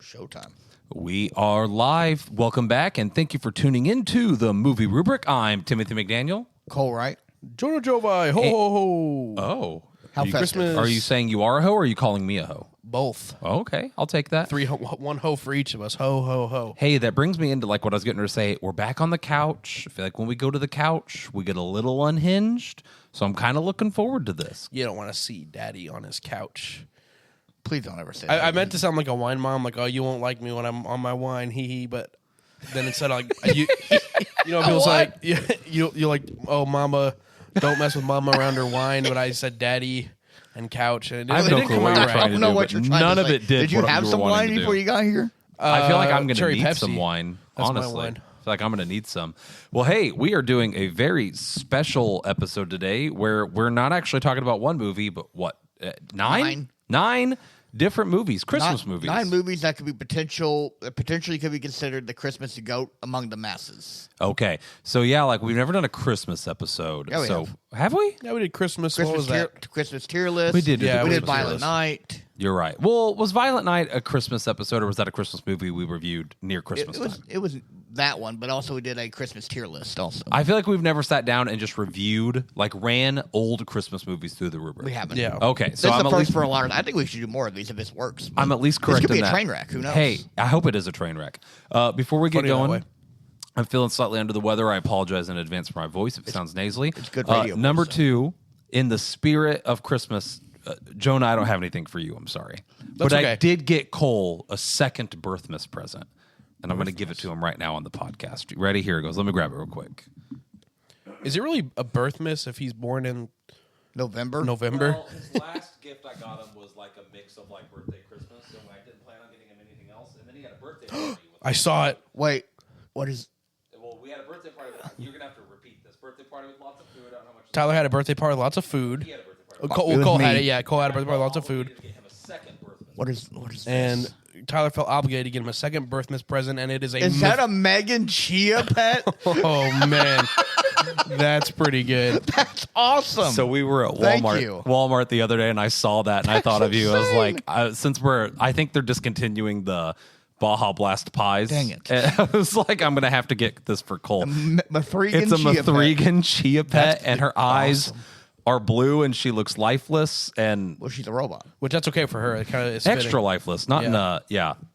Showtime. We are live. Welcome back, and thank you for tuning into the Movie Rubric. I'm Timothy McDaniel. Cole, right? Jono Jovi, ho, ho, ho. Oh. How festive. Christmas. Are you saying you are a hoe, or are you calling me a hoe? Both. Oh, okay, I'll take that. One ho for each of us. Ho, ho, ho. Hey, that brings me into like what I was getting ready to say. We're back on the couch. I feel like when we go to the couch, we get a little unhinged. So I'm kind of looking forward to this. You don't want to see Daddy on his couch. Please don't ever say that. I meant to sound like a wine mom, like, oh, you won't like me when I'm on my wine, hee hee. But then instead of like, you know, people's like, you're like, oh, mama, don't mess with mama around her wine. But I said Daddy and couch, and I have it no didn't clue come what out you're right. trying I to don't know do, what but you're trying none to of say. it did. Did you what have you some were wanting wine to do. before you got here? I feel like I'm going to Cherry need Pepsi. some wine, That's my honestly. wine. I feel like I'm going to need some. Well, hey, we are doing a very special episode today where we're not actually talking about one movie, but what? Nine different movies, Christmas movies. 9 movies that could be potentially could be considered the Christmas goat among the masses. Okay. So, yeah, like we've never done a Christmas episode. Yeah, we so, have we? Yeah, we did Christmas. What was that? Christmas tier list. We did do Yeah, the We did Christmas Violent list. Night. You're right. Well, was Violent Night a Christmas episode, or was that a Christmas movie we reviewed near Christmas time? It was that one, but also we did a Christmas tier list also. I feel like we've never sat down and just reviewed, like ran old Christmas movies through the rubric. We haven't. Yeah. Okay, This so is I'm the at first least for a lot of. I think we should do more of these if this works. I'm at least This correct could be in a that. train wreck. Who knows? Hey, I hope it is a train wreck. Before we get Funny that way. going, I'm feeling slightly under the weather. I apologize in advance for my voice if it sounds nasally. It's good radio Number voice, 2, in the spirit of Christmas, Jonah, I don't have anything for you. I'm sorry. But I okay. did get Cole a second Birthmas present, and I'm going to give it to him right now on the podcast. You ready? Here it goes. Let me grab it real quick. Is it really a birthmas if he's born in November. November? Well, his last gift I got him was like a mix of like birthday, Christmas, so I didn't plan on getting him anything else. And then he had a birthday party. I saw it. Wait, what is? Well, we had a birthday party. You're gonna have to repeat this. Birthday party with lots of food. I don't know how much. Tyler had a birthday party, lots of food. He had a birthday party. Cole, It was Cole had me. it. Yeah, Cole had a birthday party, lots of food. To get him a second birthday. What is this? And Tyler felt obligated to get him a second birthmas present, and it is a. Is that a Megan Chia pet? Oh man, that's pretty good. That's awesome. So we were at Thank Walmart, you. Walmart the other day, and I saw that, and I thought of you. I was like, I think they're discontinuing the Baja Blast pies. Dang it. And I was like, I'm gonna have to get this for Cole. Mithrigan It's a Chia pet. Mithrigan Chia pet, and her eyes are blue, and she looks lifeless and Well, she's a robot. Which that's okay for her. It kind of is extra fitting. lifeless. Not in a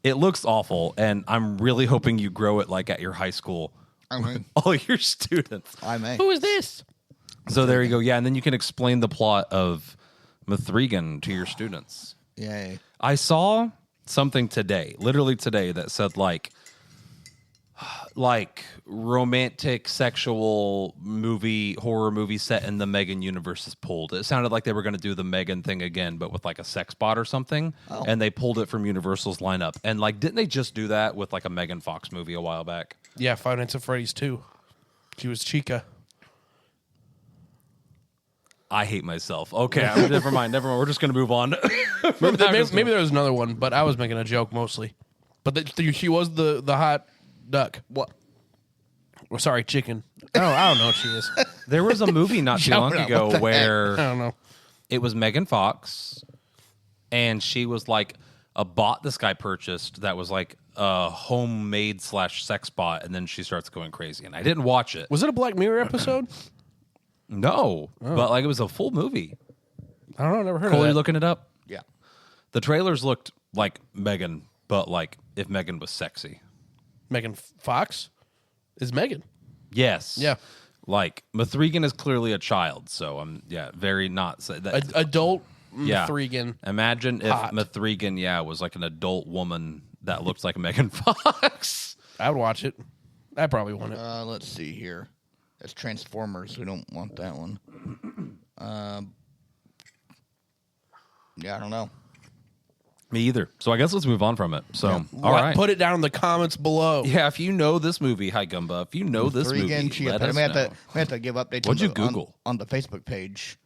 It looks awful, and I'm really hoping you grow it like at your high school. I mean, All your students. I may. Who is this? So there you go. Yeah, and then you can explain the plot of Mithrigan to your students. Yay. I saw something today, literally today, that said like romantic sexual horror movie set in the Megan universe is pulled. It sounded like they were going to do the Megan thing again, but with like a sex bot or something. Oh. And they pulled it from Universal's lineup. And like, didn't they just do that with like a Megan Fox movie a while back? Yeah, Five Nights at Freddy's 2. She was Chica. I hate myself. Okay, never mind. We're just going to move on. Maybe there was another one, but I was making a joke mostly. But she was the hot duck. What? Well, sorry, chicken. I don't know what she is. There was a movie not too long Shout out, ago what the where I don't know. it was Megan Fox, and she was like a bot this guy purchased that was like a homemade / sex bot, and then she starts going crazy. And I didn't watch it. Was it a Black Mirror episode? No, but like it was a full movie. I don't know. Never heard Cole, of you that. looking it up? Yeah. The trailers looked like Megan, but like if Megan was sexy. Megan Fox is Megan. Yes. Yeah. Like Mithrigan is clearly a child, so I'm very not. Adult Yeah. Mithrigan. Imagine if Hot. Mithrigan, was like an adult woman that looks like Megan Fox. I would watch it. I probably want it. Let's see here. That's Transformers. We don't want that one. Yeah, I don't know. Me either. So I guess let's move on from it. So, all right. Put it down in the comments below. Yeah, if you know this movie, hi Gumba. If you know this movie, Mithrigan Chia let pet. us We have know. to give updates. What'd on you the- on- Google? on the Facebook page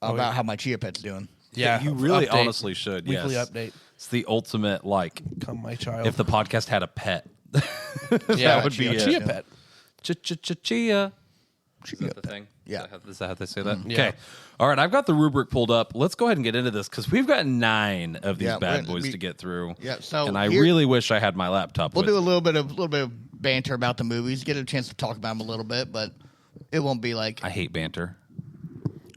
about how my Chia pet's doing? Yeah, you really update. honestly should. Weekly yes. update. It's the ultimate like Come, my child. if the podcast had a pet. yeah, that would be a it. chia pet. Chia. Is that the thing? Yeah. Is that how they say that? Yeah. Okay. All right. I've got the rubric pulled up. Let's go ahead and get into this because we've got 9 of these Yeah, bad we- boys we- to get through. Yeah, so and I here- really wish I had my laptop. We'll with do a little bit of banter about the movies. Get a chance to talk about them a little bit, but it won't be like. I hate banter.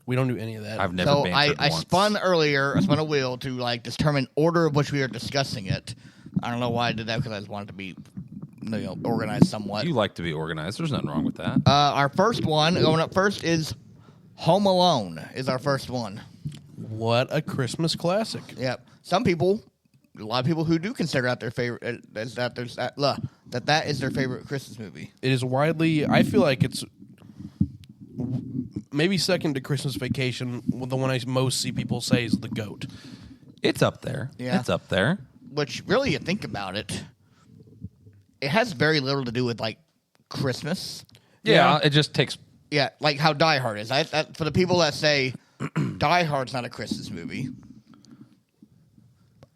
We don't do any of that. I've never So bantered I once. spun a wheel to like determine order of which we are discussing it. I don't know why I did that because I just wanted to be organized somewhat. You like to be organized. There's nothing wrong with that. Our first one going up first is Home Alone. Is our first one. What a Christmas classic. Yep. Some people, a lot of people who do consider that their favorite that is their favorite Christmas movie. It is widely. I feel like it's maybe second to Christmas Vacation. The one I most see people say is The GOAT. It's up there. Yeah. It's up there. Which really, you think about it, it has very little to do with like Christmas. Yeah. It just takes. Yeah, like how Die Hard is. For the people that say Die Hard's not a Christmas movie,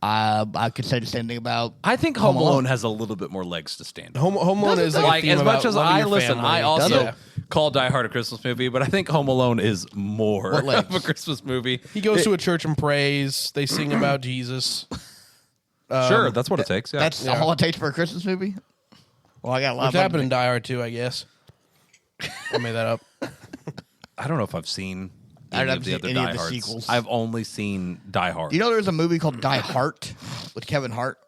I could say the same thing about. I think Home Alone has a little bit more legs to stand on. Home Alone is like, a Like theme as much about as loving I your listen, family. I also Yeah. call Die Hard a Christmas movie, but I think Home Alone is more What legs? of a Christmas movie. He goes to a church and prays. They sing about Jesus. Sure, that's what it takes. Yeah. That's all it takes for a Christmas movie. Well, I got a lot Which of happened in Die Hard too, I guess. I made that up. I don't know if I've seen I'd any have of to the see other any of Die the Hards. sequels. I've only seen Die Hard. You know, there's a movie called Die Hart with Kevin Hart,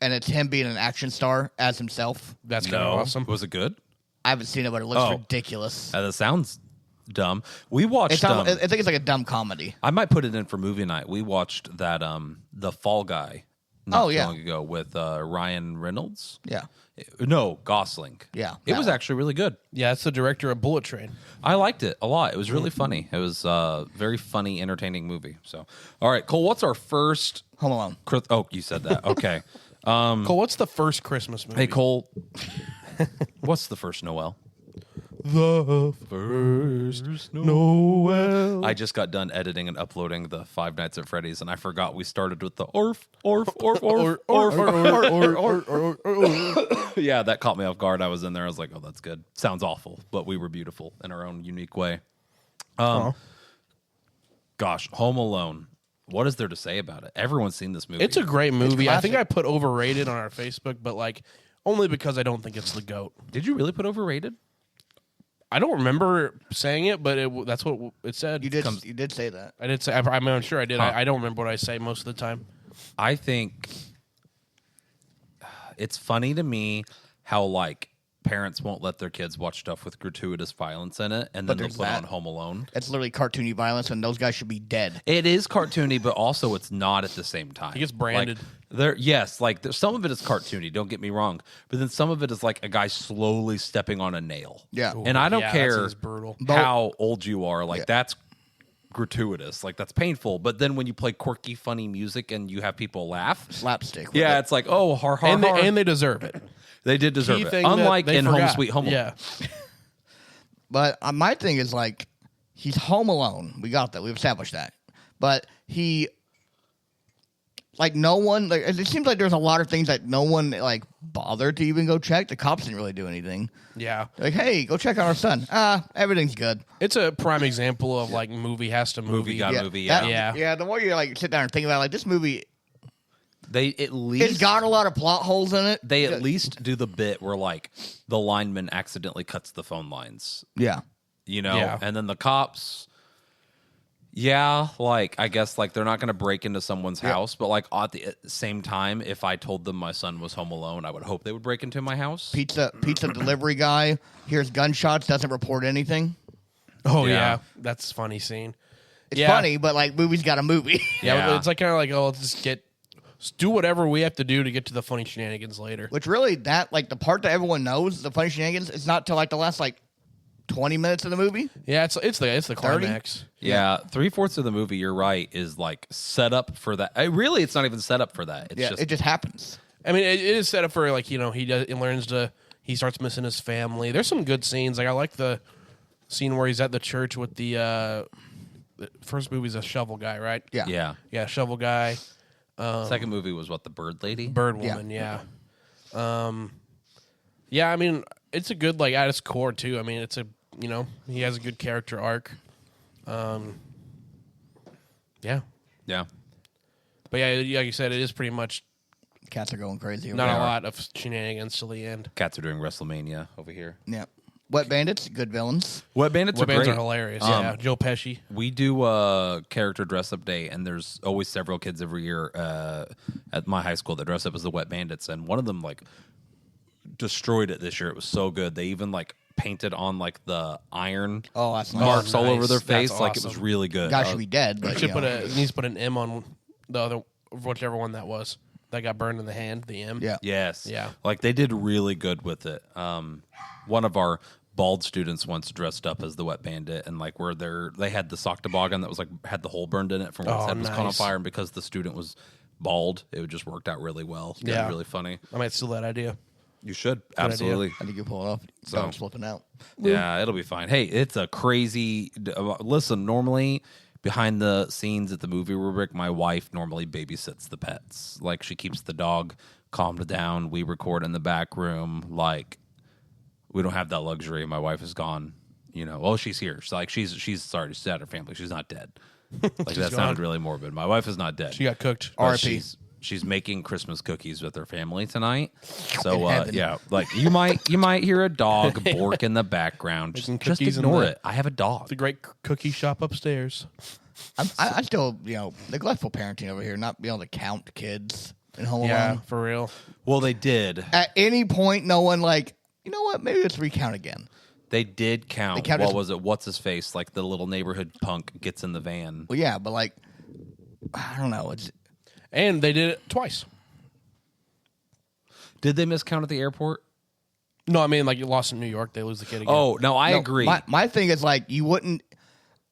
and it's him being an action star as himself. That's kind no, of awesome. was it good? I haven't seen it, but it looks Oh. ridiculous. That sounds dumb. We watched. I think it's like a dumb comedy. I might put it in for movie night. We watched that The Fall Guy. Not Oh, too yeah. long ago with Ryan Reynolds. Yeah. No, Gosling. Yeah, it that was one. actually really good. Yeah, that's the director of Bullet Train. I liked it a lot. It was really funny. It was a very funny, entertaining movie. So, all right, Cole. What's our first? Home Alone. Oh, you said that. Okay. Cole, what's the first Christmas movie? Hey, Cole. What's the first Noel? The first Noel. I just got done editing and uploading the Five Nights at Freddy's, and I forgot we started with the orf, orf, orf, orf, orf. Yeah, that caught me off guard. I was in there. I was like, oh, that's good. Sounds awful, but we were beautiful in our own unique way. Gosh, Home Alone. What is there to say about it? Everyone's seen this movie. It's a great movie. I think classic. I put overrated on our Facebook, but like only because I don't think it's the GOAT. Did you really put overrated? I don't remember saying it, but that's what it said. You did say that. I did say. I mean, I'm sure I did. Huh. I don't remember what I say most of the time. I think it's funny to me how like parents won't let their kids watch stuff with gratuitous violence in it, and then But they'll there's put on that. Home Alone. It's literally cartoony violence, and those guys should be dead. It is cartoony, but also it's not at the same time. It gets branded. Like some of it is cartoony. Don't get me wrong, but then some of it is like a guy slowly stepping on a nail. Yeah. and I don't Yeah, that care sounds brutal. how old you are. Like Yeah. that's gratuitous. Like that's painful. But then when you play quirky, funny music and you have people laugh, Slapstick. with yeah, it. it's like oh, har har And har. they deserve it. They did deserve Key it. thing that Unlike they in Home forgot. Sweet Home Alone. Yeah. But my thing is like, he's home alone. We got that. We've established that. But he, like, no one. Like, it seems like there's a lot of things that no one like bothered to even go check. The cops didn't really do anything. Yeah. Like, hey, go check on our son. Everything's good. It's a prime example of like movie has to movie. got- Yeah, movie, that- yeah. yeah. The more you like sit down and think about it, like this movie, They at least it's got a lot of plot holes in it. they at least do the bit where like the lineman accidentally cuts the phone lines, Yeah. you know, Yeah. and then the cops. Yeah, like I guess like they're not going to break into someone's house, but like at the same time, if I told them my son was home alone, I would hope they would break into my house. Pizza delivery guy hears gunshots, doesn't report anything. Oh Yeah. yeah. That's a funny scene. It's Yeah. funny, but like movie's got a movie. Yeah, Yeah. it's like kind of like let's just do whatever we have to do to get to the funny shenanigans later. Which really, that like the part that everyone knows, the funny shenanigans, it's not till like the last like 20 minutes of the movie. Yeah, it's the climax. Yeah, 3/4 of the movie, you're right, is like set up for that. Really, it's not even set up for that. It's Yeah, just it just happens. I mean, it is set up for like he starts missing his family. There's some good scenes. Like I like the scene where he's at the church with the first movie's a shovel guy, right? Yeah. yeah. Shovel guy, Second movie was what, the Bird Lady? bird woman. Yeah. Yeah, I mean, it's a good like at its core too. I mean, it's a he has a good character arc. Yeah. Yeah. But yeah, like you said, it is pretty much Cats are going crazy. not a lot of shenanigans till the end. Cats are doing WrestleMania over here. Yeah. Wet Bandits, good villains. Wet Bandits What are bands great. are hilarious. Yeah, Joe Pesci. We do a character dress up day, and there's always several kids every year at my high school that dress up as the Wet Bandits, and one of them like destroyed it this year. It was so good. They even like painted on like the iron Oh, that's nice. marks all over their nice. That's face. Like it was awesome. really good. Guy should be dead, but Should you know. needs to put an M on the other, whichever one that was that got burned in the hand. The M. Yeah. Yes. Yeah. Like they did really good with it. One of our bald students once dressed up as the Wet Bandit, and like they had the sock toboggan that was like had the hole burned in it from where his Oh, head was caught on nice. fire, and because the student was bald, it just worked out really well. It was Yeah. really funny. I might steal that idea. You should idea. absolutely. I think you pull it off. So- So slipping out. Yeah, it'll be fine. Hey, it's a crazy. Listen, normally behind the scenes at the movie rubric, my wife normally babysits the pets. Like she keeps the dog calmed down. We record in the back room. Like we don't have that luxury. My wife is gone. She's here. She's sorry. She's at her family. She's not dead. Like that gone. sounded really morbid. My wife is not dead. She got cooked. But RIP. she's making Christmas cookies with her family tonight. So In heaven. yeah, like you might hear a dog bork in the background. Making Just cookies in ignore the- it. I have a dog. The great cookie shop upstairs. I still, neglectful parenting over here, not being able to count kids in Home Yeah, Alone. for real. Well, they did. At any point, no one like, you know what? Maybe let's recount again. They did count. They counted- What was it? What's his face? Like the little neighborhood punk gets in the van. Well, yeah, but like, I don't know. And they did it twice. Did they miscount at the airport? No, I mean, like you lost in New York, they lose the kid again. Oh no, I No, agree. My thing is like, you wouldn't.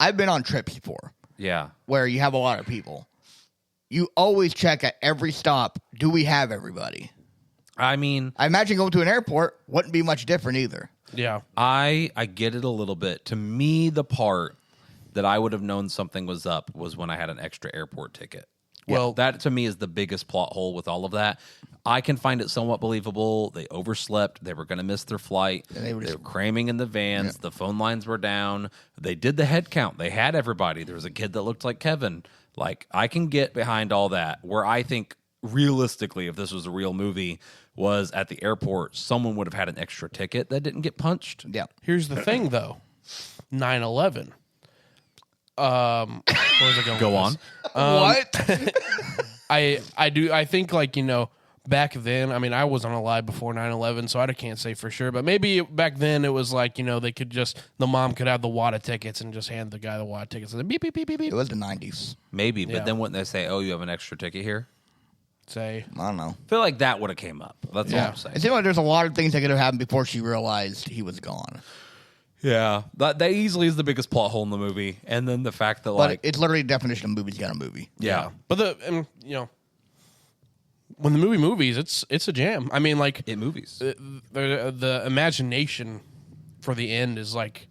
I've been on trips before yeah, where you have a lot of people. You always check at every stop. Do we have everybody? I mean, I imagine going to an airport wouldn't be much different either. Yeah. I get it a little bit. To me, the part that I would have known something was up was when I had an extra airport ticket. Well- that to me is the biggest plot hole with all of that. I can find it somewhat believable. They overslept. They were going to miss their flight. they were They just- were cramming in the vans. The phone lines were down. They did the head count. They had everybody. There was a kid that looked like Kevin. Like, I can get behind all that. Where I think, realistically, if this was a real movie, was at the airport, someone would have had an extra ticket that didn't get punched. Yeah. Here's the thing, though. 9/11. Where was I going? Go with on. this? What? I think like back then. I mean, I wasn't alive before 9/11, so I can't say for sure. But maybe back then it was like they could the mom could have the WADA tickets and just hand the guy the WADA tickets and then beep beep beep beep beep. It was the 90s. Maybe, but Yeah. then wouldn't they say, "Oh, you have an extra ticket here"? Say I don't know. I feel like that would have came up. That's all Yeah. I'm saying. It seems like there's a lot of things that could have happened before she realized he was gone. Yeah, that easily is the biggest plot hole in the movie, and then the fact that But like, it's literally the definition of movies got a movie. yeah, But when the movie movies, it's a jam. I mean, like it movies. the imagination for the end is like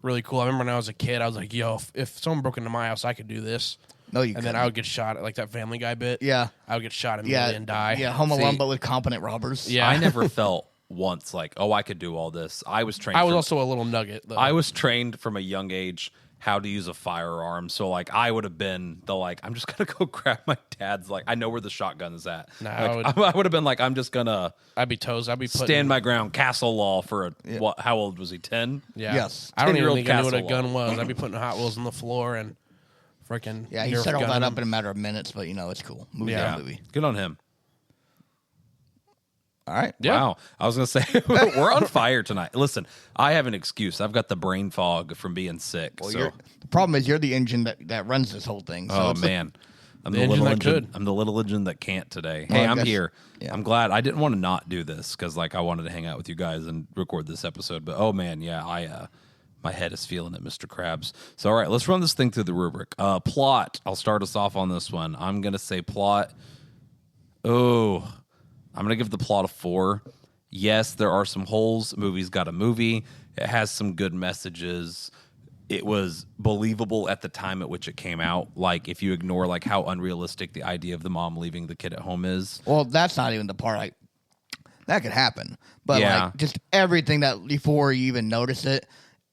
really cool. I remember when I was a kid, I was like, "Yo, if someone broke into my house, I could do this." No, you And couldn't. then I would get shot, like that Family Guy bit. Yeah. I would get shot immediately Yeah. and die. Yeah, Home Alone, See- but with competent robbers. Yeah. I never felt once like, oh, I could do all this. I was trained. I was from- also a little nugget. Though. I was trained from a young age how to use a firearm. So like, I would have been I'm just gonna go grab my dad's. Like, I know where the shotgun is at. Nah, Like, I would have been like, I'm just gonna I'd be toast. I'd be putting, stand my ground. Castle law for what? How old was he? 10. Yeah. Yes. I don't even 10-year-old think I knew what a Castle gun was. I'd be putting Hot Wheels on the floor and freaking. Yeah, he Nerf set all gun that them. up in a matter of minutes, but it's cool. Movie Yeah. got a movie. Good on him. All right. Yeah. Wow. I was going to say, we're on fire tonight. Listen, I have an excuse. I've got the brain fog from being sick. Well, so. the problem is you're the engine that runs this whole thing. So Oh, it's- man. I'm The the, engine little that engine. could. I'm the little engine that can't today. Well, Hey, I I'm guess- here. yeah. I'm glad. I didn't want to not do this because, I wanted to hang out with you guys and record this episode. But oh man, yeah, my head is feeling it, Mr. Krabs. So all right, let's run this thing through the rubric. Plot. I'll start us off on this one. I'm gonna say plot. Oh, I'm gonna give the plot a 4. Yes, there are some holes. Movie's got a movie. It has some good messages. It was believable at the time at which it came out. Like, if you ignore how unrealistic the idea of the mom leaving the kid at home is. Well, that's not even the part. That could happen, but Yeah. just everything that before you even notice it,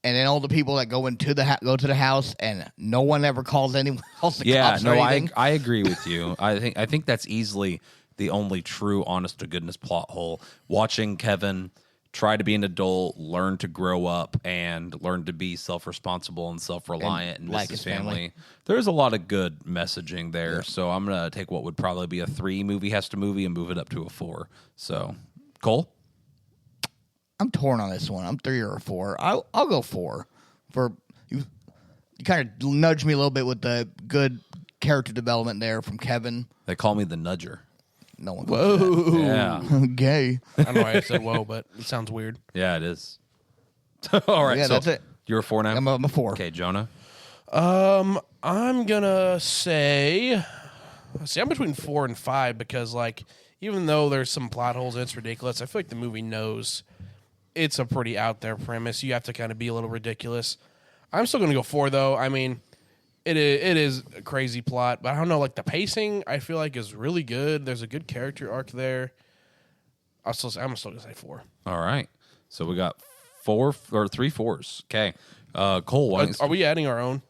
and then all the people that go into the go to the house, and no one ever calls anyone else the Yeah, cops no, or I anything. agree with you. I think that's easily the only true, honest to goodness plot hole. Watching Kevin try to be an adult, learn to grow up, and learn to be self-responsible and self-reliant and miss like his his family. There's a lot of good messaging there. So I'm gonna take what would probably be a 3 movie Hesta movie and move it up to a 4. So Cole. I'm torn on this one. I'm 3 or a 4. I'll go 4. For you kind of nudged me a little bit with the good character development there from Kevin. They call me the Nudger. No one. Whoa. Yeah, Gay. I don't know why I said whoa, but it sounds weird. yeah, it is. All right, Yeah, so that's it. You're a 4 now. I'm a 4. Okay, Jonah. I'm gonna say, I'm between 4 and 5 because, like, even though there's some plot holes and it's ridiculous, I feel like the movie knows it's a pretty out there premise. You have to kind of be a little ridiculous. I'm still gonna go 4 though. I mean, it is a crazy plot, but I don't know. Like the pacing, I feel like is really good. There's a good character arc there. I'm still gonna say 4. All right, so we got 4 or 3 4s. Okay, Cole. Why don't you- Are we adding our own?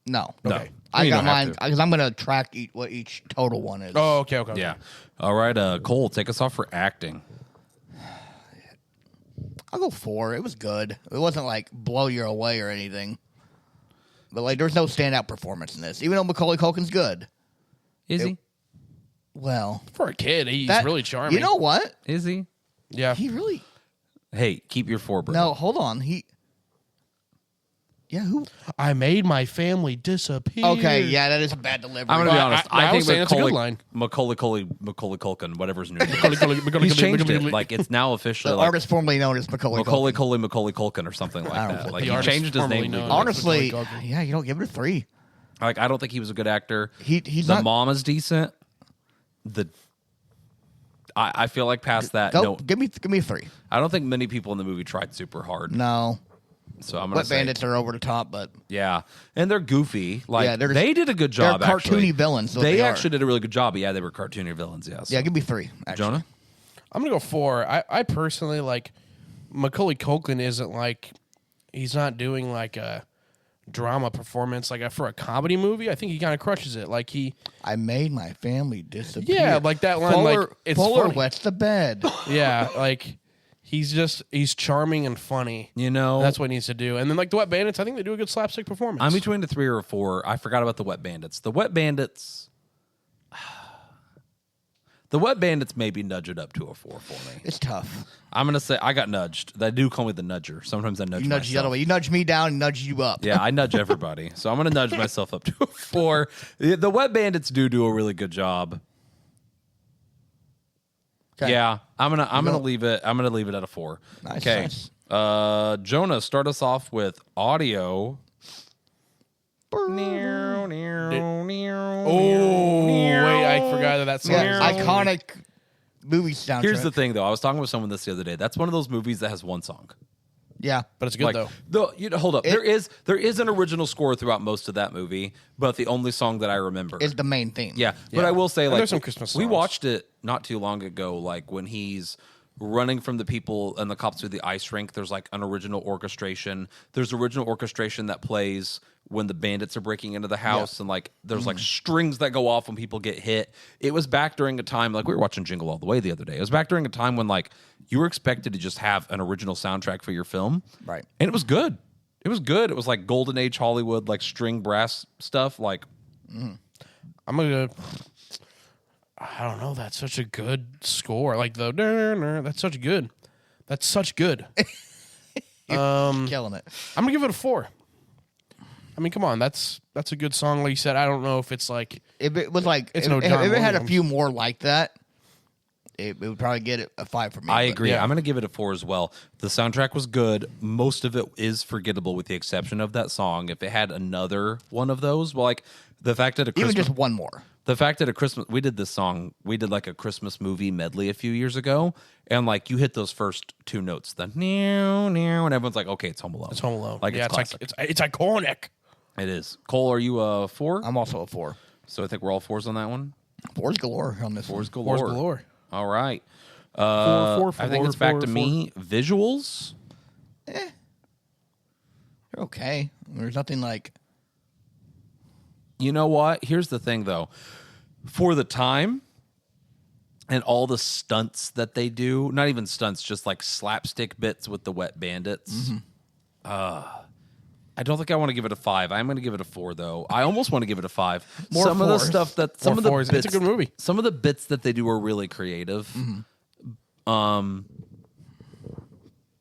No. No. Okay. I You got don't have mine to. because I'm going to track what each total one is. Oh, okay. Yeah. All right, Cole, take us off for acting. I'll go 4. It was good. It wasn't like blow you away or anything. But like, there's no standout performance in this, even though Macaulay Culkin's good. Is he? Well, For a kid, he's that- really charming. You know what? Is he? Yeah. He really. Hey, keep your 4, bro. No, hold on. Yeah, who? I made my family disappear. Okay, yeah, that is a bad delivery. I'm gonna be Well, honest. I I was saying think that's a good line. Macaulay Culkin, whatever his name is. He's changed it. Like it's now officially the like artist formerly known as Macaulay Culkin. Macaulay Culkin or something like I don't that. know. Like The he artist changed his formerly name. known legally. Honestly, Macaulay Culkin. yeah, you don't give it a 3. Like I don't think he was a good actor. He's the not. mom is decent. I feel like past that, Go, no, give me a 3. I don't think many people in the movie tried super hard. No, So I'm gonna Wet say, Bandits are over the top, but yeah, and they're goofy. Like Yeah, they're they did a good job. they're cartoony actually. villains, what They they are. actually did a really good job. Yeah, they were cartoony villains. Yes. yeah, give me 3. Actually. Jonah. I'm gonna go 4. I personally like Macaulay Culkin. Isn't like he's not doing like a drama performance like for a comedy movie. I think he kind of crushes it. Like he, I made my family disappear. yeah, like that line. Fuller, like it's Fuller funny. wets the bed. Yeah, like he's charming and funny. You know, That's what he needs to do. And then like the Wet Bandits, I think they do a good slapstick performance. I'm between a 3 or a 4. I forgot about the Wet Bandits. The Wet Bandits. The Wet Bandits maybe nudge it up to a 4 for me. It's tough. I'm gonna say I got nudged. They do call me the nudger. Sometimes I nudge You nudge the other myself. way. You nudge me down and nudge you up. Yeah, I nudge everybody. So I'm gonna nudge myself up to a 4. The Wet Bandits do a really good job. Okay. Yeah, I'm gonna go. leave it. I'm gonna leave it at a 4. Nice, Okay. nice. Jonah, start us off with audio. Oh wait, I forgot that song. Yeah, iconic movie soundtrack. Here's the thing, though. I was talking with someone this the other day. That's one of those movies that has one song. Yeah, But it's good though. Hold up. There is an original score throughout most of that movie, but the only song that I remember is the main theme. Yeah, but Yeah. I will say, And like, there's some Christmas we songs. watched it not too long ago. Like when he's running from the people and the cops through the ice rink. There's like an original orchestration. There's original orchestration that plays when the bandits are breaking into the house, and like there's like strings that go off when people get hit. It was back during a time like we were watching Jingle All the Way the other day. It was back during a time when like you were expected to just have an original soundtrack for your film, Right. And it was good. It was good. It was like golden age Hollywood, like string brass stuff. Like I'm gonna. I don't know. That's such a good score. Like the that's such good. That's such good. Killing it. I'm gonna give it a 4. I mean, come on, that's a good song. Like you said, I don't know if it's like If it was like, It's if, no if John it had a Williams. few more like that, it would probably get it a 5 for me. I but- agree. yeah. I'm going to give it a 4 as well. The soundtrack was good. Most of it is forgettable with the exception of that song. If it had another one of those, well, like the fact that Even just one more. we did this song, we did like a Christmas movie medley a few years ago, and like you hit those first two notes, the near, and everyone's like, okay, it's Home Alone. it's Home Alone. Like yeah, it's classic. it's iconic. It is. Cole, are you a 4? I'm also a 4. So I think we're all 4s on that one. 4's galore on this 4's one. galore. Four's galore. All right. Four, I think it's back to four. me. Visuals. They're okay. There's nothing like. You know what? Here's the thing, though. For the time and all the stunts that they do, not even stunts, just like slapstick bits with the Wet Bandits. I don't think I want to give it a 5. I'm going to give it a 4, though. I almost want to give it a 5. More some of the fours. stuff that some More of the fours. bits, It's a good movie. Some of the bits that they do are really creative.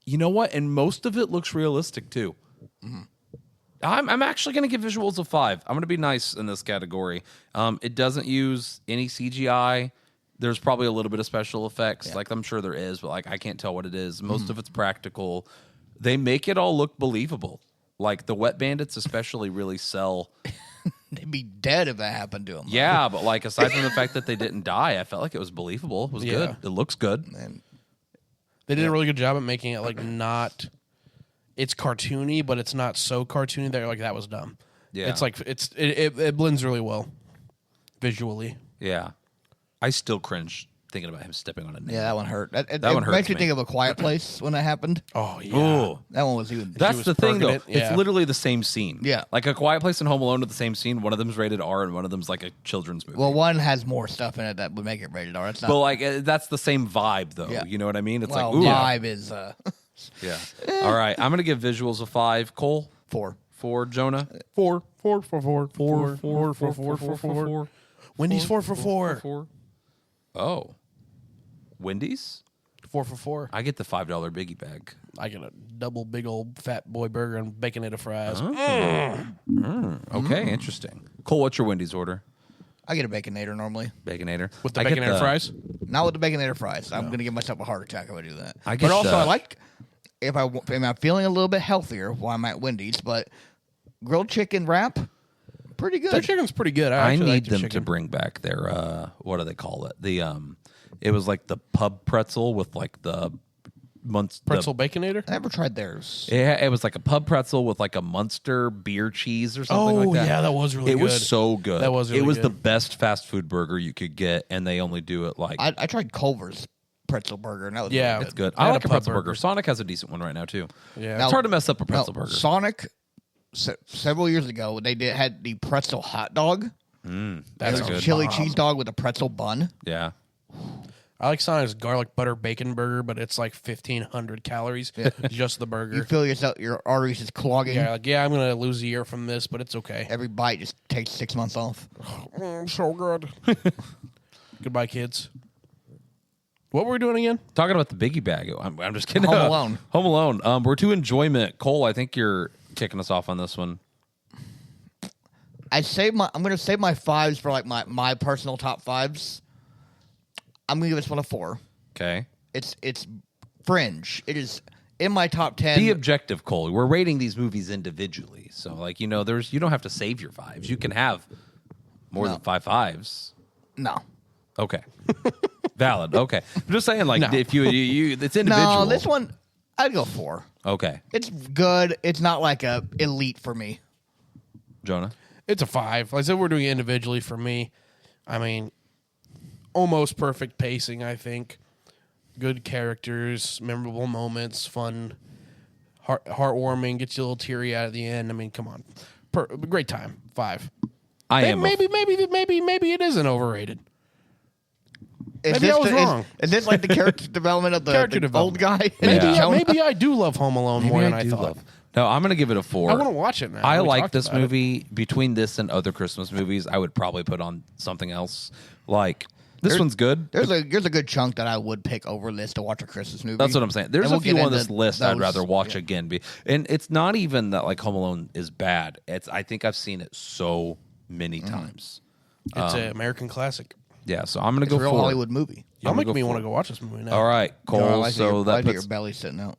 You know what? And most of it looks realistic too. I'm actually going to give visuals a 5. I'm going to be nice in this category. It doesn't use any CGI. There's probably a little bit of special effects. Like I'm sure there is, but like I can't tell what it is. Most of it's practical. They make it all look believable. Like the Wet Bandits especially really sell. They'd be dead if that happened to them. Yeah, but like aside from the fact that they didn't die, I felt like it was believable. It was good. It looks good. And They did a really good job at making it like not. It's cartoony, but it's not so cartoony. They're like that was dumb. Yeah. It's like it blends really well visually. Yeah. I still cringe thinking about him stepping on a nail. yeah, that one hurt. That one hurts makes me me. think of A Quiet Place when that happened. Oh yeah. Ooh. That one was even. That's was the thing, perking though. it, yeah. It's literally the same scene. Yeah. Like A Quiet Place and Home Alone are the same scene. One of them's rated R and one of them's like a children's movie. Well, one has more stuff in it that would make it rated R. It's not. But like that's the same vibe, though. Yeah. You know what I mean? It's well, like, ooh. vibe is Yeah. All right. I'm going to give visuals a 5. Cole? 4. 4. Jonah? 4. Wendy's 4 for 4. 4. Oh. Wendy's? 4 for 4. I get the $5 biggie bag. I get a double big old fat boy burger and baconator fries. Okay, interesting. Cole, what's your Wendy's order? I get a Baconator normally. Baconator. With the I get baconator fries. Not with the Baconator fries. I'm going to give myself a heart attack if I do that. I get but also, the- I like if I'm feeling a little bit healthier while I'm at Wendy's, but grilled chicken wrap, pretty good. Their chicken's pretty good. I actually like need their them to chicken. bring back their what do they call it? The it was like the pub pretzel with like the pretzel baconator. I never tried theirs. It was like a pub pretzel with like a Munster beer cheese or something like that. Yeah, that was really It good. was so good. That was it really was the good. best fast food burger you could get, and they only do it like I tried Culver's pretzel burger, and that was Yeah. really it's good. I I had like a a pretzel pub burger. burger. Sonic has a decent one right now too. Yeah. Now- It's hard to mess up a pretzel No, burger. Sonic, several years ago, they had the pretzel hot dog. That's It was a good. chili cheese dog with a pretzel bun. Yeah. I like Sonic's garlic butter bacon burger, but it's like 1,500 calories. Just the burger. You feel yourself, your arteries is clogging. Yeah, like, I'm going to lose a year from this, but it's okay. Every bite just takes 6 months off. So good. Goodbye, kids. What were we doing again? Talking about the biggie bag. I'm just kidding. Home Alone. Home Alone. We're to enjoyment. Cole, I think you're kicking us off on this one. I'm going to save my 5s for like my personal top 5s. I'm going to give this one a 4. Okay. It's fringe. It is in my top 10. Be objective, Cole. We're rating these movies individually. So, like, you know, you don't have to save your 5s. You can have more than 5 5s. No. Okay. Valid. Okay. I'm just saying, like, No. if you it's individual. No, this one, I'd go 4. Okay. It's good. It's not like a elite for me. Jonah? It's a 5. Like I said, we're doing it individually for me. I mean, almost perfect pacing, I think. Good characters, memorable moments, fun, heartwarming, gets you a little teary out at the end. I mean, come on. Great time. 5. Maybe it isn't overrated. Maybe I was wrong. Is this like the character development of the old guy? Maybe I do love Home Alone more than I thought. No, I'm going to give it a 4. I want to watch it now. I We like talked this about it. movie. Between this and other Christmas movies, I would probably put on something else. Like, this one's good. There's a good chunk that I would pick over this to watch a Christmas movie. That's what I'm saying. There's And a we'll few get on this into list I'd those. rather watch Yeah. again. And it's not even that like Home Alone is bad. I think I've seen it so many times. It's an American classic. Yeah, so I'm gonna It's a go real 4. Hollywood movie. Y'all I'm making gonna me go want to for go watch this movie now. All right, Cole. I like so that your puts belly sitting out.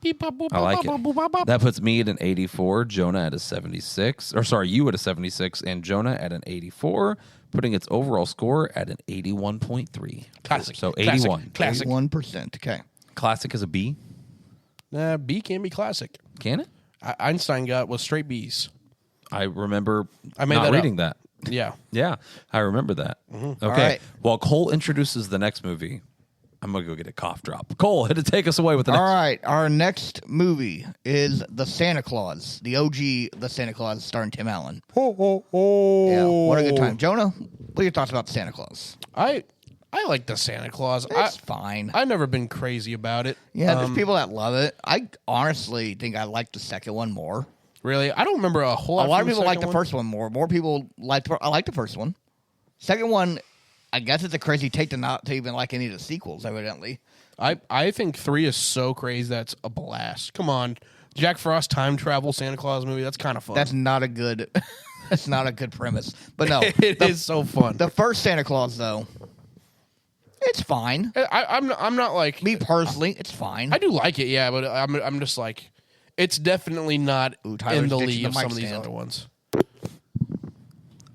I like it. That puts me at an 84, Jonah at a 76. Or sorry, you at a 76, and Jonah at an 84, putting its overall score at an 81.3. Classic. So Classic. 81. Classic. 1%. Okay. Classic is a B. B can be classic. Can it? Einstein was straight B's. I remember I made not that up. reading that. Yeah. Yeah, I remember that. Okay. right. While Cole introduces the next movie, I'm going to go get a cough drop. Cole, take us away with the next. All right, our next movie is The Santa Claus, the OG The Santa Claus, starring Tim Allen. Yeah, what a good time. Jonah, what are your thoughts about The Santa Claus? I like the Santa Claus. It's fine. I've never been crazy about it. Yeah, there's people that love it. I honestly think I like the second one more. Really, I don't remember a whole lot. A lot of from people like the second first one more. More people like. I like the first one. Second one, I guess it's a crazy take to not to even like any of the sequels. Evidently, I think 3 is so crazy that's a blast. Come on, Jack Frost time travel Santa Claus movie. That's kind of fun. that's not a good. That's not a good premise. But no, It is so fun. the first Santa Claus though, it's fine. I'm not like Me personally, it's fine. I do like it, yeah, but I'm just like it's definitely not Tyler's in the ditching league the of some mic of these stand. other ones.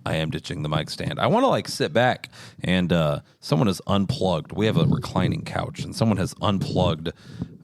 I am ditching the mic stand. I want to like sit back and someone has unplugged. We have a reclining couch and someone has unplugged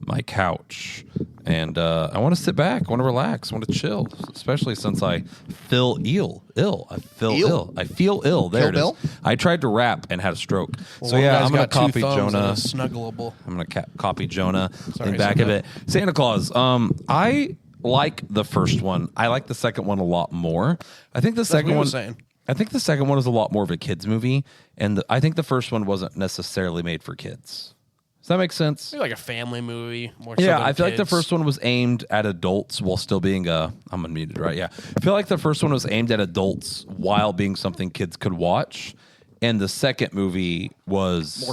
my couch. And I want to sit back. I want to relax. I want to chill, especially since I feel ill. I feel ill. I feel ill. There Kill it is. Bill? I tried to rap and had a stroke. Well, so one yeah, guy's I'm going to got 2 copy thumbs and Jonah. is snuggleable. I'm going to copy Jonah Sorry, in back so of it. Santa Claus. I like the first one. I like the second one a lot more. I think the second what I one. was saying. I think the second one is a lot more of a kids movie, and I think the first one wasn't necessarily made for kids. Does that make sense? Maybe like a family movie. More Yeah, so than I feel like the kids. first one was aimed at adults while still being I'm unmuted, right? Yeah. I feel like the first one was aimed at adults while being something kids could watch. And the second movie was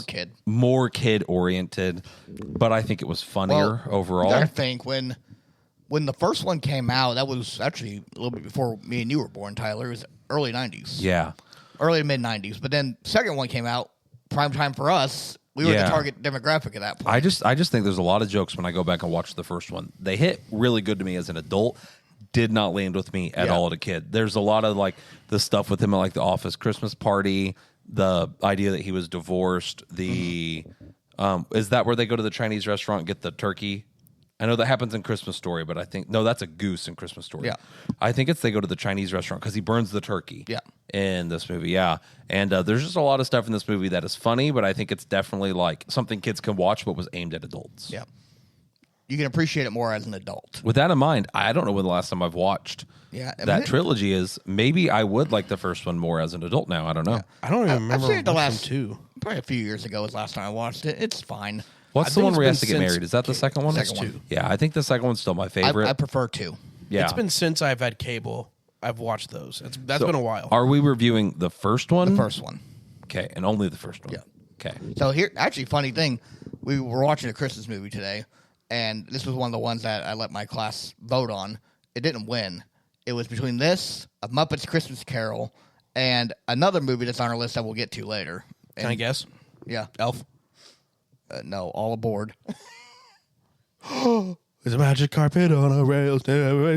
more kid oriented, but I think it was funnier overall. I think when the first one came out, that was actually a little bit before me and you were born, Tyler. It was early 90s. Yeah. Early to mid 90s. But then second one came out, prime time for us. We were Yeah. the target demographic at that point. I just think there's a lot of jokes when I go back and watch the first one. They hit really good to me as an adult. Did not land with me at all as a kid. There's a lot of like the stuff with him at like the office Christmas party, the idea that he was divorced, the is that where they go to the Chinese restaurant and get the turkey? I know that happens in Christmas Story, but I think no, that's a goose in Christmas Story. Yeah. I think it's they go to the Chinese restaurant because he burns the turkey. Yeah. In this movie, yeah, and there's just a lot of stuff in this movie that is funny, but I think it's definitely like something kids can watch, but was aimed at adults. Yeah. You can appreciate it more as an adult. With that in mind, I don't know when the last time I've watched that it- trilogy is. Maybe I would like the first one more as an adult now. I don't know. I don't even remember I've seen it the watching last 2. Probably a few years ago was the last time I watched it. It's fine. What's I the think one it's where he been has to get since married? Is that the second one? Second one. Yeah, I think the second one's still my favorite. I prefer 2. yeah. It's been since I've had cable. I've watched those. That's been a while. Are we reviewing the first one? The first one. Okay, and only the first one. Yeah. Okay. So here, actually, funny thing, we were watching a Christmas movie today, and this was one of the ones that I let my class vote on. It didn't win. It was between this, A Muppet's Christmas Carol, and another movie that's on our list that we'll get to later. Can I guess? Yeah. Elf. No, All Aboard. There's a magic carpet on a rails. We'll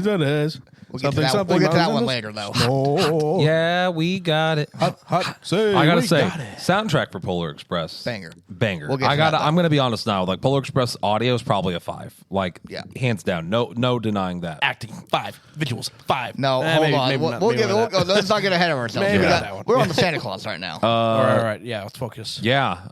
get to that one later, though. Oh, Yeah, we got it. hot. Say, I gotta we say, got it. soundtrack for Polar Express, Banger. banger. We'll get to that, though. I'm gonna be honest now. Like Polar Express audio is probably a 5. Like, Yeah. hands down. No denying that. Acting 5. Visuals 5. No, hold on. Let's not get ahead of ourselves. Maybe We not got- that one. we're on the Santa Claus right now. all right. Yeah, let's focus. Yeah,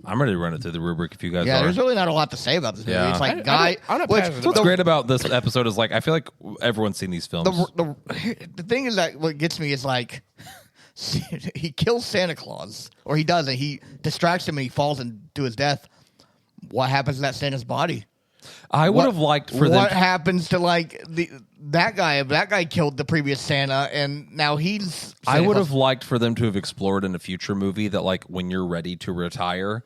I'm ready to run it through the rubric if you guys yeah, are. there's really not a lot to say about this movie. Yeah. It's like I'm not which- passionate What's about great about this episode is like I feel like everyone's seen these films. the thing is that what gets me is like he kills Santa Claus, or he doesn't. He distracts him and he falls into his death. What happens to that Santa's body? I would have liked for them. What happens to like that guy? That guy killed the previous Santa, and now he's. I Santa would Claus. have liked for them to have explored in a future movie that like when you're ready to retire,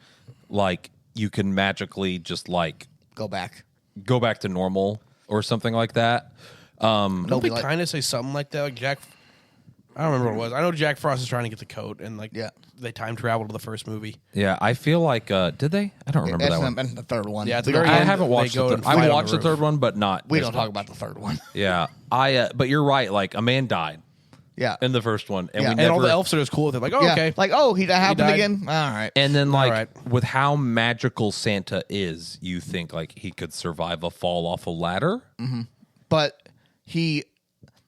like you can magically just like go back. go back to normal or something like that. Don't They'll they be like- kind of say something like that? Like Jack. I don't remember what it was. I know Jack Frost is trying to get the coat, and like they time travel to the first movie. Yeah, I feel like did they? I don't remember that one. That's the third one. Yeah, at the We don't- very I end, haven't they watched go the and third. fight I on watched the the third one, but not. we this don't talk much. about the third one. Yeah, but you're right. Like a man died Yeah, in the first one, and Yeah. we And never. And all the elves are just cool with it. Like, oh, yeah. okay. Like, that happened died. again. All right. and then like right. with how magical Santa is, you think like he could survive a fall off a ladder? But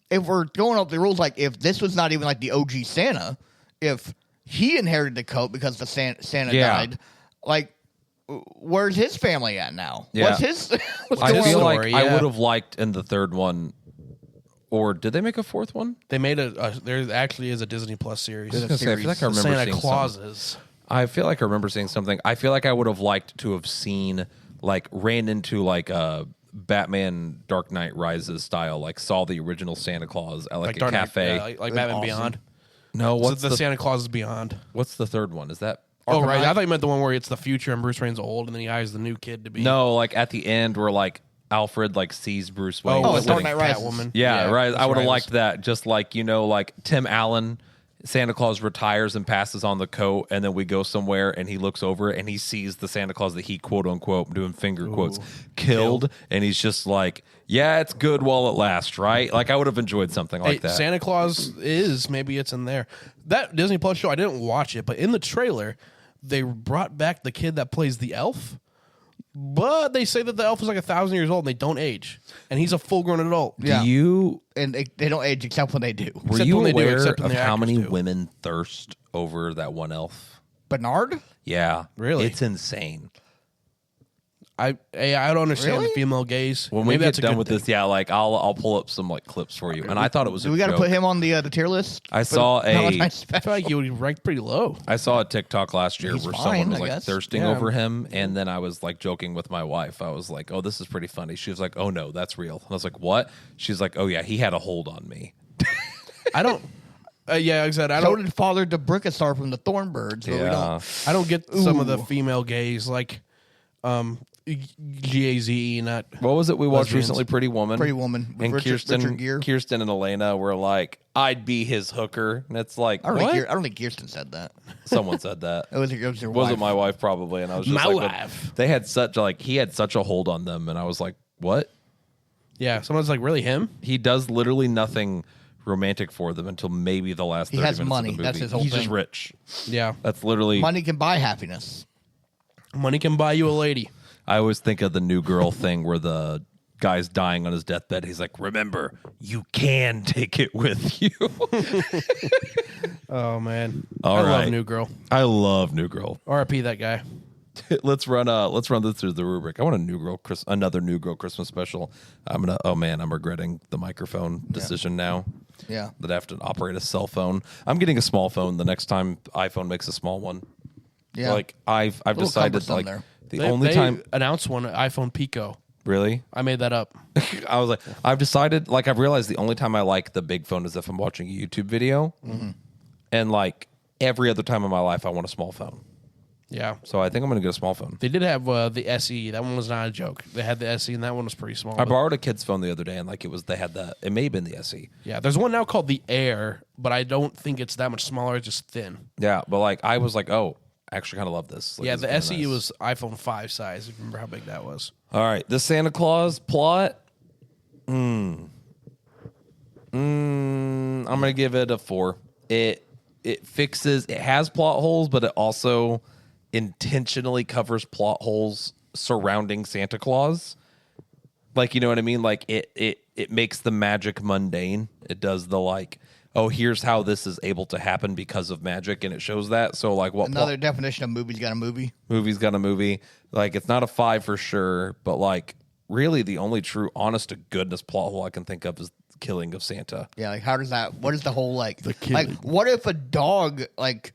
if we're going up the rules, like if this was not even like the OG Santa, if he inherited the coat because the Santa Yeah. died, like where's his family at now? Yeah. What's his? What's I going feel on? like story, I yeah. would have liked in the third one, or did they make a fourth one? They made there actually is a Disney Plus series. I was gonna say, I feel like I remember Santa seeing Clauses. I feel like I remember seeing something. I feel like I would have liked to have seen, like, ran into like a Batman Dark Knight Rises style, like saw the original Santa Claus at like a Dark Knight, cafe. like That's Batman awesome. Beyond. No, What's what's the the Santa Claus is Beyond? what's the third one? Is that Oh, Arkham right. Knight? I thought you meant the one where it's the future and Bruce Wayne's old, and then he hires the new kid to be. no? Like at the end, where like Alfred like sees Bruce Wayne. Oh, with it's Dark like- Knight Rises. Catwoman. Yeah, right. I would have Rises. liked that. Just like, like Tim Allen, Santa Claus retires and passes on the coat, and then we go somewhere and he looks over and he sees the Santa Claus that he quote unquote, I'm doing finger quotes, killed, and he's just like, yeah, it's good while it lasts, right? Like I would have enjoyed something like Hey, that. Santa Claus maybe it's in there. That Disney Plus show, I didn't watch it, but in the trailer, they brought back the kid that plays the elf. But they say that the elf is like 1,000 years old and they don't age, and he's a full-grown adult. Yeah. Do you And they don't age except when they do. were Except you when they do, aware except when of the how actors many do. women thirst over that one elf? Bernard? Yeah, Really? it's insane. I don't understand Really? the female gaze. When Maybe we that's get a done good with thing. this, yeah, like I'll pull up some like clips for you. And I thought it was Do a we got to joke. put him on the tier list? I for saw the a- Valentine's I special? feel like you would rank pretty low. I saw a TikTok last year He's where fine, someone was I like guess. thirsting Yeah. over him, and then I was like joking with my wife. I was like, "Oh, this is pretty funny." She was like, "Oh no, that's real." And I was like, "What?" She's like, "Oh yeah, he had a hold on me." I don't. Yeah, like I said, I So don't. did Father DeBrickastar from the Thornbirds. But we don't. I don't get some of the Ooh. female gaze like GAZE, not. What was it we watched Lesbians. recently? Pretty Woman. Pretty Woman with And Richard Gere. Kirsten and Elena were like, "I'd be his hooker," and it's like, I don't, what? think, I don't think Kirsten said that. Someone said that. It was your Wasn't wife. my wife probably, and I was just My like, what- wife. They had such like he had such a hold on them, and I was like, "What?" Yeah, someone's like, really him? He does literally nothing romantic for them until maybe the last 30 has minutes money. of the movie. That's his whole He's just thing. rich. Yeah, That's literally. Money can buy happiness. money can buy you a lady. I always think of the New Girl thing where the guy's dying on his deathbed. He's like, "Remember, you can take it with you." Oh man, All I right. love New Girl. I love New Girl. RIP that guy. let's run this through the rubric. I want another New Girl Christmas special. I'm regretting the microphone decision now. Yeah. That I have to operate a cell phone. I'm getting a small phone the next time iPhone makes a small one. Yeah. Like I've little decided cumbersome like there. the only time announced one iPhone Pico. really I made that up. I was like I've decided like I've realized the only time I like the big phone is if I'm watching a YouTube video, and like every other time in my life I want a small phone. Yeah, So I think I'm gonna get a small phone. they did have the SE. That one was not a joke. They had the SE, and that one was pretty small. I but- borrowed a kid's phone the other day, and like they had it may have been the SE. Yeah, there's one now called the Air, but I don't think it's that much smaller. It's just thin. Yeah, but like I was like, oh, I actually kind of love this. Like, Yeah, this the is kinda SE nice. was iPhone 5 size. If you remember how big that was. All right, the Santa Claus plot. I'm gonna give it a 4. It has plot holes, but it also intentionally covers plot holes surrounding Santa Claus. Like, you know what I mean? Like it makes the magic mundane. It does the like, oh, here's how this is able to happen because of magic, and it shows that. So like, what Another definition of movie's got a movie. movie's got a movie? Like, it's not a 5 for sure, but like, really, the only true, honest to goodness plot hole I can think of is the killing of Santa. Yeah, like how does that? What is the whole like? killing. Like, what if a dog like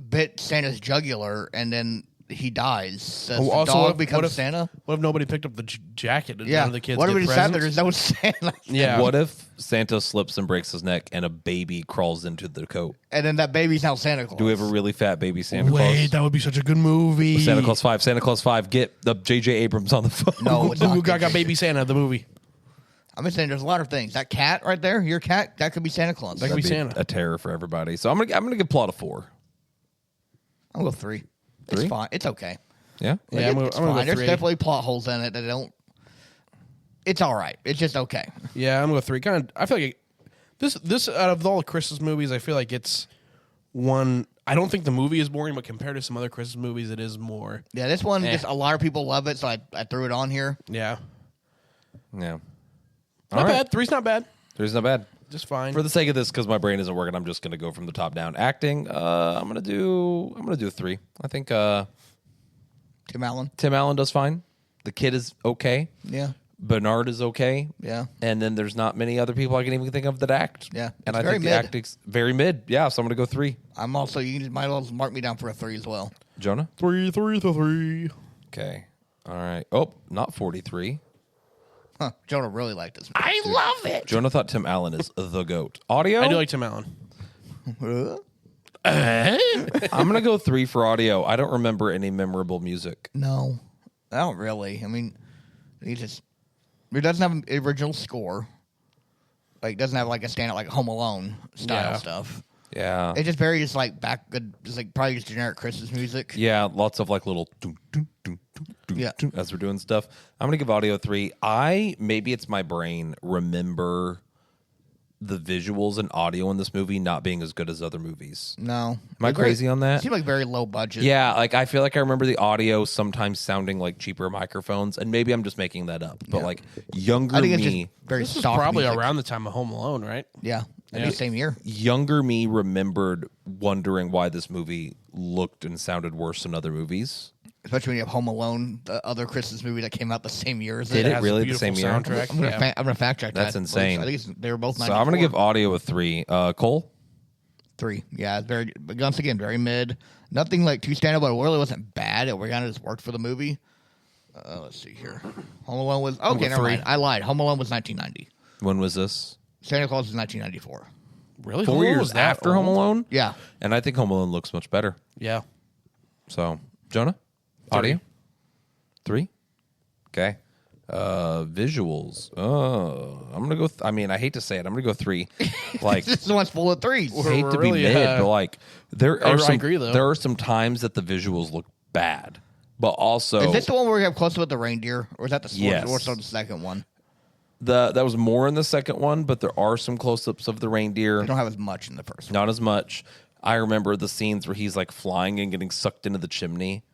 bit Santa's jugular and then he dies? Does the Also, dog becomes what if Santa? What if nobody picked up the jacket and Yeah. none of the kids What if get he sat there? presents? There's no Santa. Yeah. What if Santa slips and breaks his neck and a baby crawls into the coat? And then that baby's now Santa Claus. Do we have a really fat baby Santa Wait, Claus? that would be such a good movie. Santa Claus 5. Santa Claus 5. Get the J.J. Abrams on the phone. No, it's Ooh, not. Gaga Baby Santa, the movie. I'm just saying, there's a lot of things. That cat right there, your cat, that could be Santa Claus. That could be Santa. a terror for everybody. So I'm gonna give plot a 4. I'll go 3. It's 3? fine. It's okay. Yeah. Yeah, I'm gonna It's go fine. There's 3. definitely plot holes in it that don't. It's all right. It's just okay. Yeah, I'm gonna go 3. Kind of. I feel like this out of all the Christmas movies, I feel like it's one. I don't think the movie is boring, but compared to some other Christmas movies, it is more. Yeah, this one, Eh. just a lot of people love it, so I threw it on here. Yeah, Yeah. not bad. 3's not bad. 3's not bad. Just fine. For the sake of this, because my brain isn't working, I'm just gonna go from the top down. Acting, I'm gonna do 3. I think 2 Tim Allen. Tim Allen does fine. The kid is okay. Yeah. Bernard is okay. Yeah. And then there's not many other people I can even think of that act. Yeah. And It's I very think the mid. acting's very mid. Yeah, so I'm going to go 3. I'm also, might as well mark me down for a 3 as well. Jonah? 3, 3, 3. Okay. All right. Oh, not 43. Huh. Jonah really liked this movie. I love it. Jonah thought Tim Allen is the GOAT. Audio? I do like Tim Allen. I'm going to go 3 for audio. I don't remember any memorable music. No, I don't really. I mean, it doesn't have an original score. Like, it doesn't have like a standard like Home Alone style Yeah. stuff. Yeah. It just very just like just like probably just generic Christmas music. Yeah, lots of like little dun, dun, dun, dun, dun, Yeah. dun, as we're doing stuff. I'm going to give audio 3. Maybe it's my brain, remember the visuals and audio in this movie not being as good as other movies. No, Am I crazy on It that? seemed like very low budget. Yeah, like I feel like I remember the audio sometimes sounding like cheaper microphones, and maybe I'm just making that up. But Yeah. like younger I think it's me, just very This is soft probably music. around the time of Home Alone, right? Yeah, in the same year. younger me remembered wondering why this movie looked and sounded worse than other movies. Especially when you have Home Alone, the other Christmas movie that came out the same year as Did it. it has a really the beautiful same year? soundtrack. I'm gonna, Yeah. I'm gonna fact check That's that. insane. I think they were both. So I'm going to 94. give audio a 3. Cole? 3. Yeah, it's very. But once again, very mid. Nothing like too stand up, but it really wasn't bad. It kind of just worked for the movie. Let's see here. Home Alone was okay. Never 3. mind. I lied. Home Alone was 1990. When was this? Santa Claus was 1994. Really? 4 Home Alone years was that after Home old? Alone? Yeah. And I think Home Alone looks much better. Yeah. So, Jonah? Audio? 3? Okay. Visuals. I'm going to go, I hate to say it. I'm going to go 3. Like, This one's full of 3s. hate to be really, mid, but like, there I are some, agree, though. there are some times that the visuals look bad, but also Is this the one where we have close with the reindeer, or is that the Yes. or so the second one? that was more in the second one, but there are some close-ups of the reindeer. We don't have as much in the first one. Not as much. I remember the scenes where he's like flying and getting sucked into the chimney,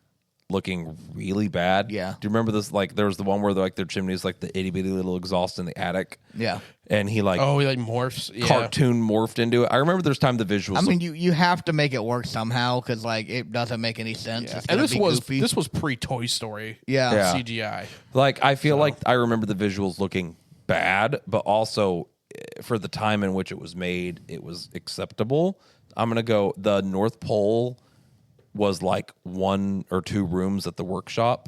looking really bad. Yeah. Do you remember this? Like, there was the one where like their chimney is like the itty bitty little exhaust in the attic. Yeah. And he like Oh, he like morphs. Yeah. cartoon morphed into it. I remember there's time the visuals. I mean, you have to make it work somehow because like it doesn't make any sense. Yeah. It's And gonna be goofy. this was pre Toy Story. Yeah. Yeah. CGI. like I feel like I remember the visuals looking bad, but also for the time in which it was made, it was acceptable. I'm gonna go. The North Pole was like 1 or 2 rooms at the workshop.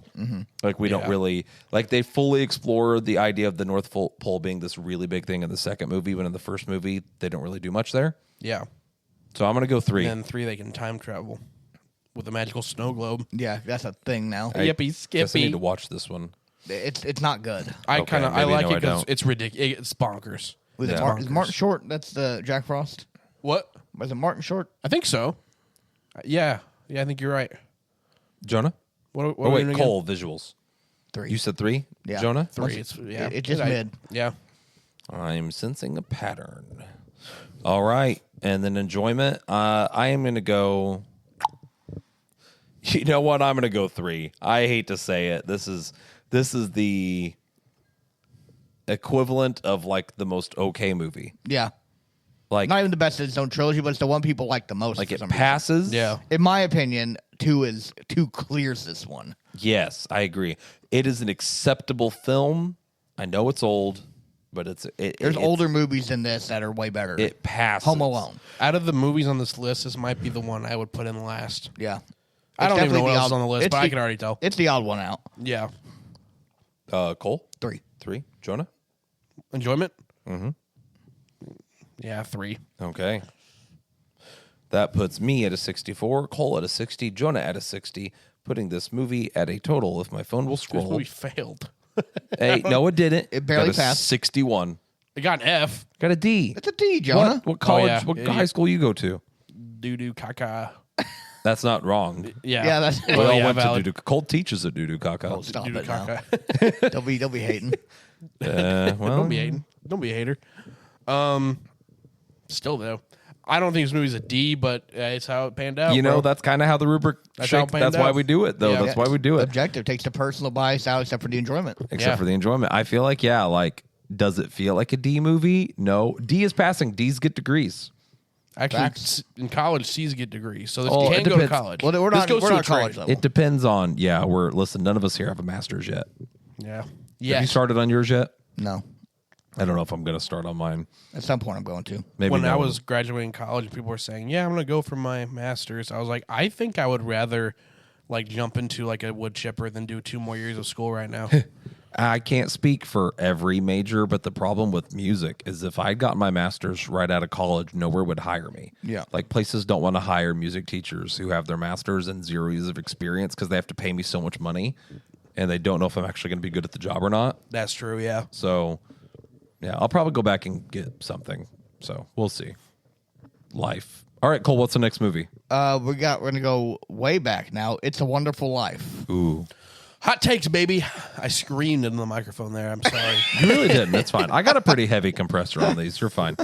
Like we don't Yeah. really like they fully explored the idea of the North Pole being this really big thing in the second movie, but in the first movie they don't really do much there. Yeah. So I'm gonna go 3. And then 3, they can time travel with a magical snow globe. Yeah, that's a thing now. I Yippee guess I need skippy. to watch this one. It's not good. I Okay, kind of I maybe like no, it I because don't. it's ridiculous. It's bonkers. Was Yeah. is Martin Short? That's the Jack Frost. What? Was it Martin Short? I think so. Yeah. Yeah, I think you're right. Jonah? What Oh are we wait, doing again? Cole visuals. 3. You said 3? Yeah. Jonah? 3. It's yeah. It's just mid. Yeah. I'm sensing a pattern. All right. And then enjoyment. I am going to go. You know what? I'm going to go 3. I hate to say it. This is the equivalent of like the most okay movie. Yeah. Like, Not even the best in its own trilogy, but it's the one people like the most. like for it some reason. passes. Yeah. In my opinion, 2 clears this one. Yes, I agree. It is an acceptable film. I know it's old, but There's older movies than this that are way better. It passes. Home Alone. Out of the movies on this list, this might be the one I would put in last. Yeah. I don't even know definitely what the else is odd- on the list, it's but I the- can already tell. It's the odd one out. Yeah. Cole? 3. 3. Jonah? Enjoyment? Mm-hmm. Yeah, 3. Okay. That puts me at a 64, Cole at a 60, Jonah at a 60, putting this movie at a total, if my phone will This scroll. movie failed. Hey, no, it didn't. It barely Got a passed. 61. It got an F. Got a D. It's a D, Jonah. What college, yeah. what Idiot. high school you go to? Doo-doo caca. That's not wrong. Yeah. Yeah, that's We Well, all yeah, went valid. to Doo-Doo. Cole teaches at Doo-Doo Caca. Oh, stop Doo-doo it now. caca. They'll be hating. Well, Don't be hating. Don't be a hater. Still though, I don't think this movie's a D, but it's how it panned out. you know, bro. that's kind of how the rubric That's how it shakes. panned That's why out. we do it, though. Yeah. That's why we do it. Objective takes the personal bias out, except for the enjoyment. Except Yeah. for the enjoyment. I feel like, yeah, like, does it feel like a D movie? No. D is passing. D's get degrees. Actually, Facts. in college, C's get degrees, so Oh, you it can go to depends. college. Well, we're This not, goes we're to not a trade. college level. It depends on, listen, none of us here have a master's yet. Yeah. Have Yeah. you started on yours yet? No. I don't know if I'm going to start on mine. At some point, I'm going to. Maybe When I no. was graduating college, people were saying, "Yeah, I'm going to go for my master's." I was like, I think I would rather like jump into like a wood chipper than do 2 more years of school right now. I can't speak for every major, but the problem with music is if I'd gotten my master's right out of college, nowhere would hire me. Yeah. Like places don't want to hire music teachers who have their master's and 0 years of experience because they have to pay me so much money and they don't know if I'm actually going to be good at the job or not. That's true. Yeah. So, yeah, I'll probably go back and get something. So we'll see. Life. All right, Cole, what's the next movie? We're gonna go way back now. It's a Wonderful Life. Ooh. Hot takes, baby. I screamed into the microphone there. I'm sorry. You really didn't. It's fine. I got a pretty heavy compressor on these. You're fine.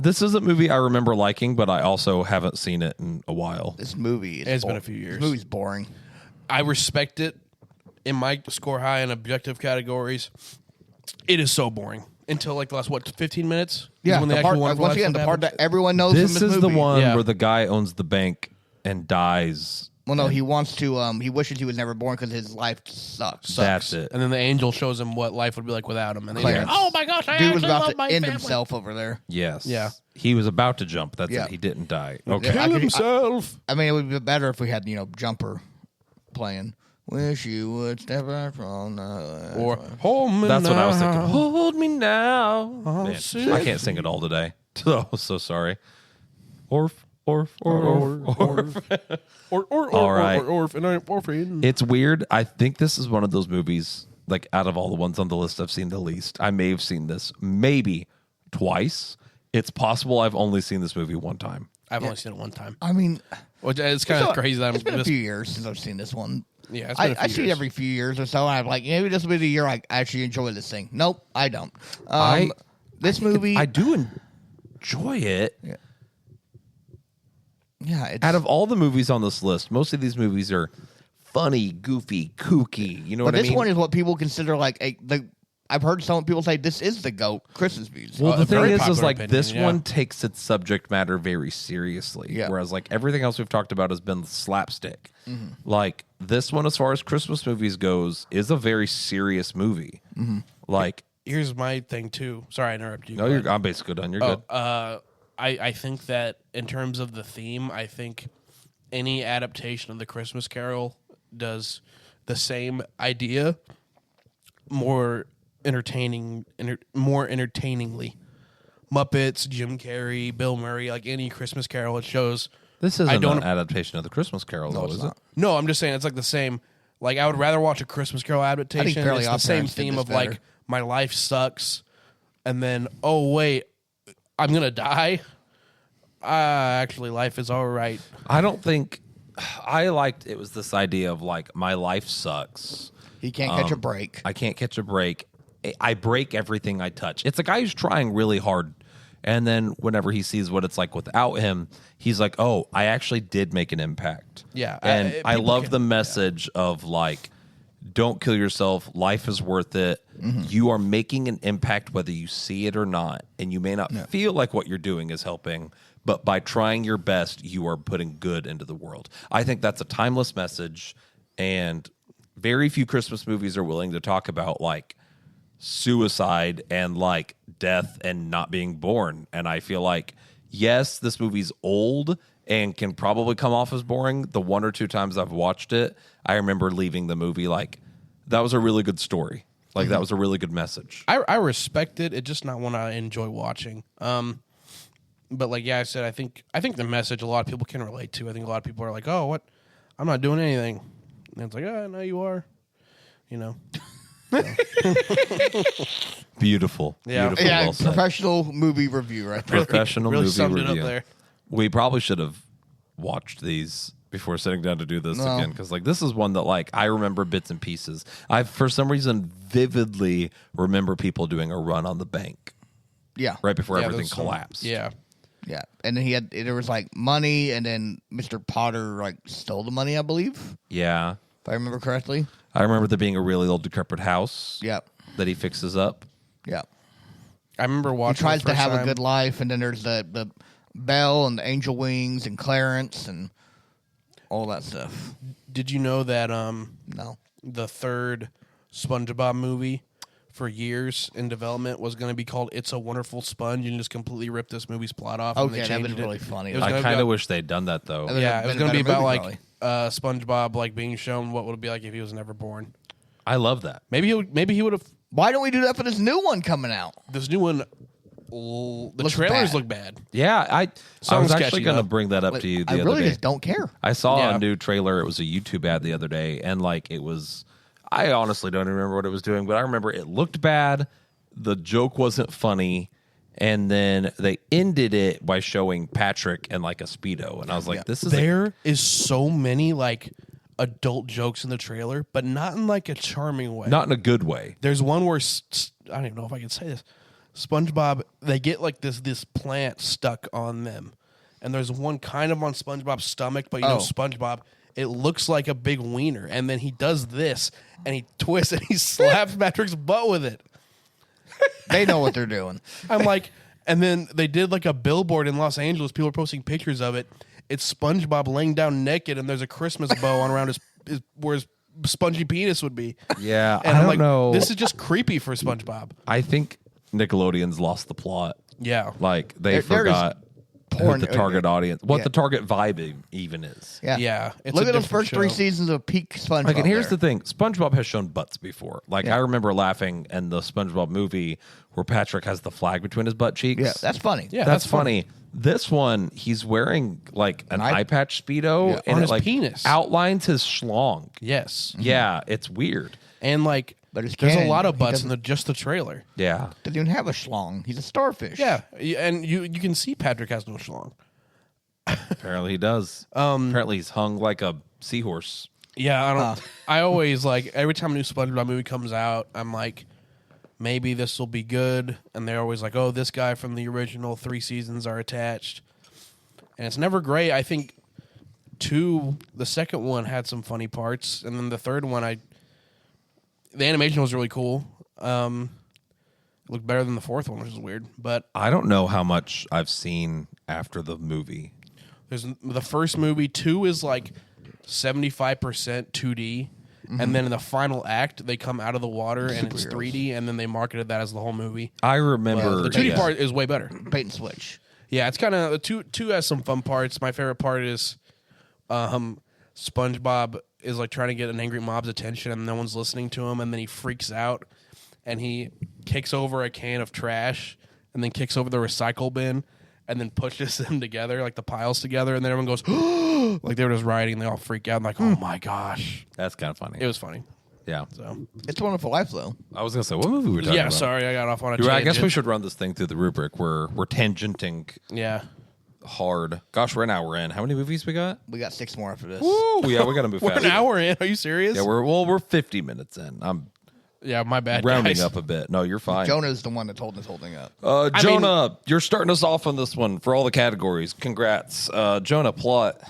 This is a movie I remember liking, but I also haven't seen it in a while. This movie. It's been a few years. This movie's boring. I respect it in my score high and objective categories. It is so boring until like the last 15 minutes. Is when the actual part, Wonderful once Life again, the stuff part happens. that everyone knows. This from is this the movie. one Yeah. where the guy owns the bank and dies. Well, no, he wants to. He wishes he was never born because his life sucks. That's it. And then the angel shows him what life would be like without him, and then he's like, Clarence. "Oh my gosh, I Dude was actually about love to my end family." himself over there. Yes. Yeah. He was about to jump. That's Yeah. it. He didn't die. Okay. I could- himself. I mean, it would be better if we had Jumper playing. Wish you would step out from the Or home. That's what I was thinking. Hold me now. Man, see. I can't sing it all today. I'm so sorry. Orf, orf, orf, orf. All right. Orphan, orphan. It's weird. I think this is one of those movies, like out of all the ones on the list I've seen the least. I may have seen this maybe twice. It's possible I've only seen this movie one time. I've only seen it one time. I mean, Which it's kind of crazy that it's been I'm a few years since I've seen this one. Yeah, it's been a few I see it years. every few years or so. And I'm like, maybe this will be the year I actually enjoy this thing. Nope, I don't. This movie, I do enjoy it. yeah, it's, Out of all the movies on this list, most of these movies are funny, goofy, kooky. You know but what I this mean? one is what people consider like I've heard some people say this is the GOAT Christmas movies. Well, the a very thing is popular like opinion, this yeah. one takes its subject matter very seriously, Yeah. whereas like everything else we've talked about has been slapstick. Mm-hmm. Like this one, as far as Christmas movies goes, is a very serious movie. Mm-hmm. Like, Here's my thing too. Sorry, I interrupted you. no, Go you're ahead. I'm basically done. You're good. I think that in terms of the theme, I think any adaptation of the Christmas Carol does the same idea more more entertainingly. Muppets, Jim Carrey, Bill Murray, like any Christmas Carol, it shows. This isn't I don't- an adaptation of the Christmas Carol, though, it's is not. it? No, I'm just saying it's like the same. Like I would rather watch a Christmas Carol adaptation. Fairly It's the Odd same Parents did theme this of like better. my life sucks, and then oh wait, I'm gonna die. Actually, life is all right. I don't think I liked it. Was this idea of like my life sucks. he can't catch a break. I can't catch a break. I break everything I touch. It's a guy who's trying really hard. And then whenever he sees what it's like without him, he's like, oh, I actually did make an impact. Yeah, And I people love can- the message of like, don't kill yourself. Life is worth it. Mm-hmm. You are making an impact whether you see it or not. And you may not feel like what you're doing is helping, but by trying your best, you are putting good into the world. I think that's a timeless message. And very few Christmas movies are willing to talk about like suicide and like death and not being born. And I feel like, yes, this movie's old and can probably come off as boring. The one or two times I've watched it, I remember leaving the movie like, that was a really good story. Like that was a really good message. I respect it. It's just not one I enjoy watching. But like yeah, I said, I think the message a lot of people can relate to. I think a lot of people are like, oh, what? I'm not doing anything. And it's like, oh, no, you are. You know. Beautiful. Yeah. Beautiful. Yeah, Well said. professional movie review right there. Professional really movie summed it up review. there. We probably should have watched these before sitting down to do this No. again, because like this is one that like I remember bits and pieces. I for some reason vividly remember people doing a run on the bank Yeah, right before Yeah, everything there's some- collapsed. Yeah. yeah. And then there was like money, and then Mr. Potter like stole the money, I believe, Yeah. if I remember correctly. I remember there being a really old decrepit house Yeah, that he fixes up. yeah. I remember He watching. tries the to first have a time. good life, and then there's the Belle and the Angel Wings and Clarence and all that stuff. Did you know that No. the third SpongeBob movie for years in development was going to be called It's a Wonderful Sponge, and just completely ripped this movie's plot off? and Okay, they that'd changed been it. really funny. It was I gonna kind be- of wish they'd done that though. That would Yeah, have it was been a going to be better about movie, like SpongeBob like being shown what would it be like if he was never born. I love that. Maybe he would have. Why don't we do that for this new one coming out? This new one, the Looks trailers bad. look bad. Yeah, I Sounds was sketchy, actually going to though. bring that up Like, to you the I other really day. just don't care. I saw Yeah. a new trailer. It was a YouTube ad the other day, and like it was. I honestly don't remember what it was doing, but I remember it looked bad. The joke wasn't funny, and then they ended it by showing Patrick and like a Speedo, and I was like, "This is There is so many like adult jokes in the trailer, but not in like a charming way. not in a good way." There's one where I don't even know if I can say this. SpongeBob, they get like this plant stuck on them, and there's one kind of on SpongeBob's stomach, but you know Oh. SpongeBob, it looks like a big wiener, and then he does this, and he twists and he slaps Patrick's butt with it. They know what they're doing. I'm like, and then they did like a billboard in Los Angeles. People are posting pictures of it. It's SpongeBob laying down naked, and there's a Christmas bow on around his where his spongy penis would be. Yeah, And I I'm don't like, know. this is just creepy for SpongeBob. I think Nickelodeon's lost the plot. Yeah. Like they There is forgot who porn- the target audience, what yeah. the target vibe even is. Yeah. Yeah, it's Look a at those different first 3 show. seasons of peak SpongeBob. Like, and here's there. the thing: SpongeBob has shown butts before. Like, Yeah. I remember laughing in the SpongeBob movie where Patrick has the flag between his butt cheeks. Yeah, that's funny. Yeah. that's that's funny. This one, he's wearing like an eye- eye patch speedo, Yeah, and on it his like penis. outlines his schlong. Yes. Yeah, it's weird. And like, But it's there's a canon. lot of He butts in doesn't- just the trailer. Yeah, Doesn't even have a schlong. He's a starfish. Yeah, and you can see Patrick has no schlong. apparently he does. Apparently he's hung like a seahorse. Yeah, I don't. I always like every time a new SpongeBob movie comes out, I'm like, maybe this will be good, and they're always like, oh, this guy from the original 3 seasons are attached, and it's never great. I think the second one had some funny parts, and then the third one, the animation was really cool. It looked better than the fourth one, which is weird, but I don't know how much I've seen after the movie. there's the first movie. 2 is like 75% 2D. And then in the final act, they come out of the water and it's Superheroes. 3D, and then they marketed that as the whole movie. I remember The 2D yeah. part is way better. Bait and switch. Yeah, it's kind of two has some fun parts. My favorite part is SpongeBob is like trying to get an angry mob's attention, and no one's listening to him, and then he freaks out, and he kicks over a can of trash, and then kicks over the recycle bin, and then pushes them together, like the piles together, and then everyone goes, like they were just riding, they all freak out, and like, oh my gosh. That's kind of funny. It was funny. Yeah, So It's a Wonderful Life, though. I was gonna say, what movie were we talking yeah, about? sorry, I got off on a Dude, I tangent. guess we should run this thing through the rubric. We're tangenting Yeah. hard. Gosh, we're an hour in. How many movies we got? We got 6 more after this. Woo, yeah, we got to move We're fast. an hour in. Are you serious? Yeah, we're 50 minutes in. I'm Yeah, my bad. rounding guys. up a bit. No, you're fine. Jonah's the one that's holding this whole thing up. Jonah, you're starting us off on this one for all the categories. Congrats, Jonah. Plot.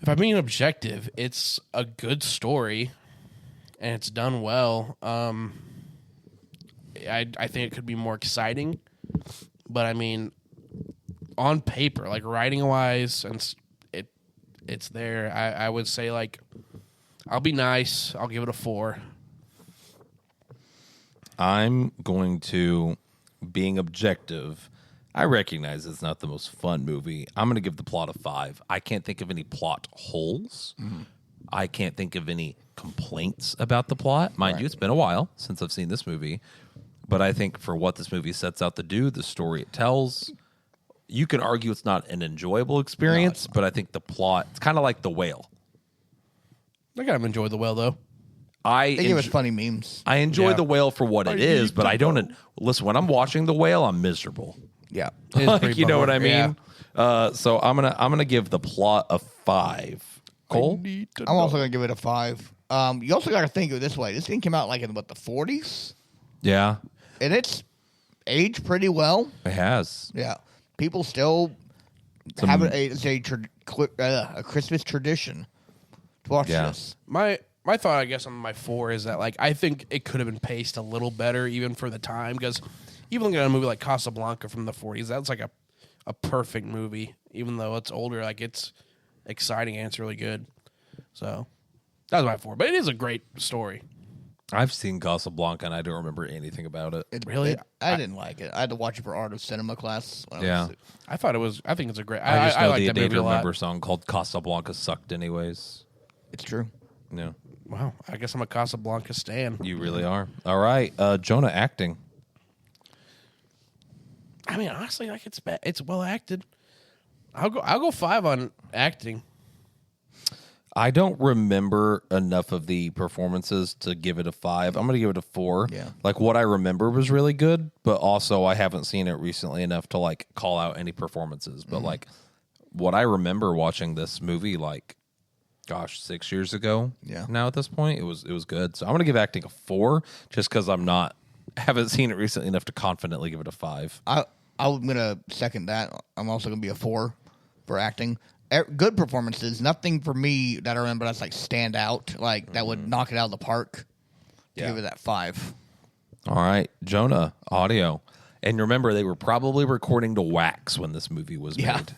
If I'm being objective, it's a good story, and it's done well. I think it could be more exciting, but I mean, on paper, like writing wise, and it's there. I would say like, I'll be nice. I'll give it a 4. I'm going to, being objective, I recognize it's not the most fun movie. I'm going to give the plot a 5. I can't think of any plot holes. I can't think of any complaints about the plot. Mind you, it's been a while since I've seen this movie. But I think for what this movie sets out to do, the story it tells, you can argue it's not an enjoyable experience, but I think the plot, it's kind of like The Whale. I kind of enjoyed the well though. They give us funny memes. I enjoy Yeah. The Whale for what it is, but I don't. Listen, when I'm watching The Whale, I'm miserable. Yeah. It is Like, pretty you know what I bummer. mean? So I'm gonna give the plot a 5. Cole, I'm also going to give it a 5. You also got to think of it this way. This thing came out like in, the 40s? yeah, And it's aged pretty well. it has. Yeah. People still have it as a Christmas tradition to watch Yeah. this. My thought, I guess, on my 4 is that like I think it could have been paced a little better, even for the time. Because even looking at a movie like Casablanca from the 40s, that's like a a perfect movie, even though it's older. Like it's exciting and it's really good. So that was my 4. But it is a great story. I've seen Casablanca and I don't remember anything about it. Really? I didn't like it. I had to watch it for art of cinema class. When Yeah. I thought it was. I think it's a great. I just know like the that Day movie to a lot. Remember song called Casablanca sucked anyways. it's true. Yeah, Wow, I guess I'm a Casablanca stan. you really are. All right, Jonah acting. I mean, honestly, like it's well acted. I'll go 5 on acting. I don't remember enough of the performances to give it a 5. I'm going to give it a 4. Yeah. Like what I remember was really good, but also I haven't seen it recently enough to like call out any performances. But like what I remember watching this movie, like, gosh, 6 years ago. Yeah. Now at this point, it was good. So I'm going to give acting a 4, just because haven't seen it recently enough to confidently give it a 5. I'm gonna second that. I'm also gonna be a 4 for acting. Good performances. Nothing for me that I remember that's like stand out. Like that would knock it out of the park. Yeah. Give it that 5. All right, Jonah audio, and remember they were probably recording to wax when this movie was Yeah. made.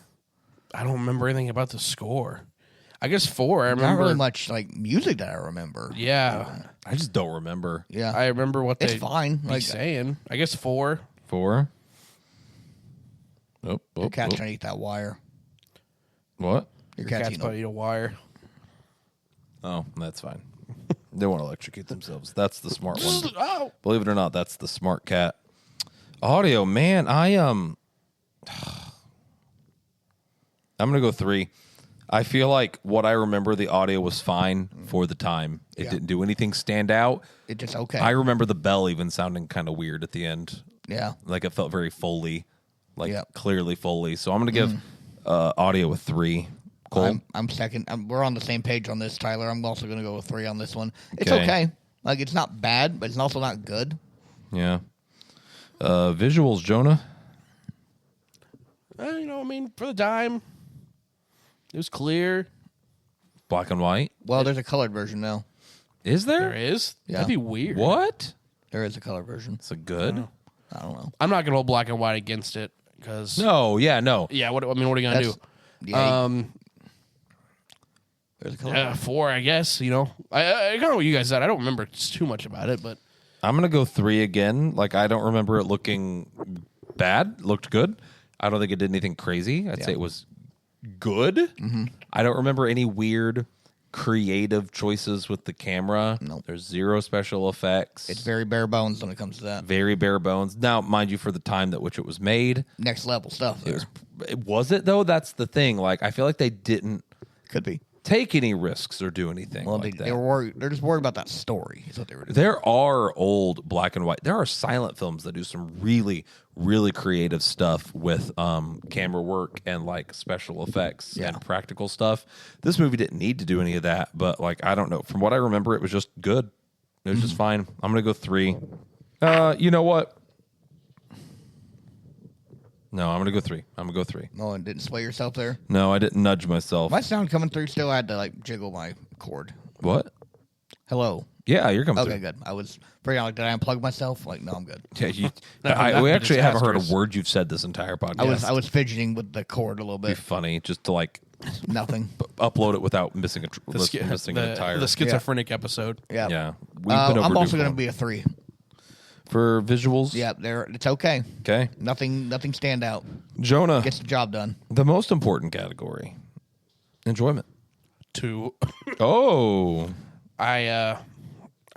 I don't remember anything about the score. I guess 4. I Not remember. really much like music that I remember. Yeah, I just don't remember. Yeah. I remember what it's they fine. be Like saying. I guess 4. 4. your cat's trying to eat that wire. What? Your Your cat's cat's eating about to eat a wire. Oh, that's fine. They want to electrocute themselves. That's the smart one. Oh, Believe it or not, that's the smart cat. Audio, man, I'm gonna go 3. I feel like what I remember, the audio was fine for the time. It Yeah. didn't do anything stand out. It just okay. I remember the bell even sounding kind of weird at the end. yeah. Like it felt very Foley, like Yep. clearly Foley. So I'm gonna give audio a 3. Cole, I'm second. We're on the same page on this, Tyler. I'm also going to go with 3 on this one. It's Okay. okay. Like, it's not bad, but it's also not good. yeah. Visuals, Jonah. you know, I mean, for the time, it was clear. Black and white. Well, there's a colored version now. Is There there? is. Yeah. That'd be weird. What? There is a color version. It's a good. I don't know. I'm not gonna hold black and white against it because No, yeah, no. yeah. What are you gonna That's- do? Yeah, there's a color. 4, I guess. You know, I kind of what you guys said. I don't remember too much about it, but I'm gonna go 3 again. Like I don't remember it looking bad. It looked good. I don't think it did anything crazy. I'd say it was good. Mm-hmm. I don't remember any weird creative choices with the camera. Nope. There's 0 special effects. It's very bare bones when it comes to that. very bare bones. Now, mind you, for the time that which it was made, Next level stuff. There. was it though? That's the thing. Like I feel like they didn't Could be. take any risks or do anything Well, like that. they were worried. They're just worried about that story. Is what they were doing. There are old black and white. There are silent films that do some really, really creative stuff with camera work and like special effects Yeah. and practical stuff. This movie didn't need to do any of that, but like I don't know. From what I remember, it was just good. It was just fine. I'm gonna go 3. You know what? No, I'm gonna go 3. I'm gonna go 3. Oh, and didn't sway yourself there. No, I didn't nudge myself. My sound coming through still. I had to like jiggle my cord. What? Hello. Yeah, you're coming Okay, through. good. I was freaking out. Like, did I unplug myself? Like, no, I'm good. Yeah, you, that'd we be actually haven't heard a disastrous. word you've said this entire podcast. I was fidgeting with the cord a little Be bit. funny just to like Nothing. upload it without missing the an entire. the schizophrenic episode. Yeah. Yeah, we've been I'm overdue also for going to one. be a 3. For visuals. Yeah, there. It's okay. Okay. Nothing stand out. Jonah, Gets the job done. the most important category, enjoyment. 2. Oh, I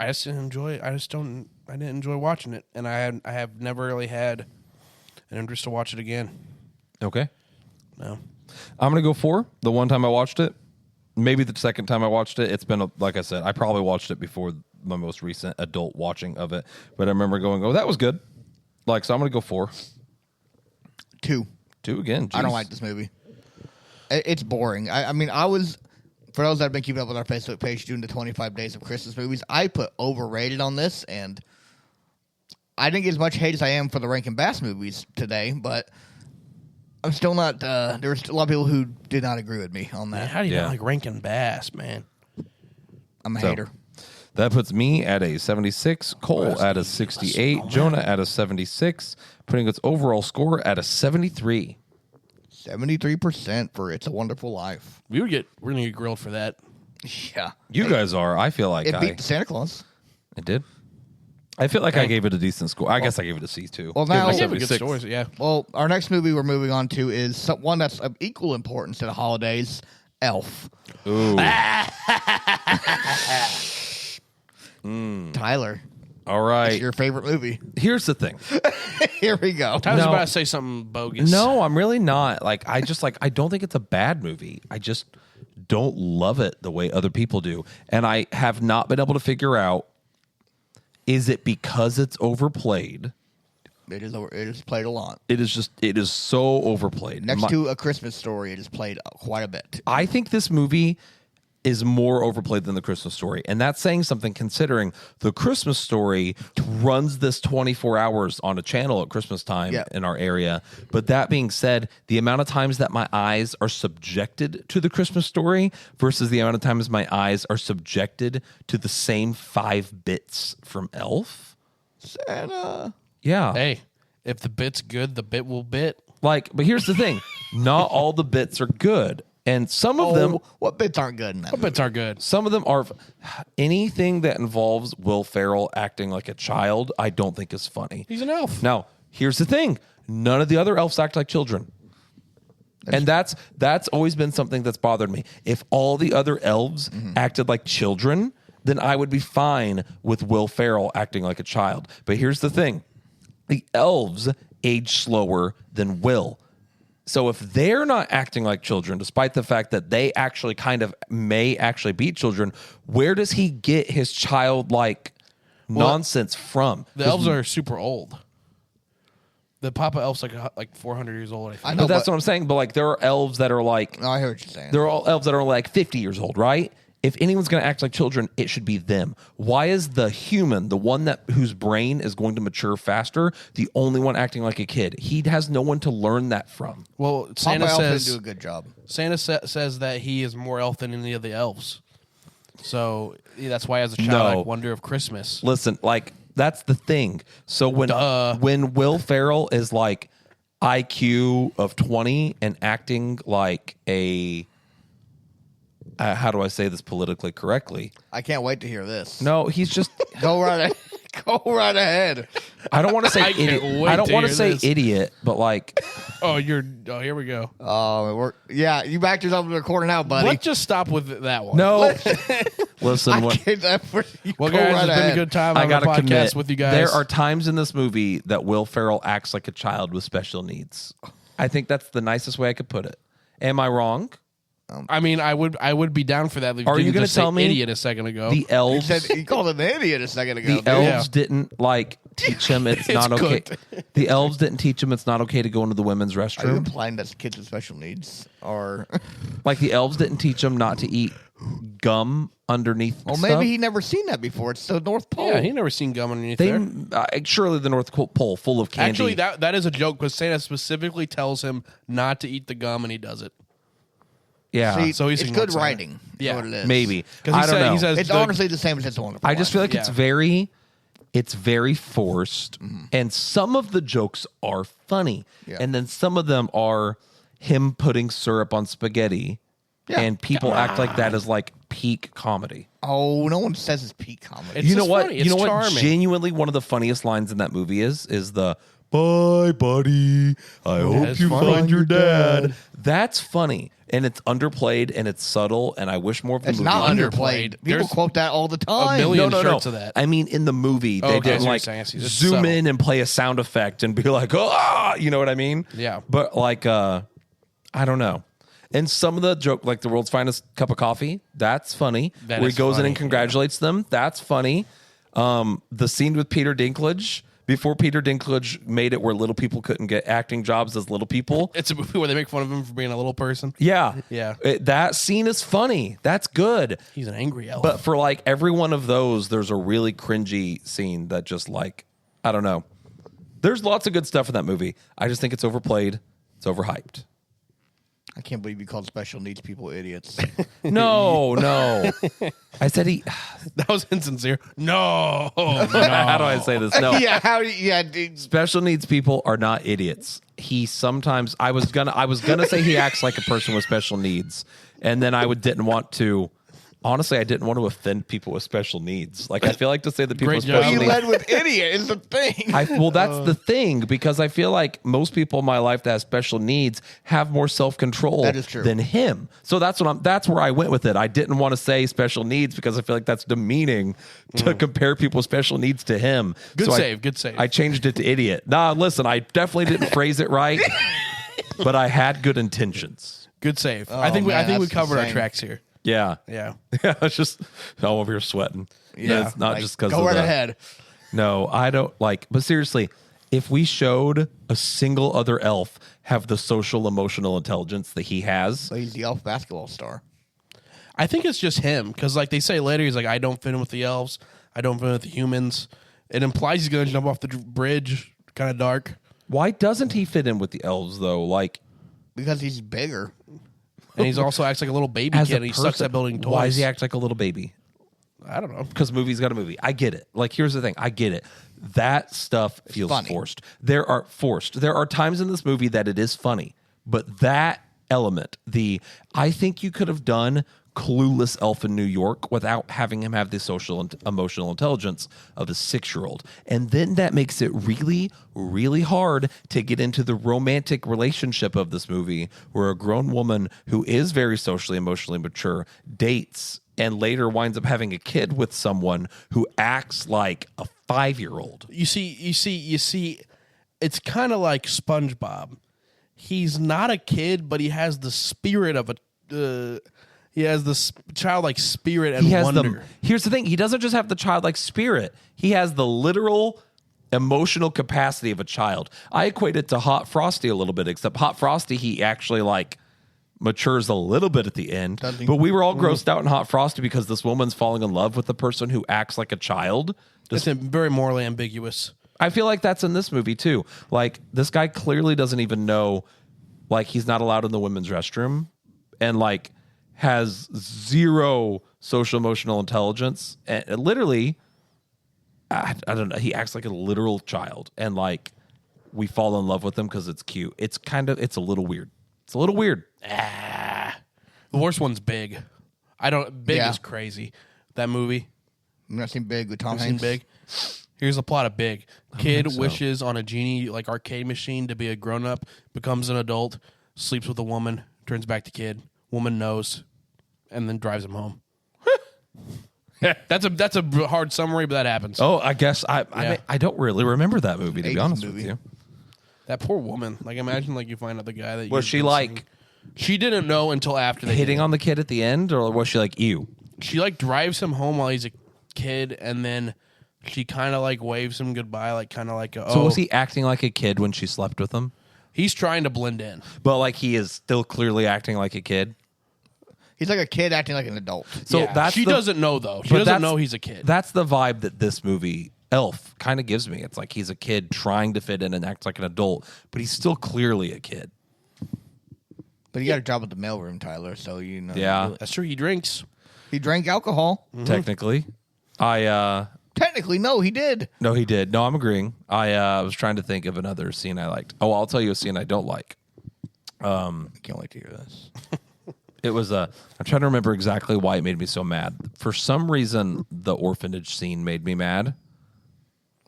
just didn't enjoy it. I didn't enjoy watching it, and I have never really had an interest to watch it again. okay. No. I'm gonna go 4. The one time I watched it, maybe the second time I watched it. It's been like I said, I probably watched it before my most recent adult watching of it, but I remember going, "Oh, that was good." Like, so I'm gonna go 4. 2. 2 again. I don't Jeez. like this movie. It's boring. I mean, I was, for those that have been keeping up with our Facebook page doing the 25 Days of Christmas movies, I put overrated on this, and I didn't get as much hate as I am for the Rankin Bass movies today, but I'm still not, there were still a lot of people who did not agree with me on Man, that. how do you Yeah. not like Rankin Bass, man? I'm a So, hater. That puts me at a 76, Cole at a 68, Jonah at a 76, putting its overall score at a 73. 73% for It's a Wonderful Life. We're gonna get grilled for that. Yeah. You guys are. I feel like It beat Santa Claus. It did. I feel like I gave it a decent score. I guess I gave it a C too. Well, Gave it now- a I give it good 76. stories. Yeah. Well, our next movie we're moving on to is one that's of equal importance to the holidays, Elf. Ooh. Tyler, All right. it's your favorite movie. Here's the thing. Here we go. I was No. about to say something bogus. No, I'm really not. Like, I don't think it's a bad movie. I just don't love it the way other people do. And I have not been able to figure out, is it because it's overplayed? It is played a lot. It is so overplayed. Next to A Christmas Story, it is played quite a bit. I think this movie is more overplayed than The Christmas Story. And that's saying something considering The Christmas Story runs this 24 hours on a channel at Christmas time in our area. But that being said, the amount of times that my eyes are subjected to The Christmas Story versus the amount of times my eyes are subjected to the same 5 bits from Elf. Santa. Yeah. Hey, if the bit's good, the bit will bit. Like, but here's the thing. Not all the bits are good. And some of them What bits aren't good in that What movie? bits are good? Some of them are anything that involves Will Ferrell acting like a child, I don't think is funny. He's an elf. Now, here's the thing. None of the other elves act like children. And that's always been something that's bothered me. If all the other elves acted like children, then I would be fine with Will Ferrell acting like a child. But here's the thing. The elves age slower than Will. So if they're not acting like children, despite the fact that they actually kind of may actually be children, where does he get his childlike nonsense from? The elves are super old. The Papa Elf's like 400 years old. I think. I know, But that's what I'm saying. But like, there are elves that are like, No, I hear what you're saying. there are all elves that are like 50 years old, right? If anyone's going to act like children, it should be them. Why is the human, the one whose brain is going to mature faster, the only one acting like a kid? He has no one to learn that from. Well, Papa Santa Elf says didn't do a good job. Santa says that he is more elf than any of the elves. So that's why, as a child, No. I wonder of Christmas. Listen, like, that's the thing. So Duh. when Will Ferrell is like IQ of 20 and acting like a how do I say this politically correctly? I can't wait to hear this. No, he's just Go right ahead. Go right ahead. I don't want to say I can't idiot. wait I don't to want to hear say this. idiot, but like Oh, here we go. You backed yourself to the corner now, buddy. Let's just stop with that one. no. Listen, I when, can't. You Well, go guys, right it's been a ahead. good time I on the gotta podcast commit. with you guys. There are times in this movie that Will Ferrell acts like a child with special needs. I think that's the nicest way I could put it. Am I wrong? I mean, I would be down for that. Are you going gonna to tell me idiot a second ago? The He elves. said he called him an idiot a second ago. The dude. elves didn't like teach him it's not okay. cooked. The elves didn't teach him it's not okay to go into the women's Are you restroom. implying that kids with special needs are? Like the elves didn't teach him not to eat gum underneath. Well, stuff. maybe he never seen that before. It's the North Pole. Yeah, he never seen gum underneath They there. surely the North Pole full of candy. Actually, that is a joke because Santa specifically tells him not to eat the gum, and he does it. yeah, See, So he's it's seen good what's on it. writing. That's Yeah, what it is. maybe. Because I don't know. He says It's honestly the same as It's a Wonderful I just feel Life. like it's very forced, and some of the jokes are funny, Yeah. and then some of them are him putting syrup on spaghetti, Yeah. and people act like that is like peak comedy. Oh, no one says it's peak comedy. It's You know just what? funny. You It's know what? charming. Genuinely, one of the funniest lines in that movie is the "Bye, buddy. I hope it's you funny. find your dad." That's funny, and it's underplayed, and it's subtle, and I wish more of the It's movie. not underplayed. underplayed. People There's quote that all the time. million no. shirts of that. I mean, in the movie, Oh, they okay, I didn't see what like you're saying. I see. It's zoom subtle. in and play a sound effect and be like, "Ah," you know what I mean? Yeah. But like, I don't know. And some of the joke, like the world's finest cup of coffee, that's funny. That Where is he goes in funny, and congratulates them, that's funny. The scene with Peter Dinklage, before Peter Dinklage made it where little people couldn't get acting jobs as little people. It's a movie where they make fun of him for being a little person. Yeah. Yeah. That scene is funny. That's good. He's an angry elf. But for like every one of those, there's a really cringy scene that just like, I don't know. There's lots of good stuff in that movie. I just think it's overplayed. It's overhyped. I can't believe you called special needs people idiots. No. I said That was insincere. No. How do I say this? No. Dude. Special needs people are not idiots. He sometimes I was gonna say he acts like a person with special needs, and then I didn't want to. Honestly, I didn't want to offend people with special needs. Like, I feel like to say that people Great with job. special You needs. led with idiot is the thing. Well, that's the thing, because I feel like most people in my life that have special needs have more self-control That is true. than him. So that's where I went with it. I didn't want to say special needs because I feel like that's demeaning to compare people with special needs to him. Good So save. Good save. I changed it to idiot. Nah, listen, I definitely didn't phrase it right, but I had good intentions. Good save. Oh, I think we man, that's covered our insane. tracks here. Yeah. Yeah. Yeah, it's just I'm over here sweating. Yeah, It's not like, just because go of right the, ahead. No, I don't like. But seriously, if we showed a single other elf have the social emotional intelligence that he has, So he's the elf basketball star. I think it's just him because, like they say later, he's like, I don't fit in with the elves. I don't fit in with the humans. It implies he's going to jump off the bridge, kind of dark. why doesn't he fit in with the elves though? Like, Because he's bigger. And he's also acts like a little baby as kid. a And he person, sucks at building toys. why does he act like a little baby? I don't know. Because movie's got a movie. I get it. Like, here's the thing. I get it. That stuff feels funny. forced. There are times in this movie that it is funny, but that element, I think you could have done clueless elf in New York without having him have the social and emotional intelligence of a 6-year-old. And then that makes it really, really hard to get into the romantic relationship of this movie where a grown woman who is very socially, emotionally mature dates and later winds up having a kid with someone who acts like a 5-year-old. You see, it's kind of like SpongeBob. He's not a kid, but he has the spirit of a. He has this childlike spirit and wonder. Here's the thing. He doesn't just have the childlike spirit. He has the literal emotional capacity of a child. I equate it to Hot Frosty a little bit, except Hot Frosty, he actually like matures a little bit at the end. But we were all grossed out in Hot Frosty because this woman's falling in love with the person who acts like a child. It's very morally ambiguous. I feel like that's in this movie too. Like, this guy clearly doesn't even know, like, he's not allowed in the women's restroom and like has zero social emotional intelligence. And literally, I don't know. He acts like a literal child, and like we fall in love with him because it's cute. It's a little weird. It's a little weird. The worst one's Big. Big Yeah. is crazy. That movie. I've not seen Big with Tom I've seen Hanks. Big. Here's the plot of Big. Kid think so. wishes on a genie like arcade machine to be a grown up, becomes an adult, sleeps with a woman, turns back to kid. Woman knows, and then drives him home. That's a hard summary, but that happens. Oh, I guess I don't really remember that movie, to be 80s honest movie. with you. That poor woman. Like, imagine like you find out the guy that Was you've she been like seeing. She didn't know until after they hitting did. on the kid at the end, or was she like, ew? She like drives him home while he's a kid, and then she kind of like waves him goodbye, like kind of like So was he acting like a kid when she slept with him? He's trying to blend in. But like he is still clearly acting like a kid. He's like a kid acting like an adult. So Yeah. that's she the, doesn't know though. She but doesn't that's- know he's a kid. That's the vibe that this movie Elf kind of gives me. It's like he's a kid trying to fit in and act like an adult, but he's still clearly a kid. But he got a job at the mailroom, Tyler, so you know. Yeah. That's true. He drinks. He drank alcohol. Technically, Technically, no, he did. no, he did. No, I'm agreeing. I was trying to think of another scene I liked. Oh, I'll tell you a scene I don't like. I can't wait to hear this. It was I'm trying to remember exactly why it made me so mad. For some reason, the orphanage scene made me mad.